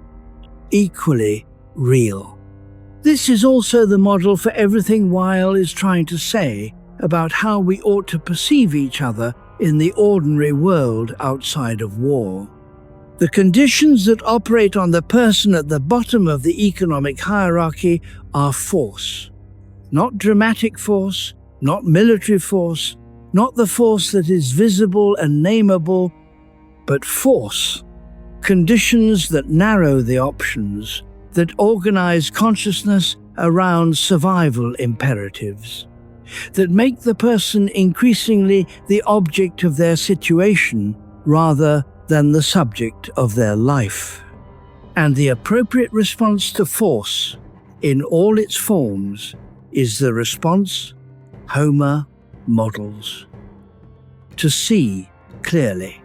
equally real. This is also the model for everything Weil is trying to say about how we ought to perceive each other in the ordinary world outside of war. The conditions that operate on the person at the bottom of the economic hierarchy are force. Not dramatic force, not military force, not the force that is visible and nameable, but force. Conditions that narrow the options, that organize consciousness around survival imperatives, that make the person increasingly the object of their situation rather than the subject of their life. And the appropriate response to force, in all its forms, is the response Homer models. To see clearly,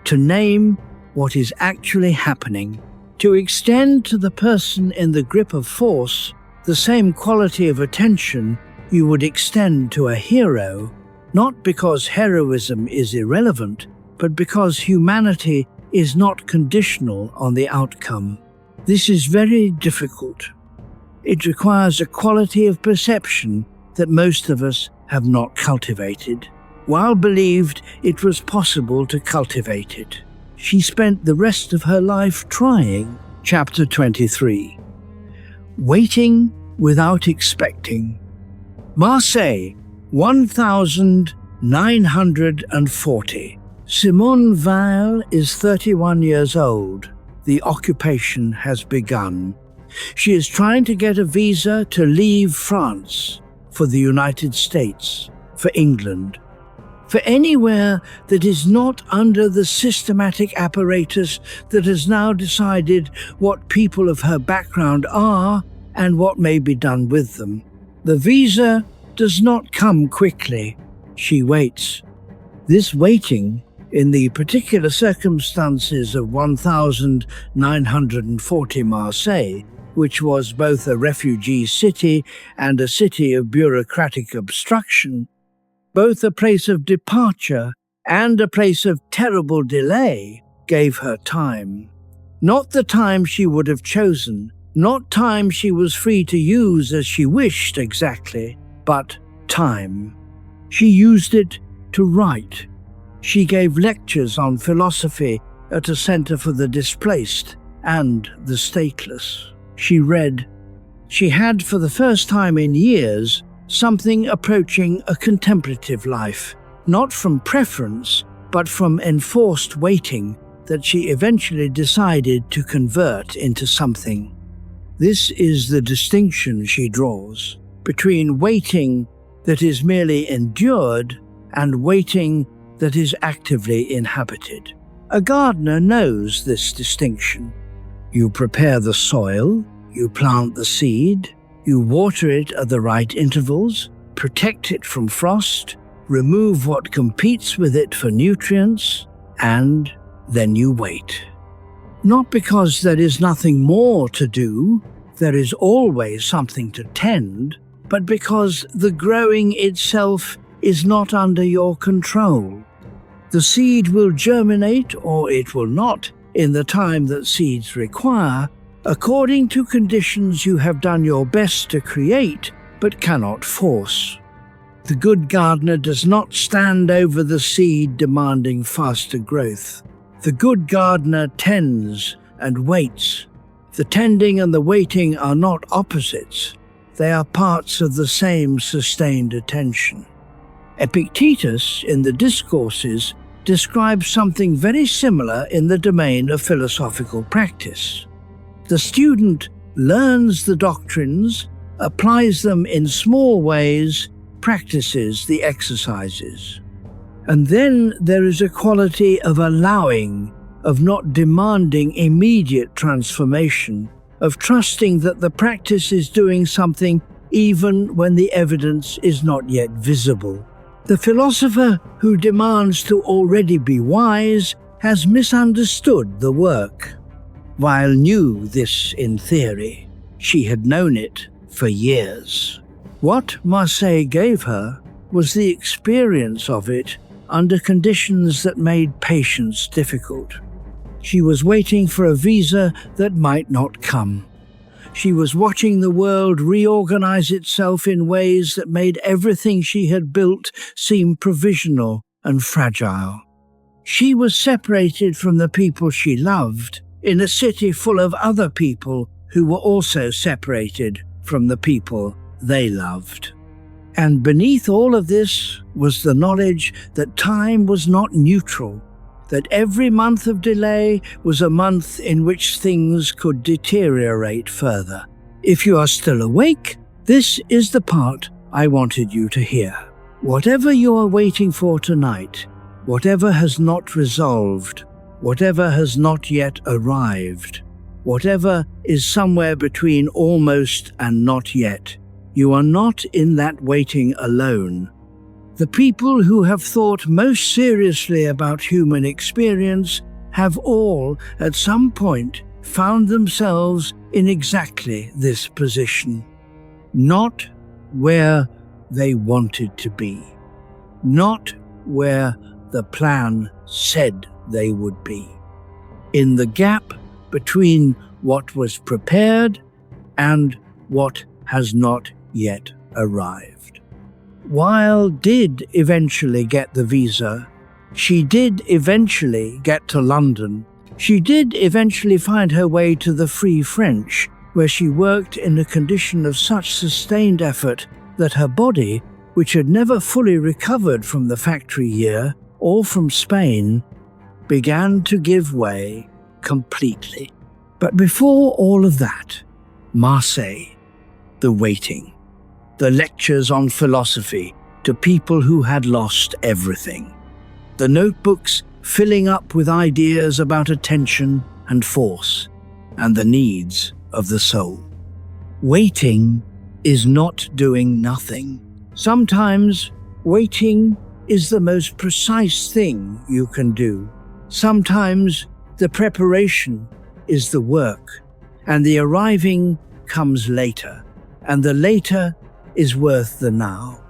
to name what is actually happening, to extend to the person in the grip of force the same quality of attention you would extend to a hero, not because heroism is irrelevant, but because humanity is not conditional on the outcome. This is very difficult. It requires a quality of perception that most of us have not cultivated. Weil believed it was possible to cultivate it. She spent the rest of her life trying. Chapter 23. Waiting without expecting. Marseilles, 1940. Simone Weil is 31 years old. The occupation has begun. She is trying to get a visa to leave France, for the United States, for England, for anywhere that is not under the systematic apparatus that has now decided what people of her background are and what may be done with them. The visa does not come quickly. She waits. This waiting In the particular circumstances of 1940 Marseilles, which was both a refugee city and a city of bureaucratic obstruction, both a place of departure and a place of terrible delay, gave her time. Not the time she would have chosen, not time she was free to use as she wished exactly, but time. She used it to write. She gave lectures on philosophy at a center for the displaced and the stateless. She read. She had, for the first time in years, something approaching a contemplative life, not from preference, but from enforced waiting that she eventually decided to convert into something. This is the distinction she draws between waiting that is merely endured and waiting that is actively inhabited. A gardener knows this distinction. You prepare the soil, you plant the seed, you water it at the right intervals, protect it from frost, remove what competes with it for nutrients, and then you wait. Not because there is nothing more to do, there is always something to tend, but because the growing itself is not under your control. The seed will germinate or it will not in the time that seeds require, according to conditions you have done your best to create but cannot force. The good gardener does not stand over the seed demanding faster growth. The good gardener tends and waits. The tending and the waiting are not opposites. They are parts of the same sustained attention. Epictetus, in the Discourses, describes something very similar in the domain of philosophical practice. The student learns the doctrines, applies them in small ways, practices the exercises. And then there is a quality of allowing, of not demanding immediate transformation, of trusting that the practice is doing something even when the evidence is not yet visible. The philosopher who demands to already be wise has misunderstood the work. Weil knew this in theory. She had known it for years. What Marseilles gave her was the experience of it under conditions that made patience difficult. She was waiting for a visa that might not come. She was watching the world reorganize itself in ways that made everything she had built seem provisional and fragile. She was separated from the people she loved in a city full of other people who were also separated from the people they loved. And beneath all of this was the knowledge that time was not neutral, that every month of delay was a month in which things could deteriorate further. If you are still awake, this is the part I wanted you to hear. Whatever you are waiting for tonight, whatever has not resolved, whatever has not yet arrived, whatever is somewhere between almost and not yet, you are not in that waiting alone. The people who have thought most seriously about human experience have all, at some point, found themselves in exactly this position. Not where they wanted to be. Not where the plan said they would be. In the gap between what was prepared and what has not yet arrived. Weil did eventually get the visa. She did eventually get to London. She did eventually find her way to the Free French, where she worked in a condition of such sustained effort that her body, which had never fully recovered from the factory year or from Spain, began to give way completely. But before all of that, Marseilles, the waiting, the lectures on philosophy to people who had lost everything, the notebooks filling up with ideas about attention and force and the needs of the soul. Waiting is not doing nothing. Sometimes waiting is the most precise thing you can do. Sometimes the preparation is the work, and the arriving comes later, and the later is worth the now.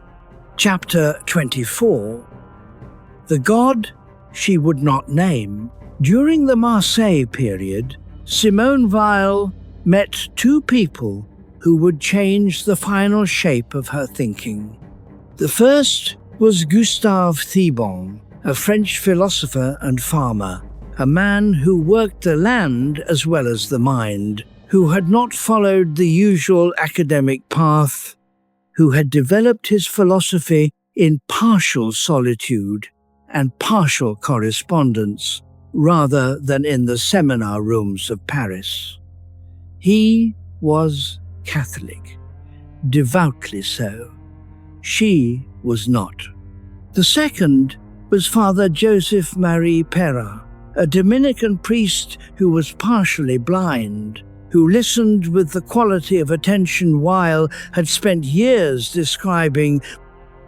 Chapter 24. The God she would not name. During the Marseilles period, Simone Weil met two people who would change the final shape of her thinking. The first was Gustave Thibon, a French philosopher and farmer, a man who worked the land as well as the mind, who had not followed the usual academic path, who had developed his philosophy in partial solitude and partial correspondence, rather than in the seminar rooms of Paris. He was Catholic, devoutly so. She was not. The second was Father Joseph Marie Perra, a Dominican priest who was partially blind, who listened with the quality of attention Weil had spent years describing,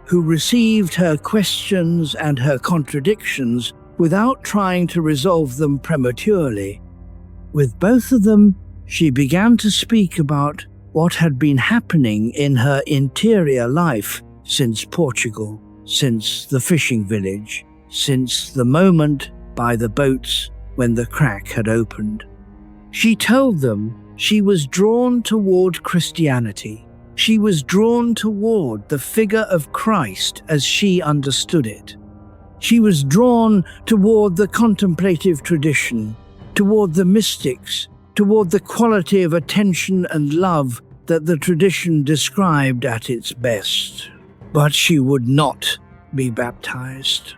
who received her questions and her contradictions without trying to resolve them prematurely. With both of them, she began to speak about what had been happening in her interior life since Portugal, since the fishing village, since the moment by the boats when the crack had opened. She told them she was drawn toward Christianity. She was drawn toward the figure of Christ as she understood it. She was drawn toward the contemplative tradition, toward the mystics, toward the quality of attention and love that the tradition described at its best. But she would not be baptized.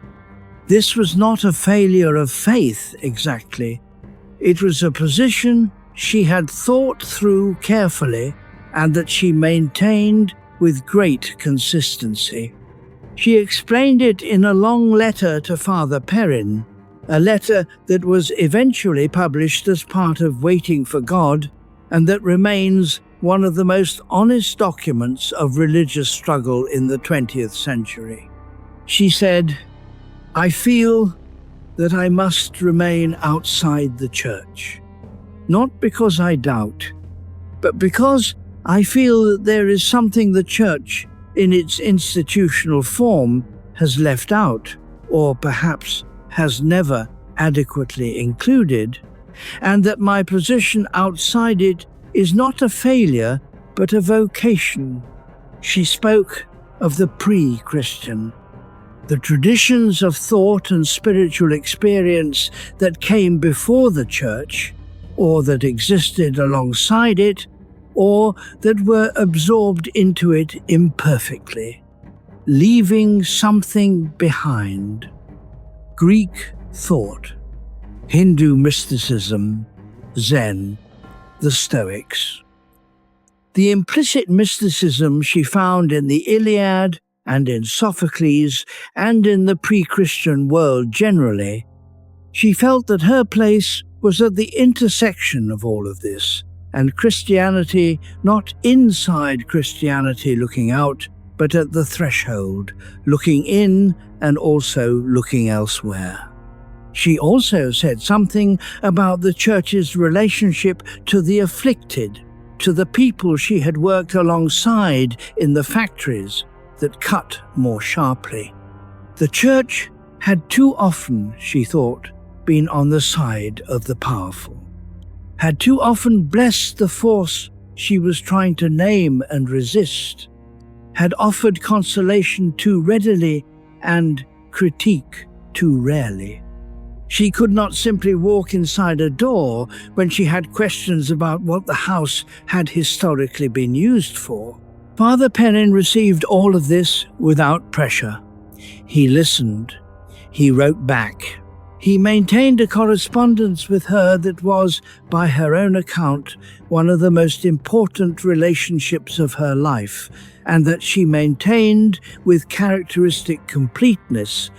This was not a failure of faith exactly. It was a position she had thought through carefully and that she maintained with great consistency. She explained it in a long letter to Father Perrin, a letter that was eventually published as part of Waiting for God and that remains one of the most honest documents of religious struggle in the 20th century. She said, "I feel that I must remain outside the church, not because I doubt, but because I feel that there is something the church, in its institutional form, has left out, or perhaps has never adequately included, and that my position outside it is not a failure, but a vocation." She spoke of the pre-Christian, the traditions of thought and spiritual experience that came before the church, or that existed alongside it, or that were absorbed into it imperfectly, leaving something behind. Greek thought, Hindu mysticism, Zen, the Stoics. The implicit mysticism she found in the Iliad and in Sophocles and in the pre-Christian world generally, she felt that her place was at the intersection of all of this, and Christianity not inside Christianity looking out, but at the threshold, looking in and also looking elsewhere. She also said something about the church's relationship to the afflicted, to the people she had worked alongside in the factories that cut more sharply. The church had too often, she thought, been on the side of the powerful, had too often blessed the force she was trying to name and resist, had offered consolation too readily and critique too rarely. She could not simply walk inside a door when she had questions about what the house had historically been used for. Father Perrin received all of this without pressure. He listened. He wrote back. He maintained a correspondence with her that was, by her own account, one of the most important relationships of her life, and that she maintained with characteristic completeness,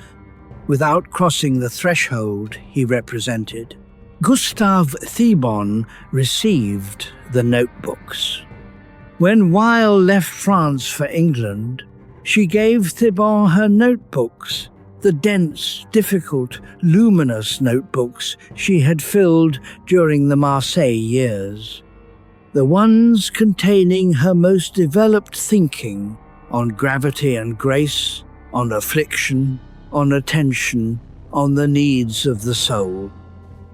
without crossing the threshold he represented. Gustave Thibon received the notebooks. When Weil left France for England, She gave Thibon her notebooks, the dense, difficult, luminous notebooks she had filled during the Marseilles years. The ones containing her most developed thinking on gravity and grace, on affliction, on attention, on the needs of the soul.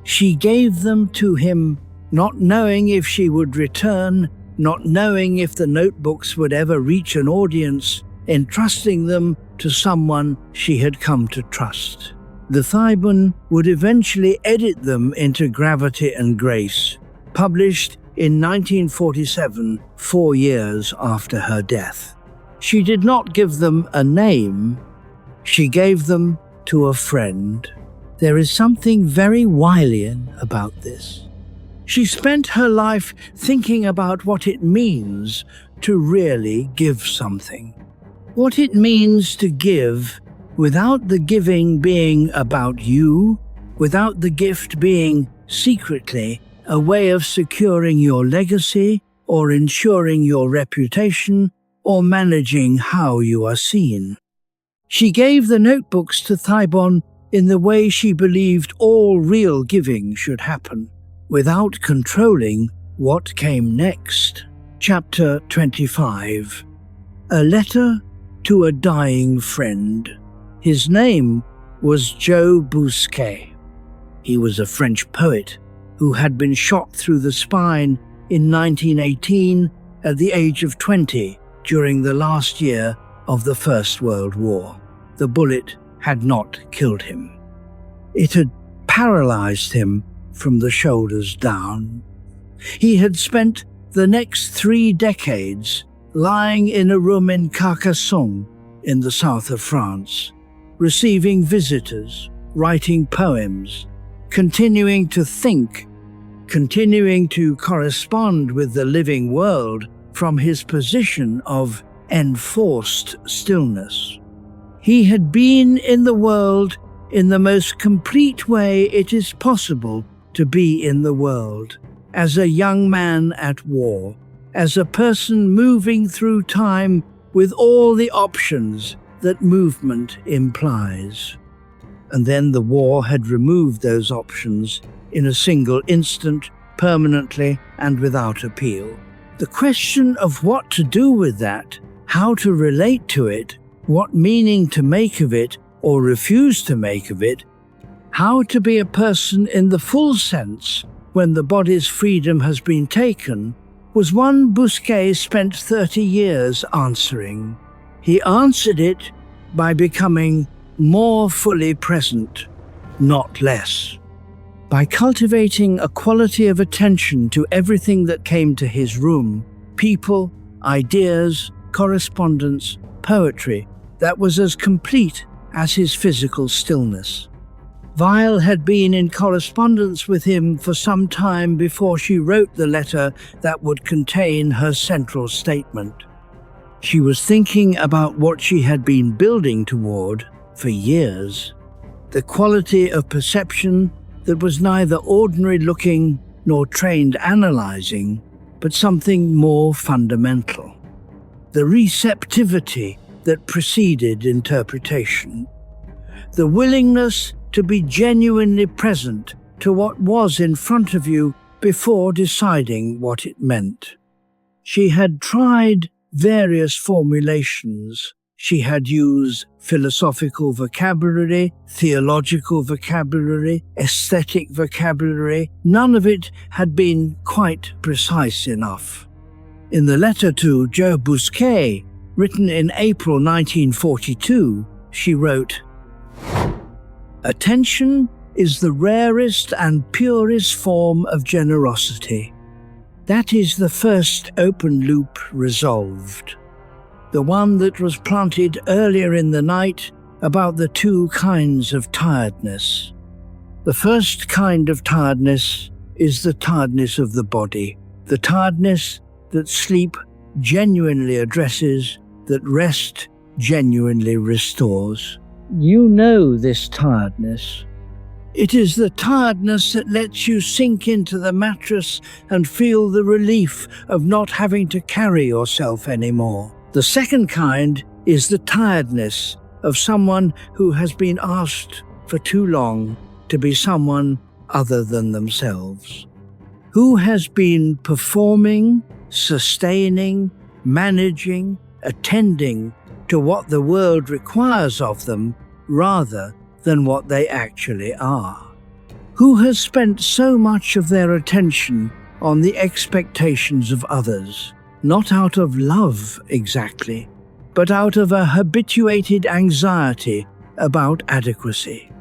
She gave them to him, not knowing if she would return, not knowing if the notebooks would ever reach an audience, entrusting them to someone she had come to trust. The Thibon would eventually edit them into Gravity and Grace, published in 1947, 4 years after her death. She did not give them a name, she gave them to a friend. There is something very Weilean about this. She spent her life thinking about what it means to really give something. What it means to give without the giving being about you, without the gift being secretly a way of securing your legacy or ensuring your reputation or managing how you are seen. She gave the notebooks to Thibon in the way she believed all real giving should happen, without controlling what came next. Chapter 25. A letter to a dying friend. His name was Joe Bousquet. He was a French poet who had been shot through the spine in 1918 at the age of 20 during the last year of the First World War. The bullet had not killed him. It had paralyzed him from the shoulders down. He had spent the next 3 decades lying in a room in Carcassonne in the south of France, receiving visitors, writing poems, continuing to think, continuing to correspond with the living world from his position of enforced stillness. He had been in the world in the most complete way it is possible to be in the world, as a young man at war, as a person moving through time with all the options that movement implies. And then the war had removed those options in a single instant, permanently and without appeal. The question of what to do with that, how to relate to it, what meaning to make of it or refuse to make of it, how to be a person in the full sense when the body's freedom has been taken, was one Bousquet spent 30 years answering. He answered it by becoming more fully present, not less. By cultivating a quality of attention to everything that came to his room, people, ideas, correspondence, poetry, that was as complete as his physical stillness. Weil had been in correspondence with him for some time before she wrote the letter that would contain her central statement. She was thinking about what she had been building toward for years, the quality of perception that was neither ordinary-looking nor trained analyzing, but something more fundamental. The receptivity that preceded interpretation. The willingness to be genuinely present to what was in front of you before deciding what it meant. She had tried various formulations. She had used philosophical vocabulary, theological vocabulary, aesthetic vocabulary. None of it had been quite precise enough. In the letter to Joe Bousquet, written in April 1942, she wrote, "Attention is the rarest and purest form of generosity. That is the first open loop resolved. The one that was planted earlier in the night about the 2 kinds of tiredness. The first kind of tiredness is the tiredness of the body, the tiredness that sleep genuinely addresses, that rest genuinely restores. You know this tiredness. It is the tiredness that lets you sink into the mattress and feel the relief of not having to carry yourself anymore. The second kind is the tiredness of someone who has been asked for too long to be someone other than themselves, who has been performing, sustaining, managing, attending to what the world requires of them rather than what they actually are, who has spent so much of their attention on the expectations of others, not out of love exactly, but out of a habituated anxiety about adequacy,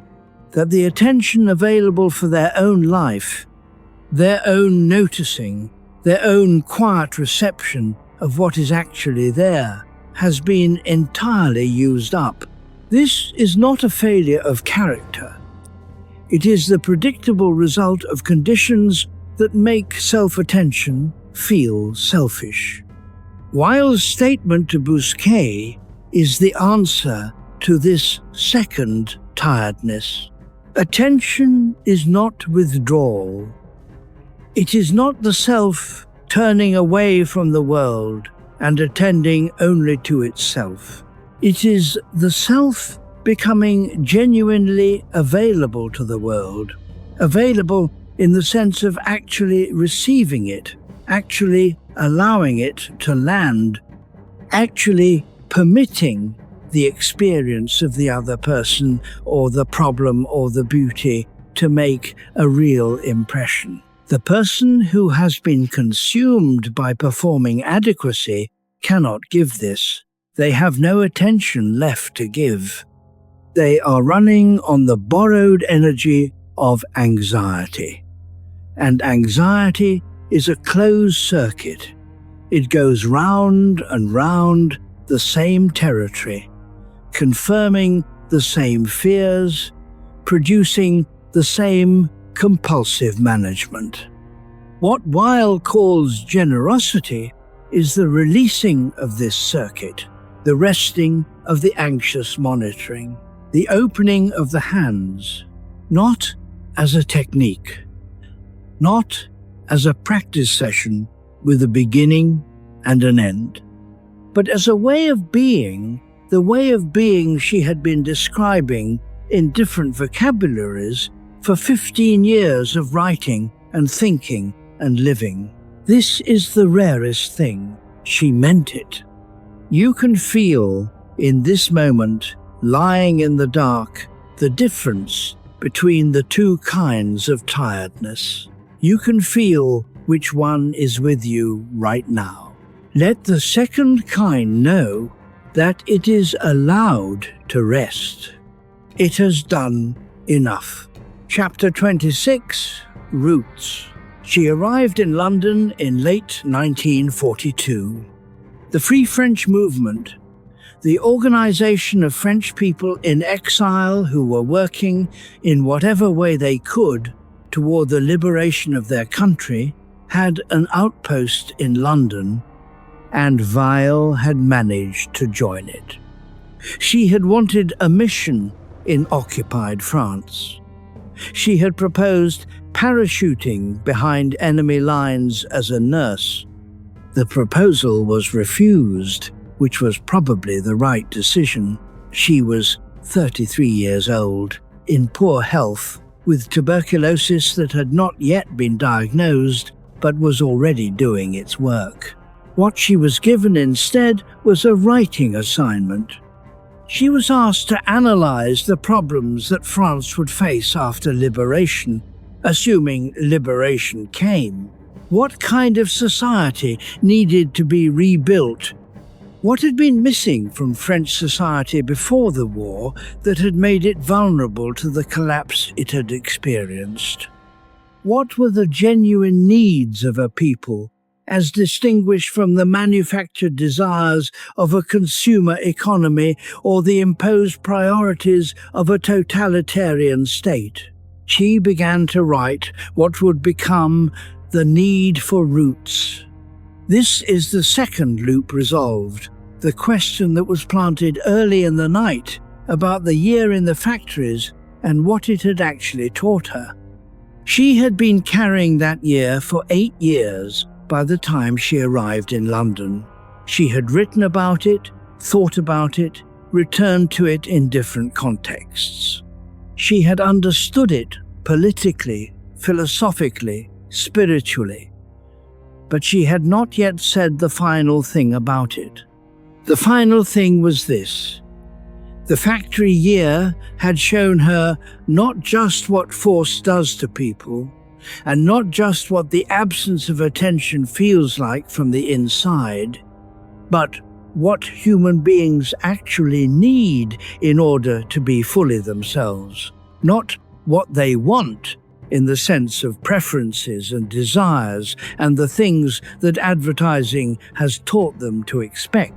that the attention available for their own life, their own noticing, their own quiet reception of what is actually there, has been entirely used up. This is not a failure of character. It is the predictable result of conditions that make self-attention feel selfish. Weil's statement to Bousquet is the answer to this second tiredness. Attention is not withdrawal. It is not the self turning away from the world and attending only to itself. It is the self becoming genuinely available to the world, available in the sense of actually receiving it, actually allowing it to land, actually permitting the experience of the other person or the problem or the beauty to make a real impression. The person who has been consumed by performing adequacy cannot give this. They have no attention left to give. They are running on the borrowed energy of anxiety. And anxiety is a closed circuit. It goes round and round the same territory, confirming the same fears, producing the same compulsive management. What Weil calls generosity is the releasing of this circuit, the resting of the anxious monitoring, the opening of the hands, not as a technique, not as a practice session with a beginning and an end, but as a way of being, the way of being she had been describing in different vocabularies for 15 years of writing and thinking and living. This is the rarest thing. She meant it. You can feel in this moment, lying in the dark, the difference between the two kinds of tiredness. You can feel which one is with you right now. Let the second kind know that it is allowed to rest. It has done enough. Chapter 26, Roots. She arrived in London in late 1942. The Free French movement, the organization of French people in exile who were working in whatever way they could toward the liberation of their country, had an outpost in London, and Weil had managed to join it. She had wanted a mission in occupied France. She had proposed parachuting behind enemy lines as a nurse. The proposal was refused, which was probably the right decision. She was 33 years old, in poor health, with tuberculosis that had not yet been diagnosed, but was already doing its work. What she was given instead was a writing assignment. She was asked to analyze the problems that France would face after liberation, assuming liberation came. What kind of society needed to be rebuilt? What had been missing from French society before the war that had made it vulnerable to the collapse it had experienced? What were the genuine needs of a people, as distinguished from the manufactured desires of a consumer economy or the imposed priorities of a totalitarian state? She began to write what would become the need for roots. This is the second loop resolved, the question that was planted early in the night about the year in the factories and what it had actually taught her. She had been carrying that year for 8 years by the time she arrived in London. She had written about it, thought about it, returned to it in different contexts. She had understood it politically, philosophically, spiritually, but she had not yet said the final thing about it. The final thing was this. The factory year had shown her not just what force does to people, and not just what the absence of attention feels like from the inside, but what human beings actually need in order to be fully themselves, not what they want in the sense of preferences and desires and the things that advertising has taught them to expect.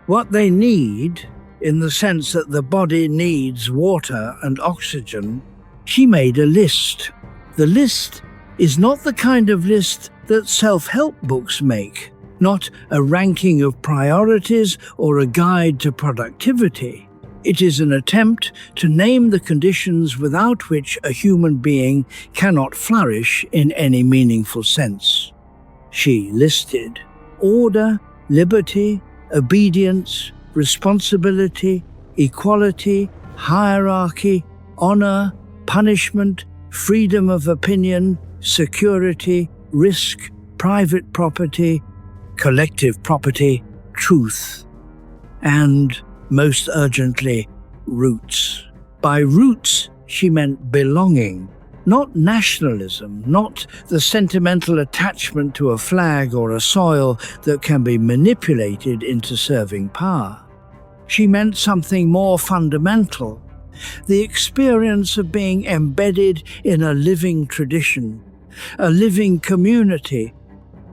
What they need, in the sense that the body needs water and oxygen. She made a list. The list is not the kind of list that self-help books make, not a ranking of priorities or a guide to productivity. It is an attempt to name the conditions without which a human being cannot flourish in any meaningful sense. She listed order, liberty, obedience, responsibility, equality, hierarchy, honor, punishment, freedom of opinion, security, risk, private property, collective property, truth, and, most urgently, roots. By roots, she meant belonging, not nationalism, not the sentimental attachment to a flag or a soil that can be manipulated into serving power. She meant something more fundamental, the experience of being embedded in a living tradition, a living community,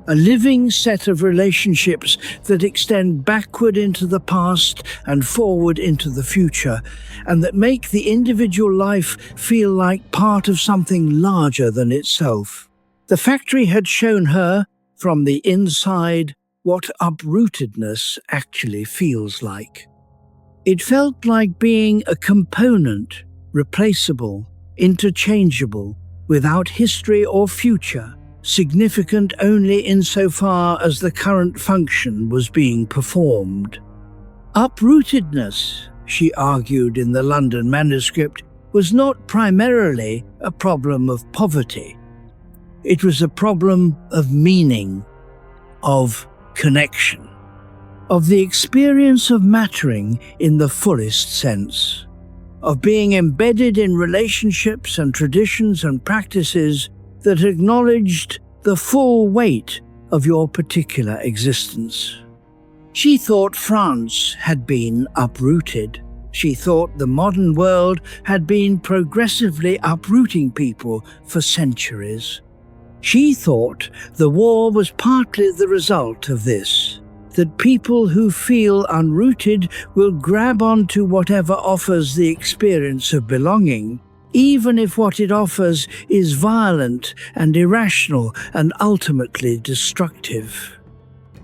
a living set of relationships that extend backward into the past and forward into the future, and that make the individual life feel like part of something larger than itself. The factory had shown her, from the inside, what uprootedness actually feels like. It felt like being a component, replaceable, interchangeable, without history or future, significant only insofar as the current function was being performed. Uprootedness, she argued in the London manuscript, was not primarily a problem of poverty. It was a problem of meaning, of connection, of the experience of mattering in the fullest sense, of being embedded in relationships and traditions and practices that acknowledged the full weight of your particular existence. She thought France had been uprooted. She thought the modern world had been progressively uprooting people for centuries. She thought the war was partly the result of this, that people who feel unrooted will grab onto whatever offers the experience of belonging, even if what it offers is violent and irrational and ultimately destructive.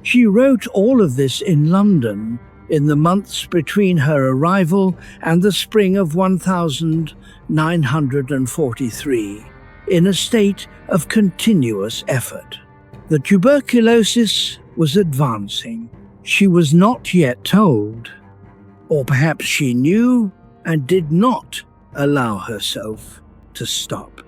She wrote all of this in London in the months between her arrival and the spring of 1943, in a state of continuous effort. The tuberculosis was advancing. She was not yet told, or perhaps she knew and did not allow herself to stop.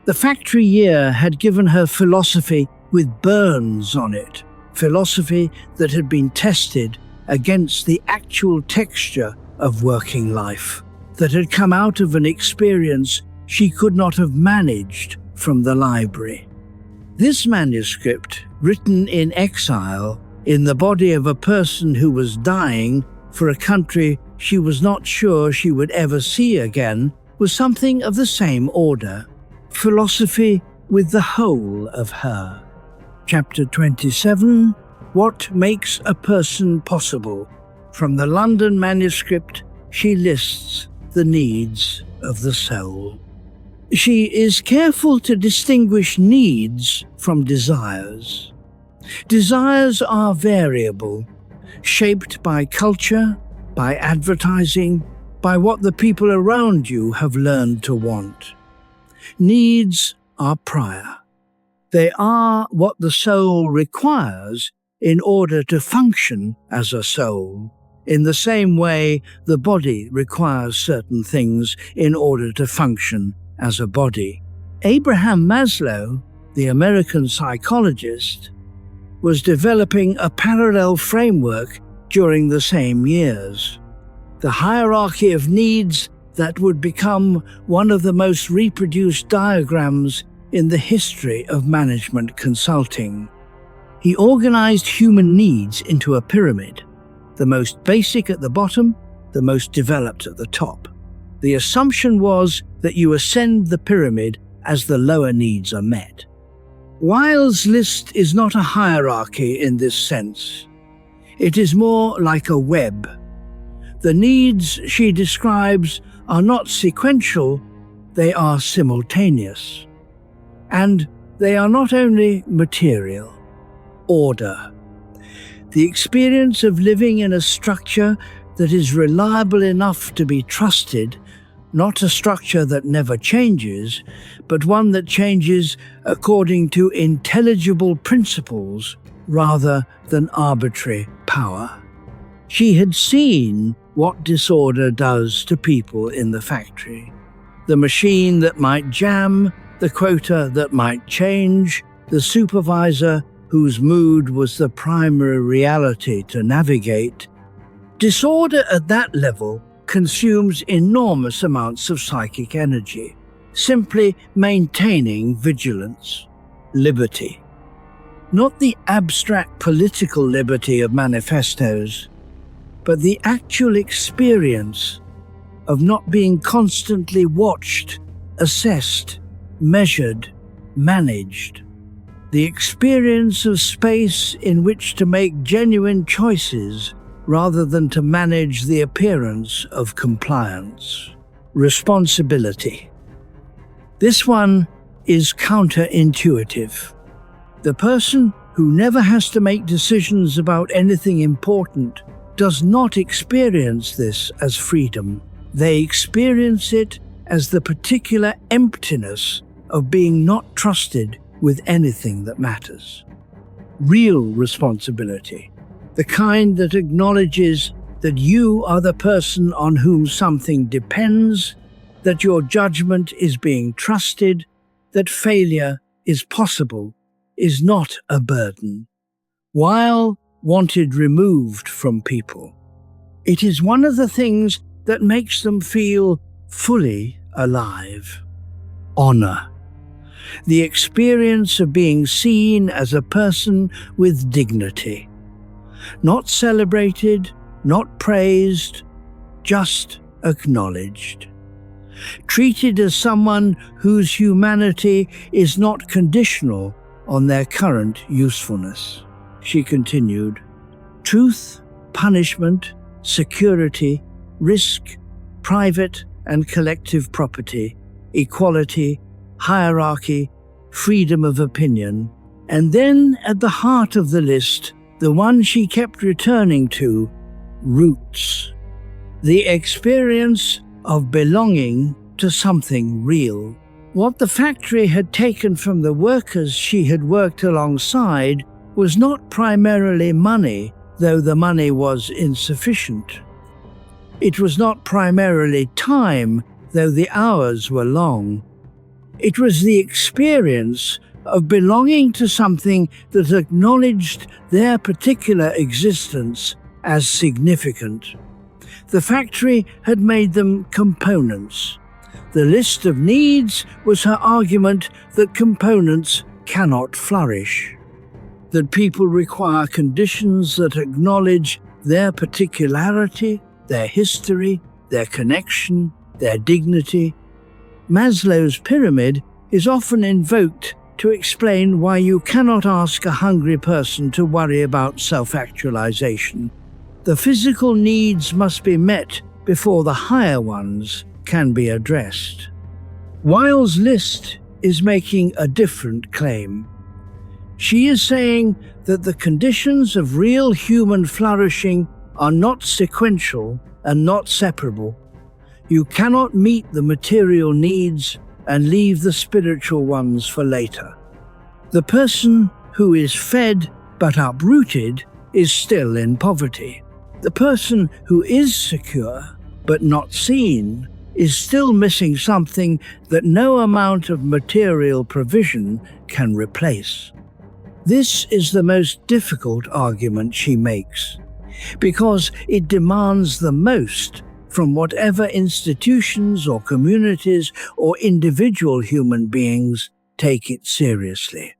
The factory year had given her philosophy with burns on it, philosophy that had been tested against the actual texture of working life, that had come out of an experience she could not have managed from the library. This manuscript, written in exile, in the body of a person who was dying for a country she was not sure she would ever see again, was something of the same order. Philosophy with the whole of her. Chapter 27, What Makes a Person Possible? From the London manuscript, she lists the needs of the soul. She is careful to distinguish needs from desires. Desires are variable, shaped by culture, by advertising, by what the people around you have learned to want. Needs are prior. They are what the soul requires in order to function as a soul. In the same way, the body requires certain things in order to function as a body. Abraham Maslow, the American psychologist, was developing a parallel framework during the same years. The hierarchy of needs that would become one of the most reproduced diagrams in the history of management consulting. He organized human needs into a pyramid, the most basic at the bottom, the most developed at the top. The assumption was that you ascend the pyramid as the lower needs are met. Weil's list is not a hierarchy in this sense. It is more like a web. The needs she describes are not sequential, they are simultaneous. And they are not only material. Order. The experience of living in a structure that is reliable enough to be trusted, not a structure that never changes, but one that changes according to intelligible principles rather than arbitrary power. She had seen what disorder does to people in the factory. The machine that might jam, the quota that might change, the supervisor whose mood was the primary reality to navigate. Disorder at that level consumes enormous amounts of psychic energy, simply maintaining vigilance, liberty. Not the abstract political liberty of manifestos, but the actual experience of not being constantly watched, assessed, measured, managed. The experience of space in which to make genuine choices rather than to manage the appearance of compliance. Responsibility. This one is counterintuitive. The person who never has to make decisions about anything important does not experience this as freedom. They experience it as the particular emptiness of being not trusted with anything that matters. Real responsibility, the kind that acknowledges that you are the person on whom something depends, that your judgment is being trusted, that failure is possible, is not a burden. Weil wanted removed from people. It is one of the things that makes them feel fully alive. Honor. The experience of being seen as a person with dignity. Not celebrated, not praised, just acknowledged. Treated as someone whose humanity is not conditional on their current usefulness. She continued, truth, punishment, security, risk, private and collective property, equality, hierarchy, freedom of opinion, and then at the heart of the list, the one she kept returning to, roots. The experience of belonging to something real. What the factory had taken from the workers she had worked alongside was not primarily money, though the money was insufficient. It was not primarily time, though the hours were long. It was the experience of belonging to something that acknowledged their particular existence as significant. The factory had made them components. The list of needs was her argument that components cannot flourish, that people require conditions that acknowledge their particularity, their history, their connection, their dignity. Maslow's pyramid is often invoked to explain why you cannot ask a hungry person to worry about self-actualization. The physical needs must be met before the higher ones can be addressed. Weil's list is making a different claim. She is saying that the conditions of real human flourishing are not sequential and not separable. You cannot meet the material needs and leave the spiritual ones for later. The person who is fed but uprooted is still in poverty. The person who is secure, but not seen, is still missing something that no amount of material provision can replace. This is the most difficult argument she makes, because it demands the most from whatever institutions or communities or individual human beings take it seriously.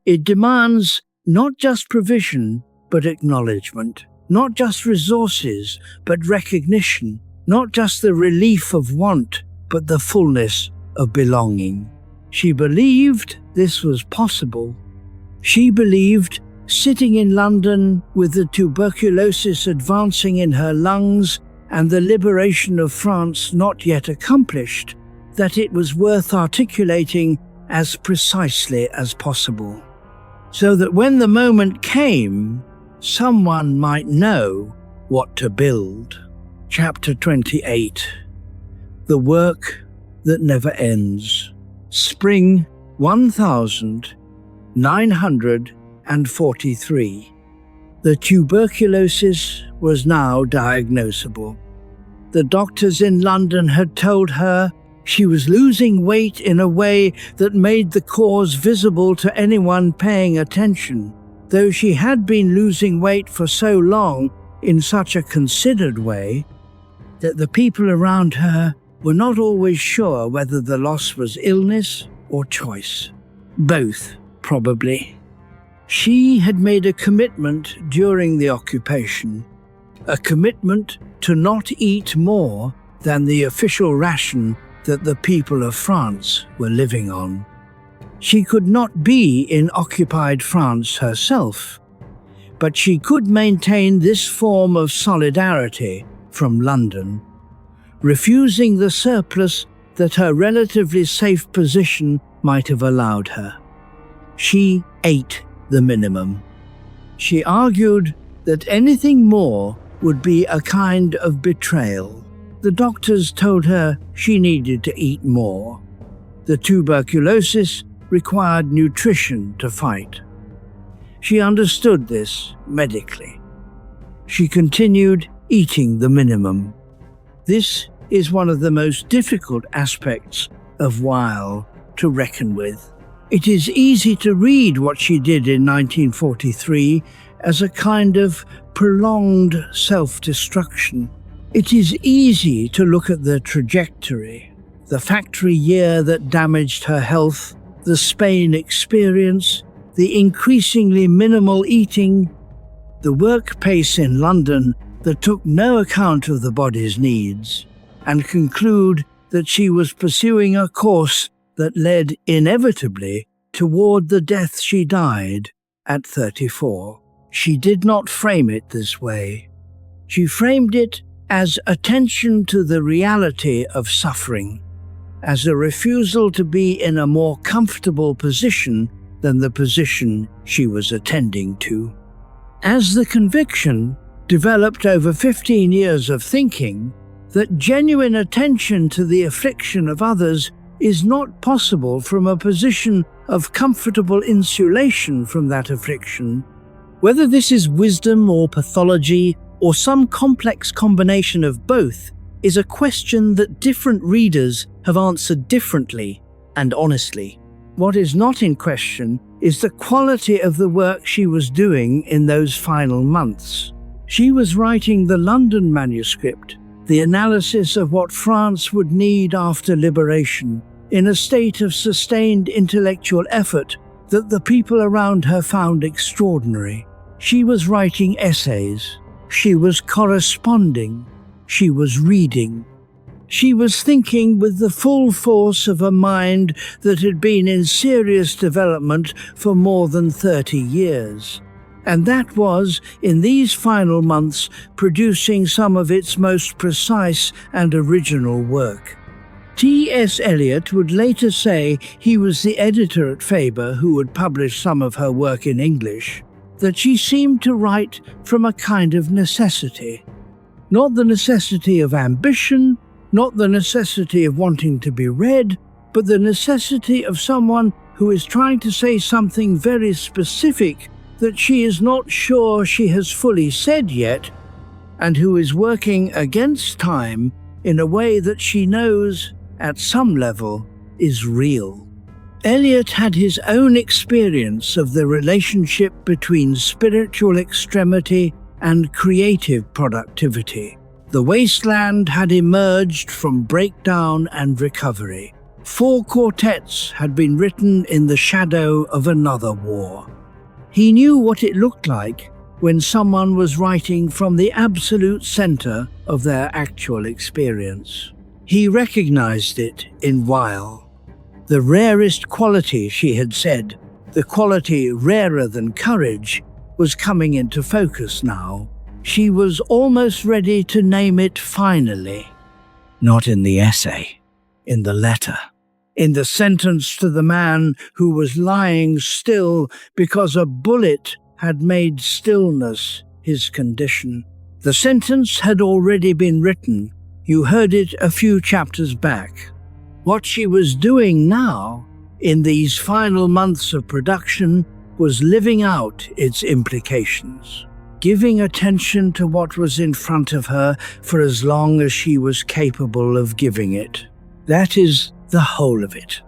It demands not just provision, but acknowledgement, not just resources, but recognition, not just the relief of want, but the fullness of belonging. She believed this was possible. She believed, sitting in London with the tuberculosis advancing in her lungs and the liberation of France not yet accomplished, that it was worth articulating as precisely as possible, so that when the moment came, someone might know what to build. Chapter 28. The Work That Never Ends. Spring 1943. The tuberculosis was now diagnosable. The doctors in London had told her she was losing weight in a way that made the cause visible to anyone paying attention, though she had been losing weight for so long in such a considered way that the people around her were not always sure whether the loss was illness or choice. Both, probably. She had made a commitment during the occupation, a commitment to not eat more than the official ration that the people of France were living on. She could not be in occupied France herself, but she could maintain this form of solidarity from London, refusing the surplus that her relatively safe position might have allowed her. She ate the minimum. She argued that anything more would be a kind of betrayal. The doctors told her she needed to eat more. The tuberculosis required nutrition to fight. She understood this medically. She continued eating the minimum. This is one of the most difficult aspects of Weil to reckon with. It is easy to read what she did in 1943 as a kind of prolonged self-destruction. It is easy to look at the trajectory, the factory year that damaged her health, the Spain experience, the increasingly minimal eating, the work pace in London that took no account of the body's needs, and conclude that she was pursuing a course that led inevitably toward the death she died at 34. She did not frame it this way. She framed it as attention to the reality of suffering, as a refusal to be in a more comfortable position than the position she was attending to. As the conviction developed over 15 years of thinking that genuine attention to the affliction of others is not possible from a position of comfortable insulation from that affliction, whether this is wisdom or pathology or some complex combination of both, is a question that different readers have answered differently and honestly. What is not in question is the quality of the work she was doing in those final months. She was writing the London manuscript, the analysis of what France would need after liberation, in a state of sustained intellectual effort that the people around her found extraordinary. She was writing essays. She was corresponding. She was reading. She was thinking with the full force of a mind that had been in serious development for more than 30 years. And that was, in these final months, producing some of its most precise and original work. T.S. Eliot would later say he was the editor at Faber who would publish some of her work in English, that she seemed to write from a kind of necessity. Not the necessity of ambition, not the necessity of wanting to be read, but the necessity of someone who is trying to say something very specific that she is not sure she has fully said yet, and who is working against time in a way that she knows, at some level, is real. Eliot had his own experience of the relationship between spiritual extremity and creative productivity. The wasteland had emerged from breakdown and recovery. 4 quartets had been written in the shadow of another war. He knew what it looked like when someone was writing from the absolute center of their actual experience. He recognized it in Weil. The rarest quality, she had said, the quality rarer than courage, was coming into focus now. She was almost ready to name it finally. Not in the essay, in the letter. In the sentence to the man who was lying still because a bullet had made stillness his condition. The sentence had already been written. You heard it a few chapters back. What she was doing now, in these final months of production, was living out its implications, giving attention to what was in front of her for as long as she was capable of giving it. That is the whole of it.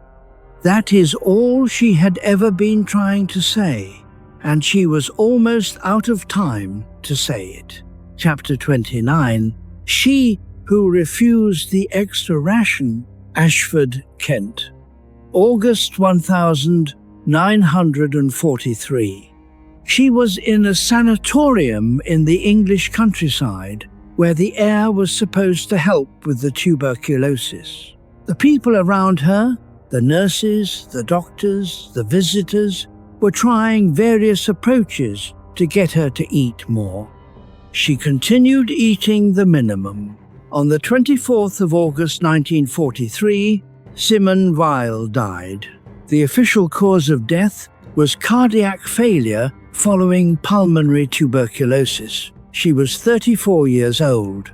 That is all she had ever been trying to say, and she was almost out of time to say it. Chapter 29, She Who Refused the Extra Ration, Ashford, Kent. August 1943. She was in a sanatorium in the English countryside, where the air was supposed to help with the tuberculosis. The people around her, the nurses, the doctors, the visitors, were trying various approaches to get her to eat more. She continued eating the minimum. On the 24th of August 1943, Simone Weil died. The official cause of death was cardiac failure following pulmonary tuberculosis. She was 34 years old.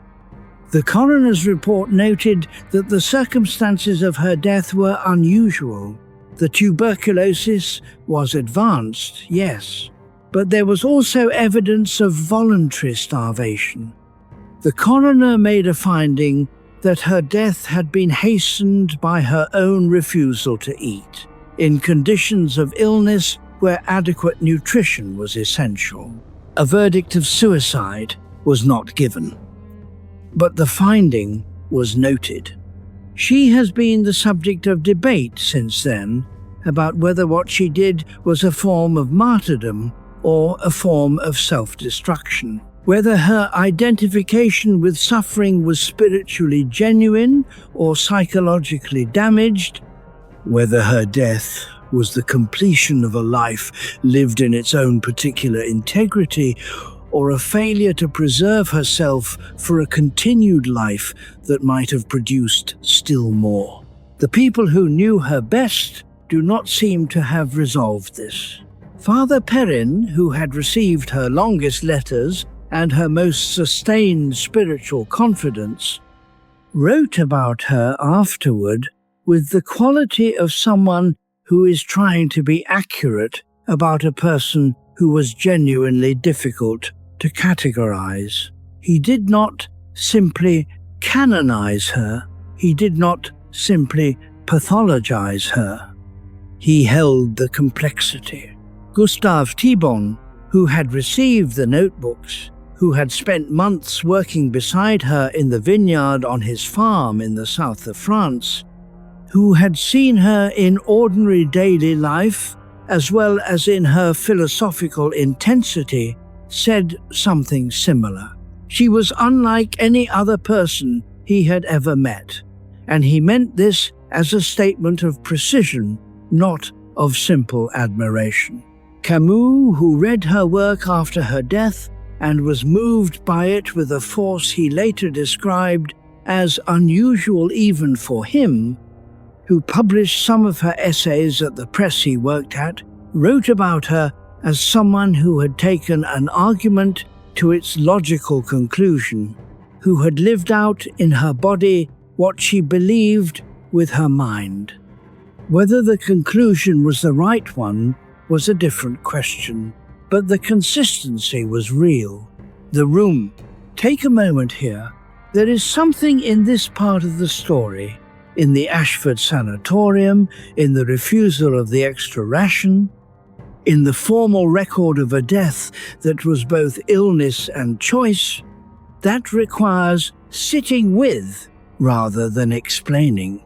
The coroner's report noted that the circumstances of her death were unusual. The tuberculosis was advanced, yes, but there was also evidence of voluntary starvation. The coroner made a finding that her death had been hastened by her own refusal to eat, in conditions of illness where adequate nutrition was essential. A verdict of suicide was not given, but the finding was noted. She has been the subject of debate since then about whether what she did was a form of martyrdom or a form of self-destruction, whether her identification with suffering was spiritually genuine or psychologically damaged, whether her death was the completion of a life lived in its own particular integrity, or a failure to preserve herself for a continued life that might have produced still more. The people who knew her best do not seem to have resolved this. Father Perrin, who had received her longest letters and her most sustained spiritual confidence, wrote about her afterward with the quality of someone who is trying to be accurate about a person who was genuinely difficult to categorize. He did not simply canonize her. He did not simply pathologize her. He held the complexity. Gustave Thibon, who had received the notebooks, who had spent months working beside her in the vineyard on his farm in the south of France, who had seen her in ordinary daily life as well as in her philosophical intensity, said something similar. She was unlike any other person he had ever met, and he meant this as a statement of precision, not of simple admiration. Camus, who read her work after her death and was moved by it with a force he later described as unusual even for him, who published some of her essays at the press he worked at, wrote about her as someone who had taken an argument to its logical conclusion, who had lived out in her body what she believed with her mind. Whether the conclusion was the right one was a different question, but the consistency was real. The room, Take a moment here. There is something in this part of the story, in the Ashford sanatorium, in the refusal of the extra ration, in the formal record of a death that was both illness and choice, that requires sitting with rather than explaining.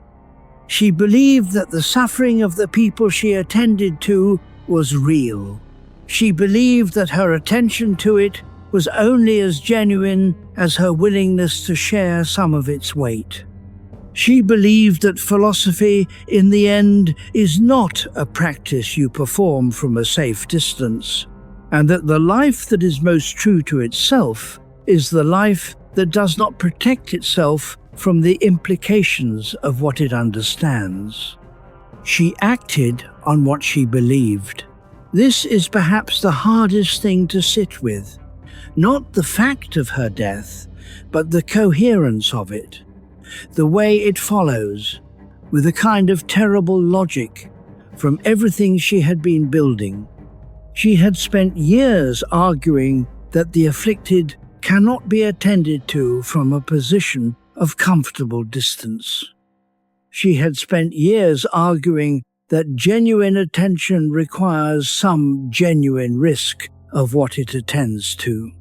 She believed that the suffering of the people she attended to was real. She believed that her attention to it was only as genuine as her willingness to share some of its weight. She believed that philosophy, in the end, is not a practice you perform from a safe distance, and that the life that is most true to itself is the life that does not protect itself from the implications of what it understands. She acted on what she believed. This is perhaps the hardest thing to sit with. Not the fact of her death, but the coherence of it. The way it follows, with a kind of terrible logic, from everything she had been building. She had spent years arguing that the afflicted cannot be attended to from a position of comfortable distance. She had spent years arguing that genuine attention requires some genuine risk of what it attends to.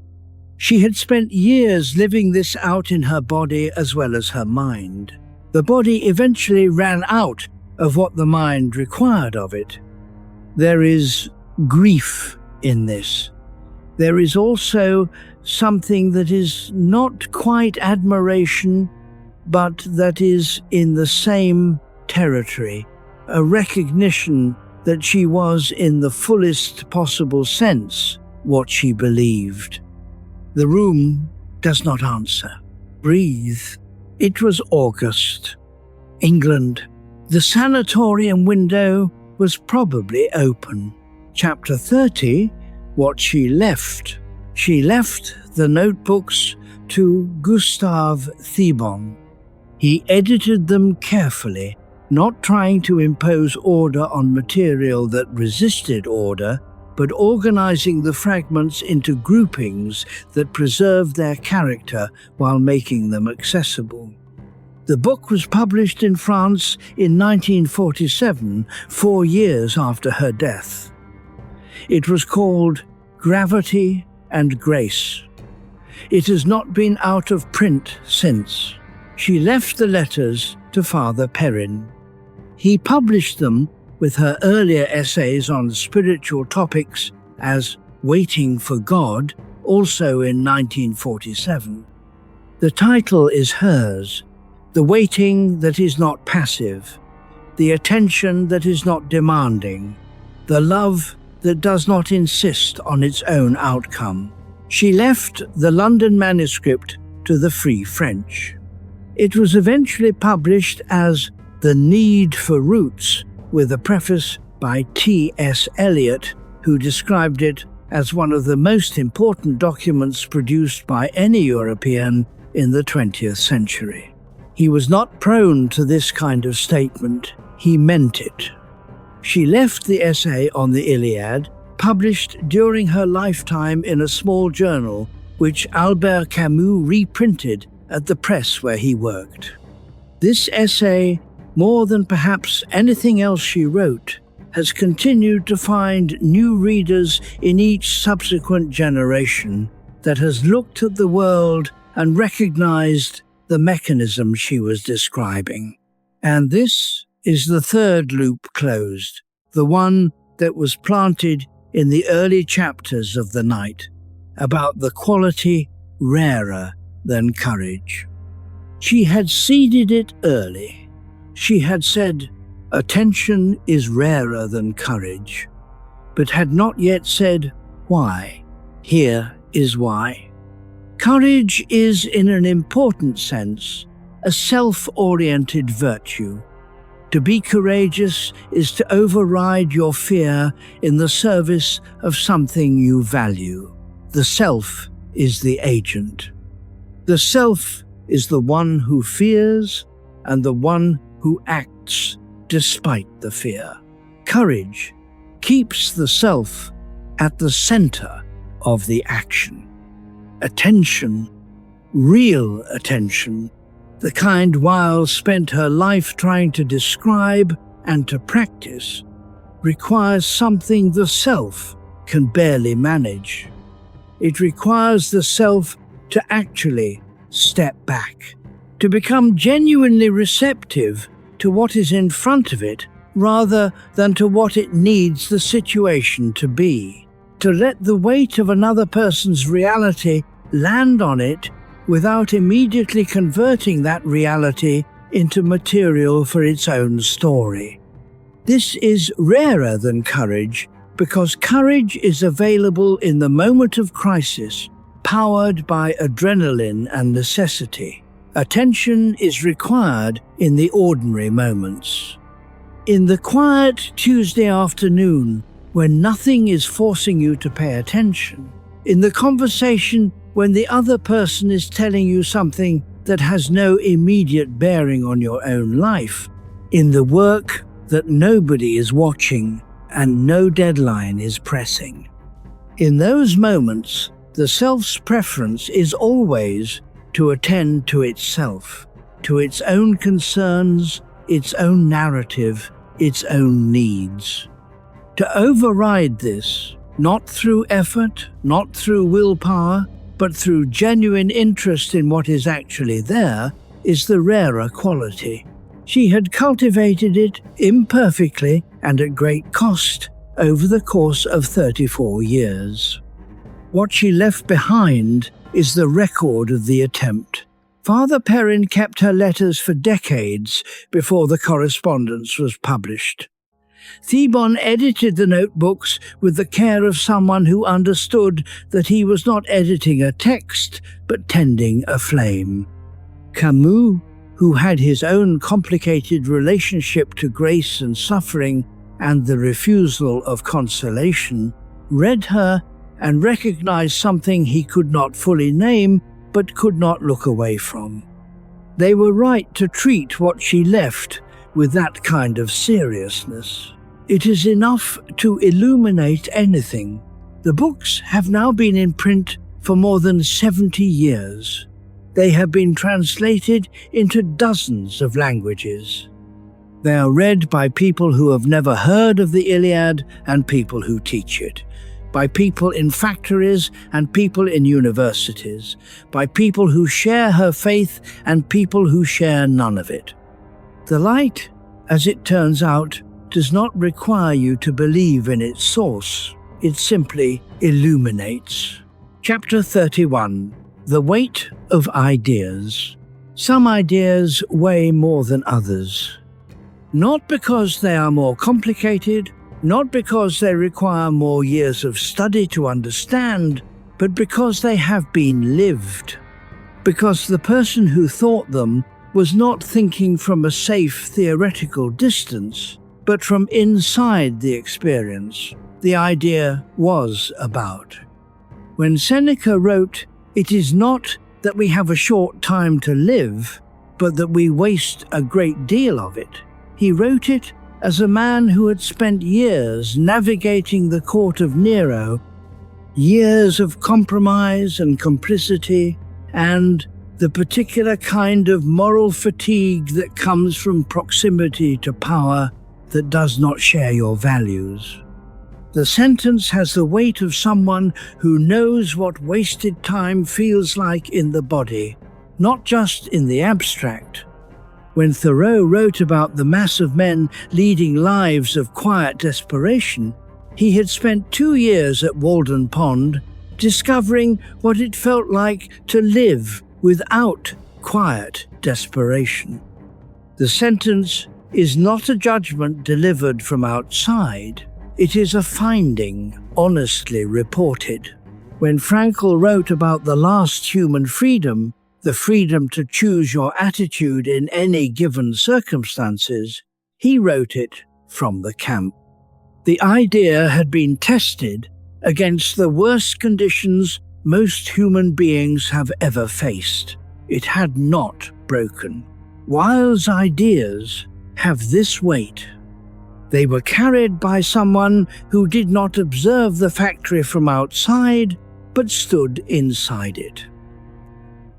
She had spent years living this out in her body as well as her mind. The body eventually ran out of what the mind required of it. There is grief in this. There is also something that is not quite admiration, but that is in the same territory, a recognition that she was, in the fullest possible sense, what she believed. The room does not answer. Breathe. It was August. England. The sanatorium window was probably open. Chapter 30, what she left. She left the notebooks to Gustave Thibon. He edited them carefully, not trying to impose order on material that resisted order, but organizing the fragments into groupings that preserved their character while making them accessible. The book was published in France in 1947, 4 years after her death. It was called Gravity and Grace. It has not been out of print since. She left the letters to Father Perrin. He published them with her earlier essays on spiritual topics as Waiting for God, also in 1947. The title is hers, the waiting that is not passive, the attention that is not demanding, the love that does not insist on its own outcome. She left the London manuscript to the Free French. It was eventually published as The Need for Roots, with a preface by T.S. Eliot, who described it as one of the most important documents produced by any European in the 20th century. He was not prone to this kind of statement. He meant it. She left the essay on the Iliad, published during her lifetime in a small journal, which Albert Camus reprinted at the press where he worked. This essay, more than perhaps anything else she wrote, has continued to find new readers in each subsequent generation that has looked at the world and recognized the mechanism she was describing. And this is the third loop closed, the one that was planted in the early chapters of The Night, about the quality rarer than courage. She had seeded it early. She had said, attention is rarer than courage, but had not yet said why. Here is why. Courage is, in an important sense, a self-oriented virtue. To be courageous is to override your fear in the service of something you value. The self is the agent. The self is the one who fears and the one who acts despite the fear. Courage keeps the self at the center of the action. Attention Real attention, the kind Weil spent her life trying to describe and to practice, requires something the self can barely manage. It requires the self to actually step back, to become genuinely receptive to what is in front of it rather than to what it needs the situation to be, to let the weight of another person's reality land on it without immediately converting that reality into material for its own story. This is rarer than courage because courage is available in the moment of crisis, powered by adrenaline and necessity. Attention is required in the ordinary moments. In the quiet Tuesday afternoon, when nothing is forcing you to pay attention, in the conversation when the other person is telling you something that has no immediate bearing on your own life, in the work that nobody is watching and no deadline is pressing. In those moments, the self's preference is always to attend to itself, to its own concerns, its own narrative, its own needs. To override this, not through effort, not through willpower, but through genuine interest in what is actually there, is the rarer quality. She had cultivated it imperfectly and at great cost over the course of 34 years. What she left behind is the record of the attempt. Father Perrin kept her letters for decades before the correspondence was published. Thebon edited the notebooks with the care of someone who understood that he was not editing a text, but tending a flame. Camus, who had his own complicated relationship to grace and suffering and the refusal of consolation, read her and recognized something he could not fully name but could not look away from. They were right to treat what she left with that kind of seriousness. It is enough to illuminate anything. The books have now been in print for more than 70 years. They have been translated into dozens of languages. They are read by people who have never heard of the Iliad and people who teach it, by people in factories and people in universities, by people who share her faith and people who share none of it. The light, as it turns out, does not require you to believe in its source. It simply illuminates. Chapter 31. The Weight of Ideas. Some ideas weigh more than others. Not because they are more complicated, not because they require more years of study to understand, but because they have been lived. Because the person who thought them was not thinking from a safe theoretical distance, but from inside the experience the idea was about. When Seneca wrote, "It is not that we have a short time to live, but that we waste a great deal of it," he wrote it as a man who had spent years navigating the court of Nero, years of compromise and complicity, and the particular kind of moral fatigue that comes from proximity to power that does not share your values. The sentence has the weight of someone who knows what wasted time feels like in the body, not just in the abstract. When Thoreau wrote about the mass of men leading lives of quiet desperation, he had spent 2 years at Walden Pond discovering what it felt like to live without quiet desperation. The sentence is not a judgment delivered from outside. It is a finding honestly reported. When Frankl wrote about the last human freedom, the freedom to choose your attitude in any given circumstances, he wrote it from the camp. The idea had been tested against the worst conditions most human beings have ever faced. It had not broken. Weil's ideas have this weight. They were carried by someone who did not observe the factory from outside, but stood inside it.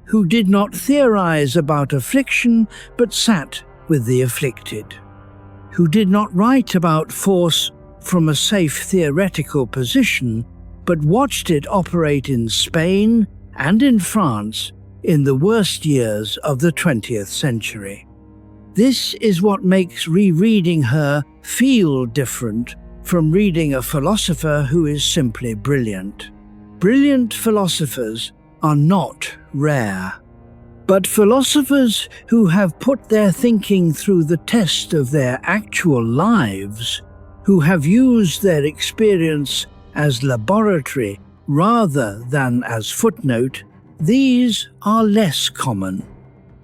who did not theorize about affliction but sat with the afflicted, who did not write about force from a safe theoretical position but watched it operate in Spain and in France in the worst years of the 20th century. This is what makes rereading her feel different from reading a philosopher who is simply brilliant. Brilliant philosophers are not rare, but philosophers who have put their thinking through the test of their actual lives, who have used their experience as laboratory rather than as footnote, these are less common.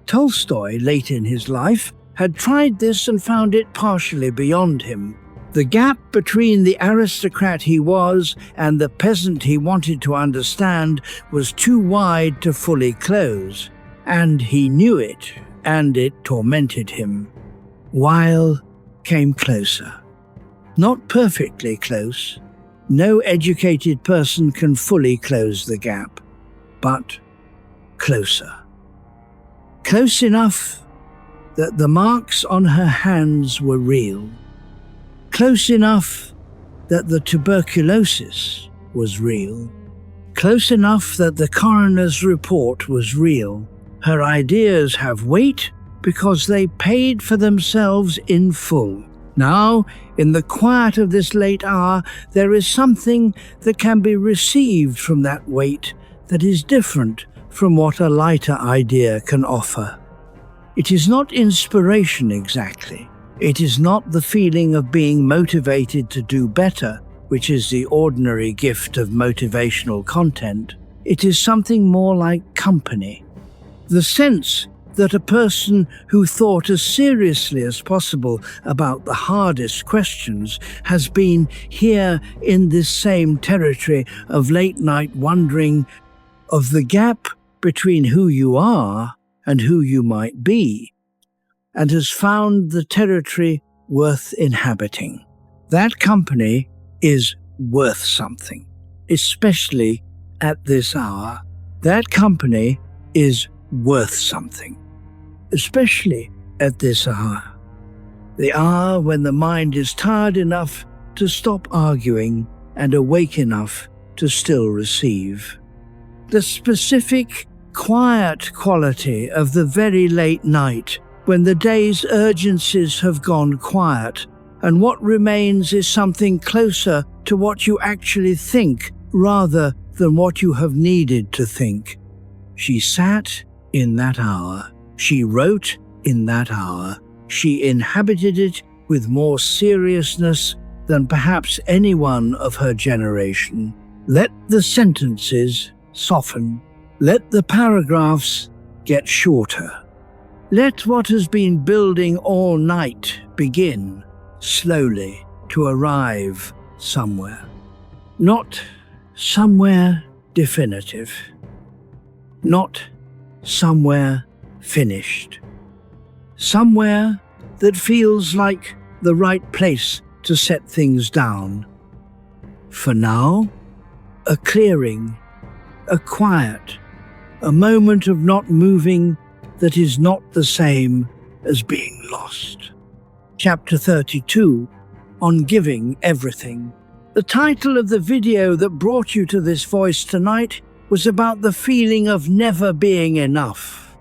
Tolstoy, late in his life, had tried this and found it partially beyond him. The gap between the aristocrat he was and the peasant he wanted to understand was too wide to fully close, and he knew it, and it tormented him. Weil came closer. Not perfectly close. No educated person can fully close the gap, but closer. Close enough that the marks on her hands were real. Close enough that the tuberculosis was real. Close enough that the coroner's report was real. Her ideas have weight because they paid for themselves in full. Now, in the quiet of this late hour, there is something that can be received from that weight that is different from what a lighter idea can offer. It is not inspiration exactly. It is not the feeling of being motivated to do better, which is the ordinary gift of motivational content. It is something more like company. The sense that a person who thought as seriously as possible about the hardest questions has been here in this same territory of late-night wondering, of the gap between who you are and who you might be, and has found the territory worth inhabiting. That company is worth something, especially at this hour. That company is worth something, especially at this hour. The hour when the mind is tired enough to stop arguing and awake enough to still receive. The specific, quiet quality of the very late night when the day's urgencies have gone quiet, and what remains is something closer to what you actually think rather than what you have needed to think. She sat in that hour. She wrote in that hour. She inhabited it with more seriousness than perhaps anyone of her generation. Let the sentences soften. Let the paragraphs get shorter. Let what has been building all night begin, slowly, to arrive somewhere. Not somewhere definitive. Not somewhere finished. Somewhere that feels like the right place to set things down. For now, a clearing, a quiet, a moment of not moving that is not the same as being lost. Chapter 32, On Giving Everything. The title of the video that brought you to this voice tonight was about the feeling of never being enough.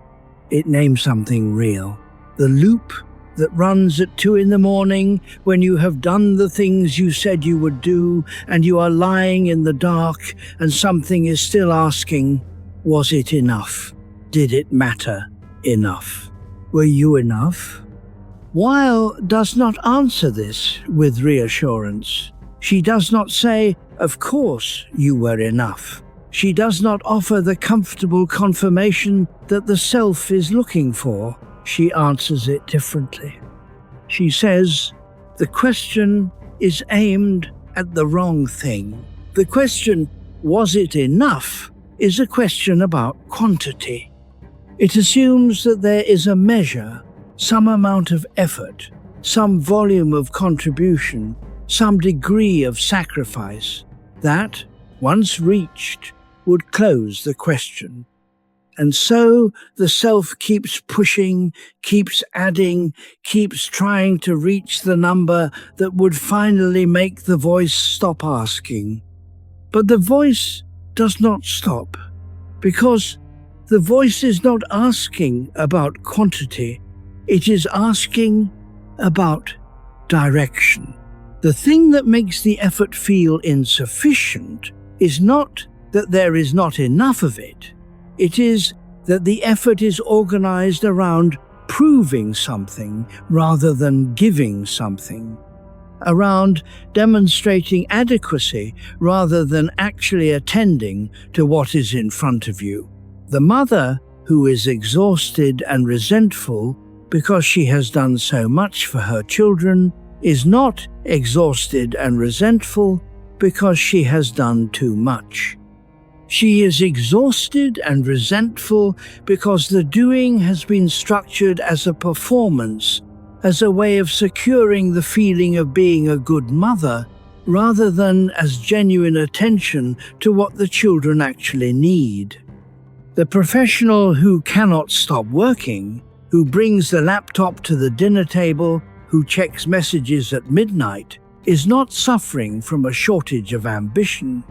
It named something real. The loop that runs at 2 a.m. when you have done the things you said you would do and you are lying in the dark and something is still asking, was it enough? Did it matter enough? Were you enough? Weil does not answer this with reassurance. She does not say, of course you were enough. She does not offer the comfortable confirmation that the self is looking for. She answers it differently. She says, the question is aimed at the wrong thing. The question, was it enough, is a question about quantity. It assumes that there is a measure, some amount of effort, some volume of contribution, some degree of sacrifice, that, once reached, would close the question. And so the self keeps pushing, keeps adding, keeps trying to reach the number that would finally make the voice stop asking. But the voice does not stop, because the voice is not asking about quantity, it is asking about direction. The thing that makes the effort feel insufficient is not that there is not enough of it. It is that the effort is organized around proving something rather than giving something, around demonstrating adequacy rather than actually attending to what is in front of you. The mother who is exhausted and resentful because she has done so much for her children is not exhausted and resentful because she has done too much. She is exhausted and resentful because the doing has been structured as a performance, as a way of securing the feeling of being a good mother, rather than as genuine attention to what the children actually need. The professional who cannot stop working, who brings the laptop to the dinner table, who checks messages at midnight, is not suffering from a shortage of ambition.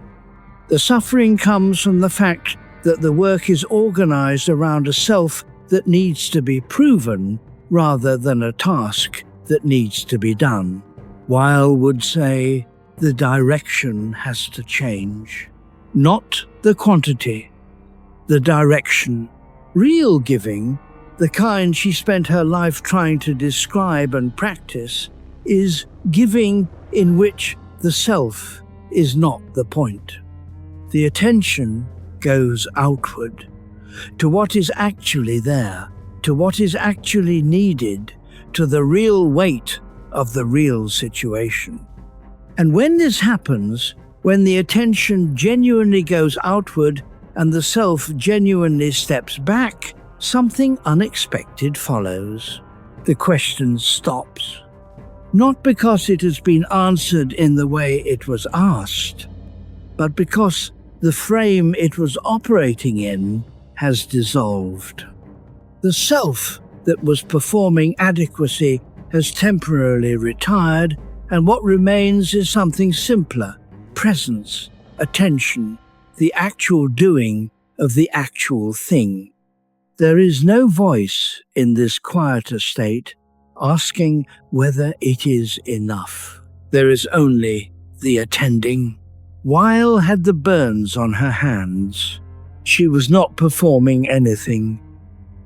The suffering comes from the fact that the work is organized around a self that needs to be proven rather than a task that needs to be done. Weil would say, the direction has to change. Not the quantity, the direction. Real giving, the kind she spent her life trying to describe and practice, is giving in which the self is not the point. The attention goes outward, to what is actually there, to what is actually needed, to the real weight of the real situation. And when this happens, when the attention genuinely goes outward and the self genuinely steps back, something unexpected follows. The question stops. Not because it has been answered in the way it was asked, but because the frame it was operating in has dissolved. The self that was performing adequacy has temporarily retired, and what remains is something simpler: presence, attention, the actual doing of the actual thing. There is no voice in this quieter state asking whether it is enough. There is only the attending. Weil had the burns on her hands. She was not performing anything.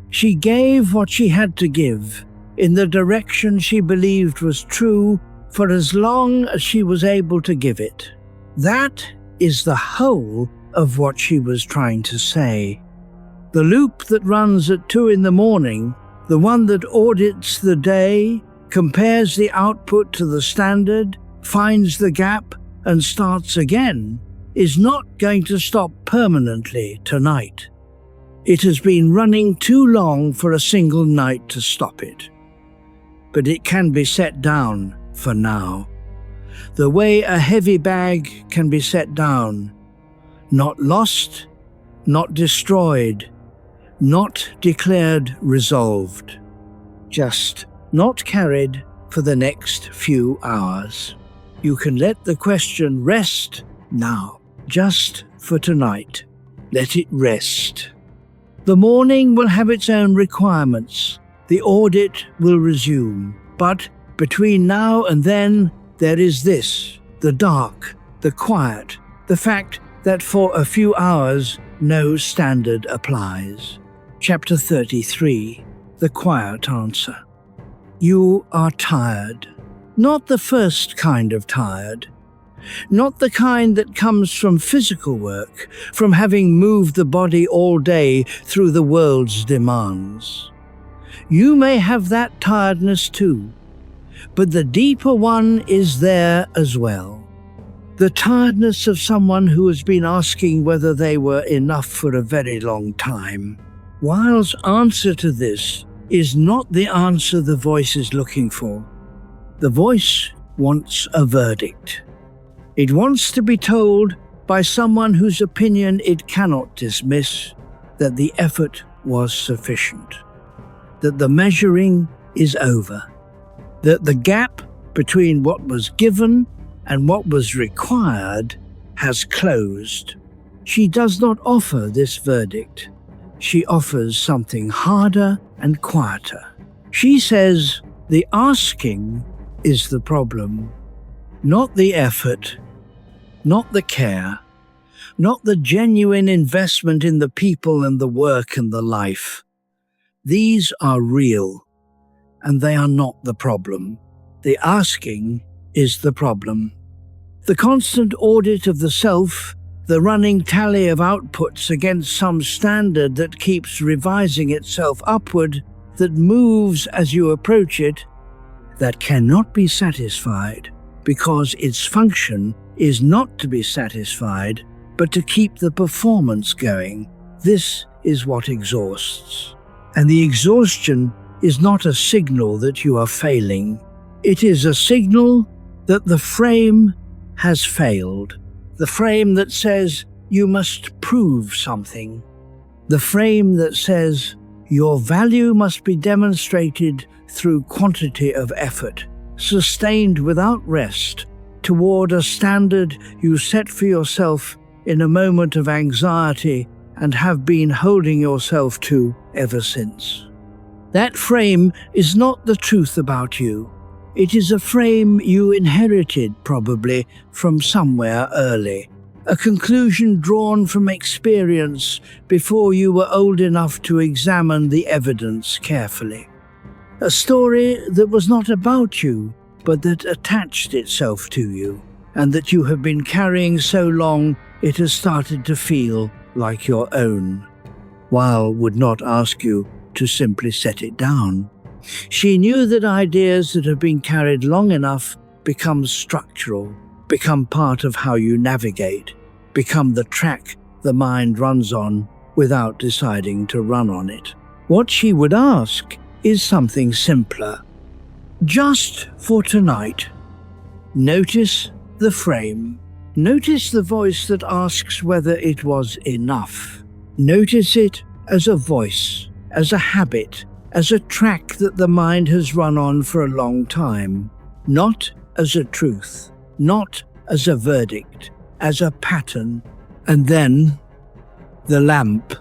She gave what she had to give, in the direction she believed was true, for as long as she was able to give it. That is the whole of what she was trying to say. The loop that runs at 2 a.m, the one that audits the day, compares the output to the standard, finds the gap, and starts again, is not going to stop permanently tonight. It has been running too long for a single night to stop it. But it can be set down for now. The way a heavy bag can be set down. Not lost, not destroyed, not declared resolved. Just not carried for the next few hours. You can let the question rest now, just for tonight. Let it rest. The morning will have its own requirements. The audit will resume. But between now and then, there is this, the dark, the quiet, the fact that for a few hours no standard applies. Chapter 33, The Quiet Answer. You are tired. Not the first kind of tired. Not the kind that comes from physical work, from having moved the body all day through the world's demands. You may have that tiredness too, but the deeper one is there as well. The tiredness of someone who has been asking whether they were enough for a very long time. Weil's answer to this is not the answer the voice is looking for. The voice wants a verdict. It wants to be told by someone whose opinion it cannot dismiss, that the effort was sufficient, that the measuring is over, that the gap between what was given and what was required has closed. She does not offer this verdict. She offers something harder and quieter. She says the asking is the problem, not the effort, not the care, not the genuine investment in the people and the work and the life. These are real, and they are not the problem. The asking is the problem. The constant audit of the self, the running tally of outputs against some standard that keeps revising itself upward, that moves as you approach it, that cannot be satisfied, because its function is not to be satisfied, but to keep the performance going. This is what exhausts. And the exhaustion is not a signal that you are failing. It is a signal that the frame has failed. The frame that says you must prove something. The frame that says your value must be demonstrated through quantity of effort, sustained without rest, toward a standard you set for yourself in a moment of anxiety and have been holding yourself to ever since. That frame is not the truth about you. It is a frame you inherited, probably, from somewhere early. A conclusion drawn from experience before you were old enough to examine the evidence carefully. A story that was not about you, but that attached itself to you, and that you have been carrying so long it has started to feel like your own. Weil would not ask you to simply set it down. She knew that ideas that have been carried long enough become structural, become part of how you navigate, become the track the mind runs on without deciding to run on it. What she would ask is something simpler. Just for tonight, notice the frame. Notice the voice that asks whether it was enough. Notice it as a voice, as a habit, as a track that the mind has run on for a long time, not as a truth, not as a verdict, as a pattern. And then, the lamp.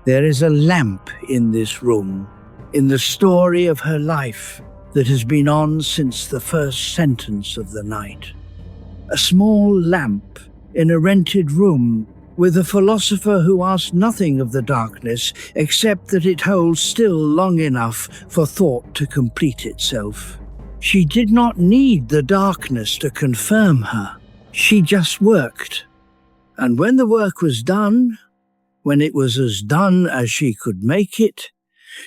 There is a lamp in this room, in the story of her life that has been on since the first sentence of the night. A small lamp in a rented room with a philosopher who asks nothing of the darkness except that it holds still long enough for thought to complete itself. She did not need the darkness to confirm her. She just worked. And when the work was done, when it was as done as she could make it,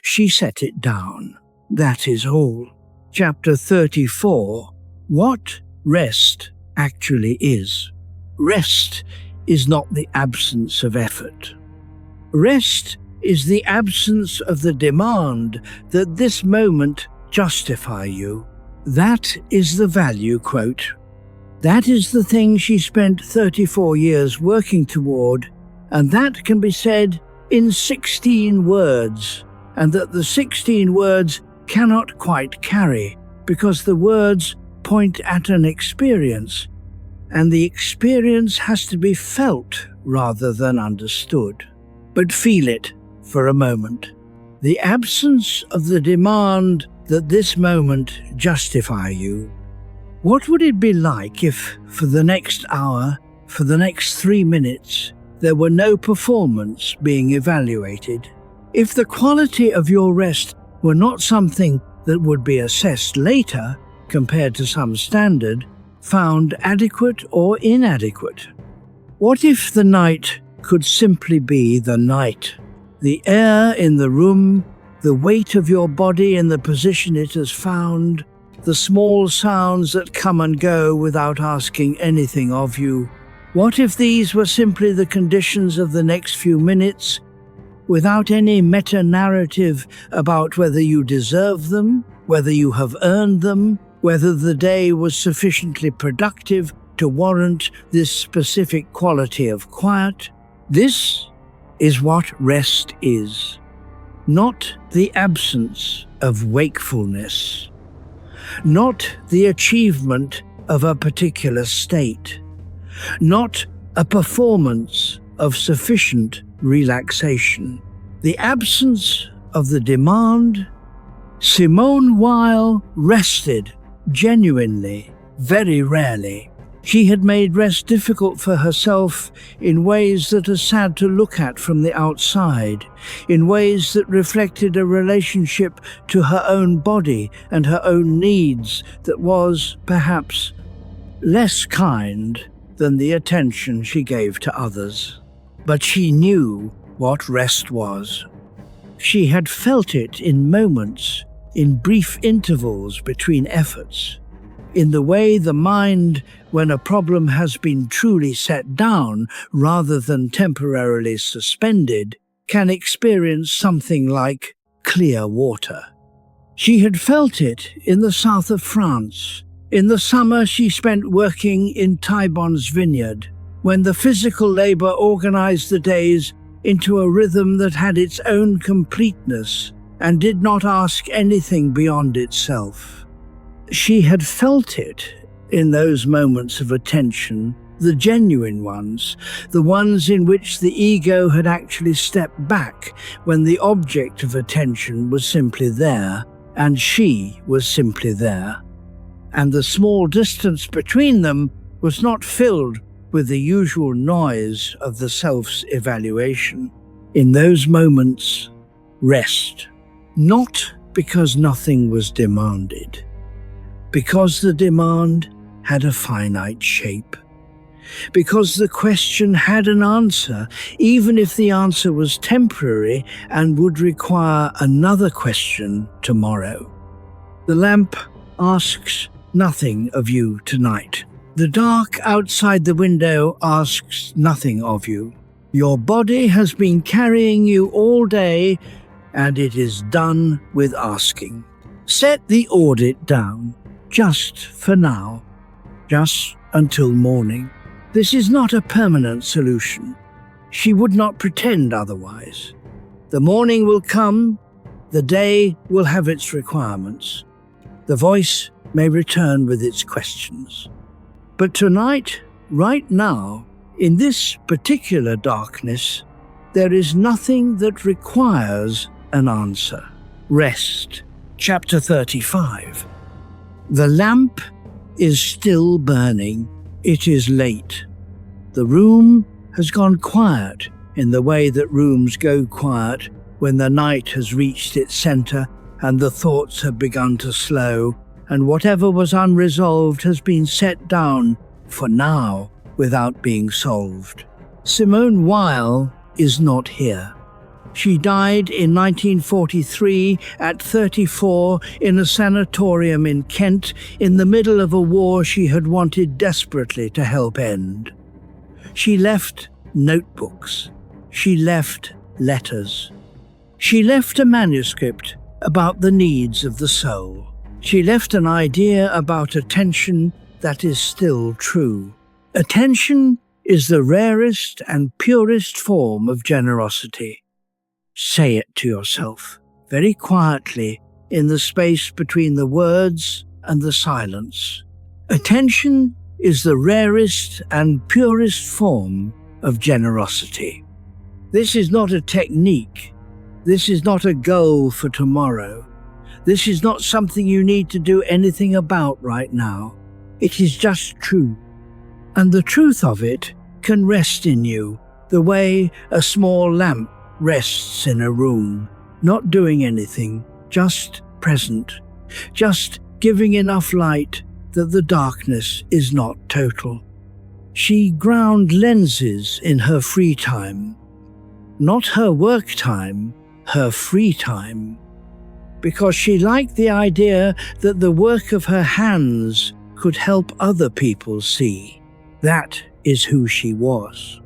she set it down. That is all. Chapter 34. What rest actually is. Rest is not the absence of effort. Rest is the absence of the demand that this moment justify you. That is the value quote. That is the thing she spent 34 years working toward, and that can be said in 16 words, and that the 16 words cannot quite carry, because the words point at an experience, and the experience has to be felt rather than understood. But feel it for a moment. The absence of the demand that this moment justify you. What would it be like if, for the next hour, for the next 3 minutes, there were no performance being evaluated? If the quality of your rest were not something that would be assessed later, compared to some standard, found adequate or inadequate? What if the night could simply be the night? The air in the room, the weight of your body in the position it has found, the small sounds that come and go without asking anything of you. What if these were simply the conditions of the next few minutes, without any meta-narrative about whether you deserve them, whether you have earned them, whether the day was sufficiently productive to warrant this specific quality of quiet? This is what rest is. Not the absence of wakefulness, not the achievement of a particular state, not a performance of sufficient relaxation. The absence of the demand. Simone Weil rested genuinely, very rarely. She had made rest difficult for herself in ways that are sad to look at from the outside, in ways that reflected a relationship to her own body and her own needs that was, perhaps, less kind than the attention she gave to others. But she knew what rest was. She had felt it in moments, in brief intervals between efforts, in the way the mind, when a problem has been truly set down rather than temporarily suspended, can experience something like clear water. She had felt it in the south of France. In the summer she spent working in Taibon's vineyard, when the physical labor organized the days into a rhythm that had its own completeness and did not ask anything beyond itself. She had felt it in those moments of attention, the genuine ones, the ones in which the ego had actually stepped back when the object of attention was simply there, and she was simply there. And the small distance between them was not filled with the usual noise of the self's evaluation. In those moments, rest. Not because nothing was demanded, because the demand had a finite shape, because the question had an answer, even if the answer was temporary and would require another question tomorrow. The lamp asks nothing of you tonight. The dark outside the window asks nothing of you. Your body has been carrying you all day, and it is done with asking. Set the audit down, just for now, just until morning. This is not a permanent solution. She would not pretend otherwise. The morning will come, the day will have its requirements. The voice may return with its questions. But tonight, right now, in this particular darkness, there is nothing that requires an answer. Rest. Chapter 35. The lamp is still burning. It is late. The room has gone quiet in the way that rooms go quiet when the night has reached its center and the thoughts have begun to slow, and whatever was unresolved has been set down for now without being solved. Simone Weil is not here. She died in 1943 at 34 in a sanatorium in Kent in the middle of a war she had wanted desperately to help end. She left notebooks. She left letters. She left a manuscript about the needs of the soul. She left an idea about attention that is still true. Attention is the rarest and purest form of generosity. Say it to yourself, very quietly, in the space between the words and the silence. Attention is the rarest and purest form of generosity. This is not a technique. This is not a goal for tomorrow. This is not something you need to do anything about right now. It is just true. And the truth of it can rest in you, the way a small lamp rests in a room, not doing anything, just present, just giving enough light that the darkness is not total. She ground lenses in her free time, not her work time, her free time, because she liked the idea that the work of her hands could help other people see. That is who she was.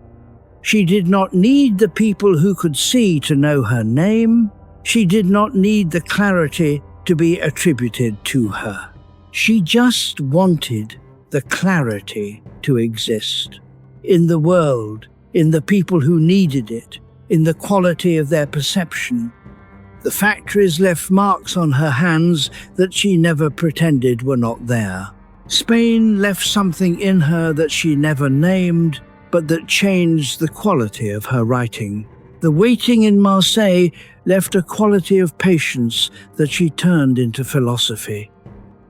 She did not need the people who could see to know her name. She did not need the clarity to be attributed to her. She just wanted the clarity to exist in the world, in the people who needed it, in the quality of their perception. The factories left marks on her hands that she never pretended were not there. Spain left something in her that she never named, but that changed the quality of her writing. The waiting in Marseilles left a quality of patience that she turned into philosophy.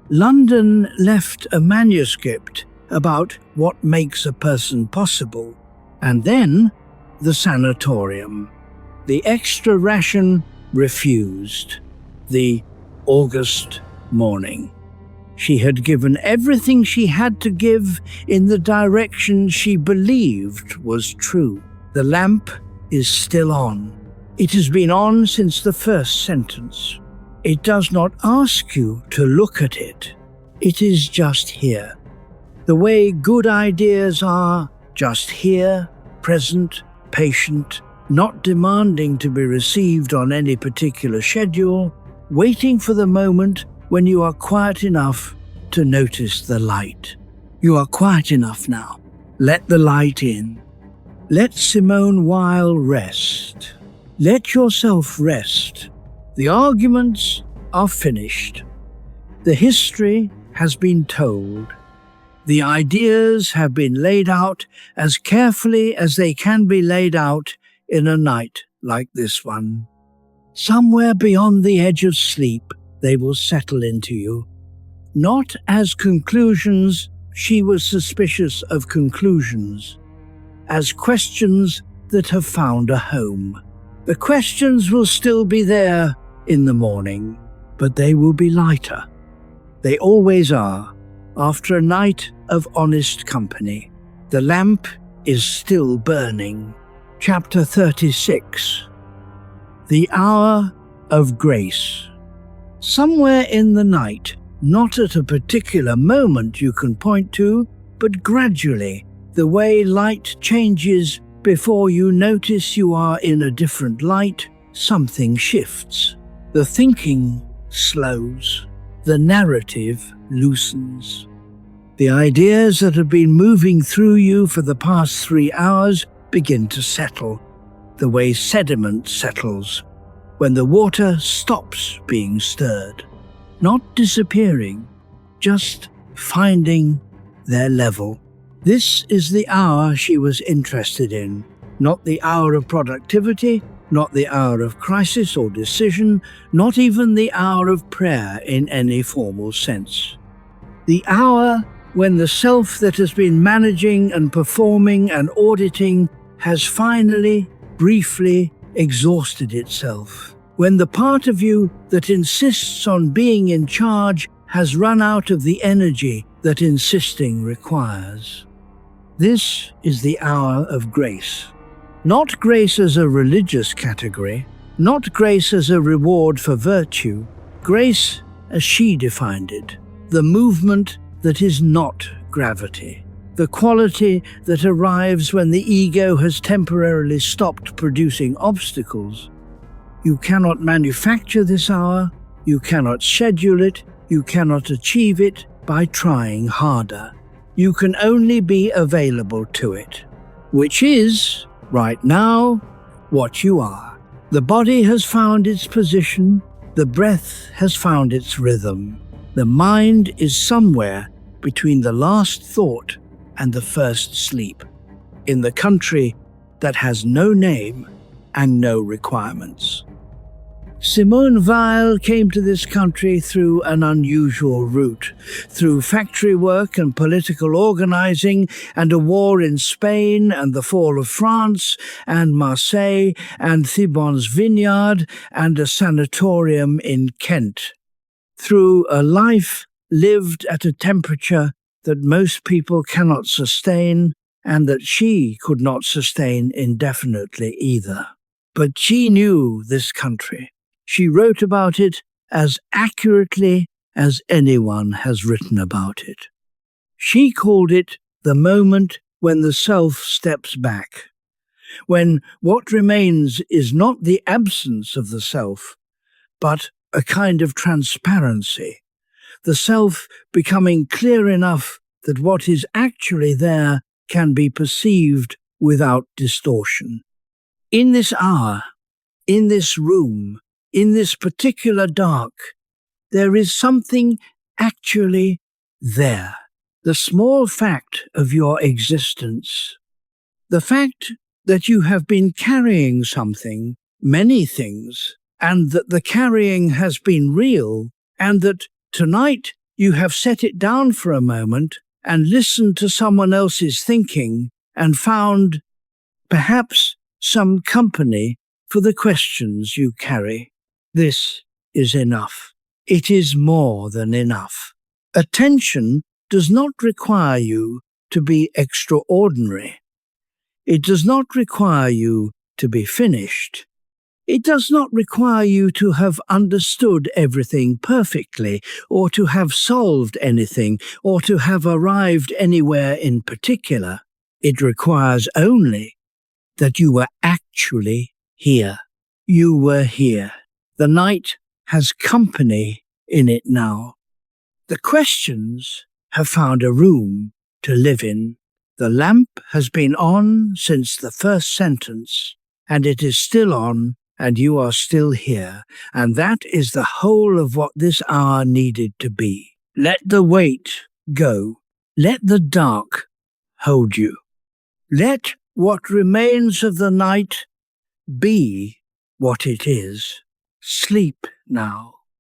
London left a manuscript about what makes a person possible. And then the sanatorium. The extra ration refused. The August morning. She had given everything she had to give in the direction she believed was true. The lamp is still on. It has been on since the first sentence. It does not ask you to look at it. It is just here. The way good ideas are, just here, present, patient, not demanding to be received on any particular schedule, waiting for the moment when you are quiet enough to notice the light. You are quiet enough now. Let the light in. Let Simone Weil rest. Let yourself rest. The arguments are finished. The history has been told. The ideas have been laid out as carefully as they can be laid out in a night like this one. Somewhere beyond the edge of sleep, they will settle into you. Not as conclusions, she was suspicious of conclusions, as questions that have found a home. The questions will still be there in the morning, but they will be lighter. They always are, after a night of honest company. The lamp is still burning. Chapter 36. The Hour of Grace. Somewhere in the night, not at a particular moment you can point to, but gradually, the way light changes before you notice you are in a different light, something shifts. The thinking slows. The narrative loosens. The ideas that have been moving through you for the past 3 hours begin to settle, the way sediment settles, when the water stops being stirred. Not disappearing, just finding their level. This is the hour she was interested in, not the hour of productivity, not the hour of crisis or decision, not even the hour of prayer in any formal sense. The hour when the self that has been managing and performing and auditing has finally, briefly, exhausted itself. When the part of you that insists on being in charge has run out of the energy that insisting requires. This is the hour of grace. Not grace as a religious category, not grace as a reward for virtue, grace as she defined it, the movement that is not gravity, the quality that arrives when the ego has temporarily stopped producing obstacles. You cannot manufacture this hour, you cannot schedule it, you cannot achieve it by trying harder. You can only be available to it, which is, right now, what you are. The body has found its position, the breath has found its rhythm. The mind is somewhere between the last thought and the first sleep, in the country that has no name and no requirements. Simone Weil came to this country through an unusual route, through factory work and political organizing and a war in Spain and the fall of France and Marseilles and Thibon's vineyard and a sanatorium in Kent, through a life lived at a temperature that most people cannot sustain and that she could not sustain indefinitely either. But she knew this country. She wrote about it as accurately as anyone has written about it. She called it the moment when the self steps back, when what remains is not the absence of the self, but a kind of transparency, the self becoming clear enough that what is actually there can be perceived without distortion. In this hour, in this room, in this particular dark, there is something actually there. The small fact of your existence, the fact that you have been carrying something, many things, and that the carrying has been real, and that tonight you have set it down for a moment and listened to someone else's thinking and found perhaps some company for the questions you carry. This is enough. It is more than enough. Attention does not require you to be extraordinary. It does not require you to be finished. It does not require you to have understood everything perfectly, or to have solved anything, or to have arrived anywhere in particular. It requires only that you were actually here. You were here. The night has company in it now. The questions have found a room to live in. The lamp has been on since the first sentence, and it is still on, and you are still here, and that is the whole of what this hour needed to be. Let the weight go. Let the dark hold you. Let what remains of the night be what it is. Sleep now.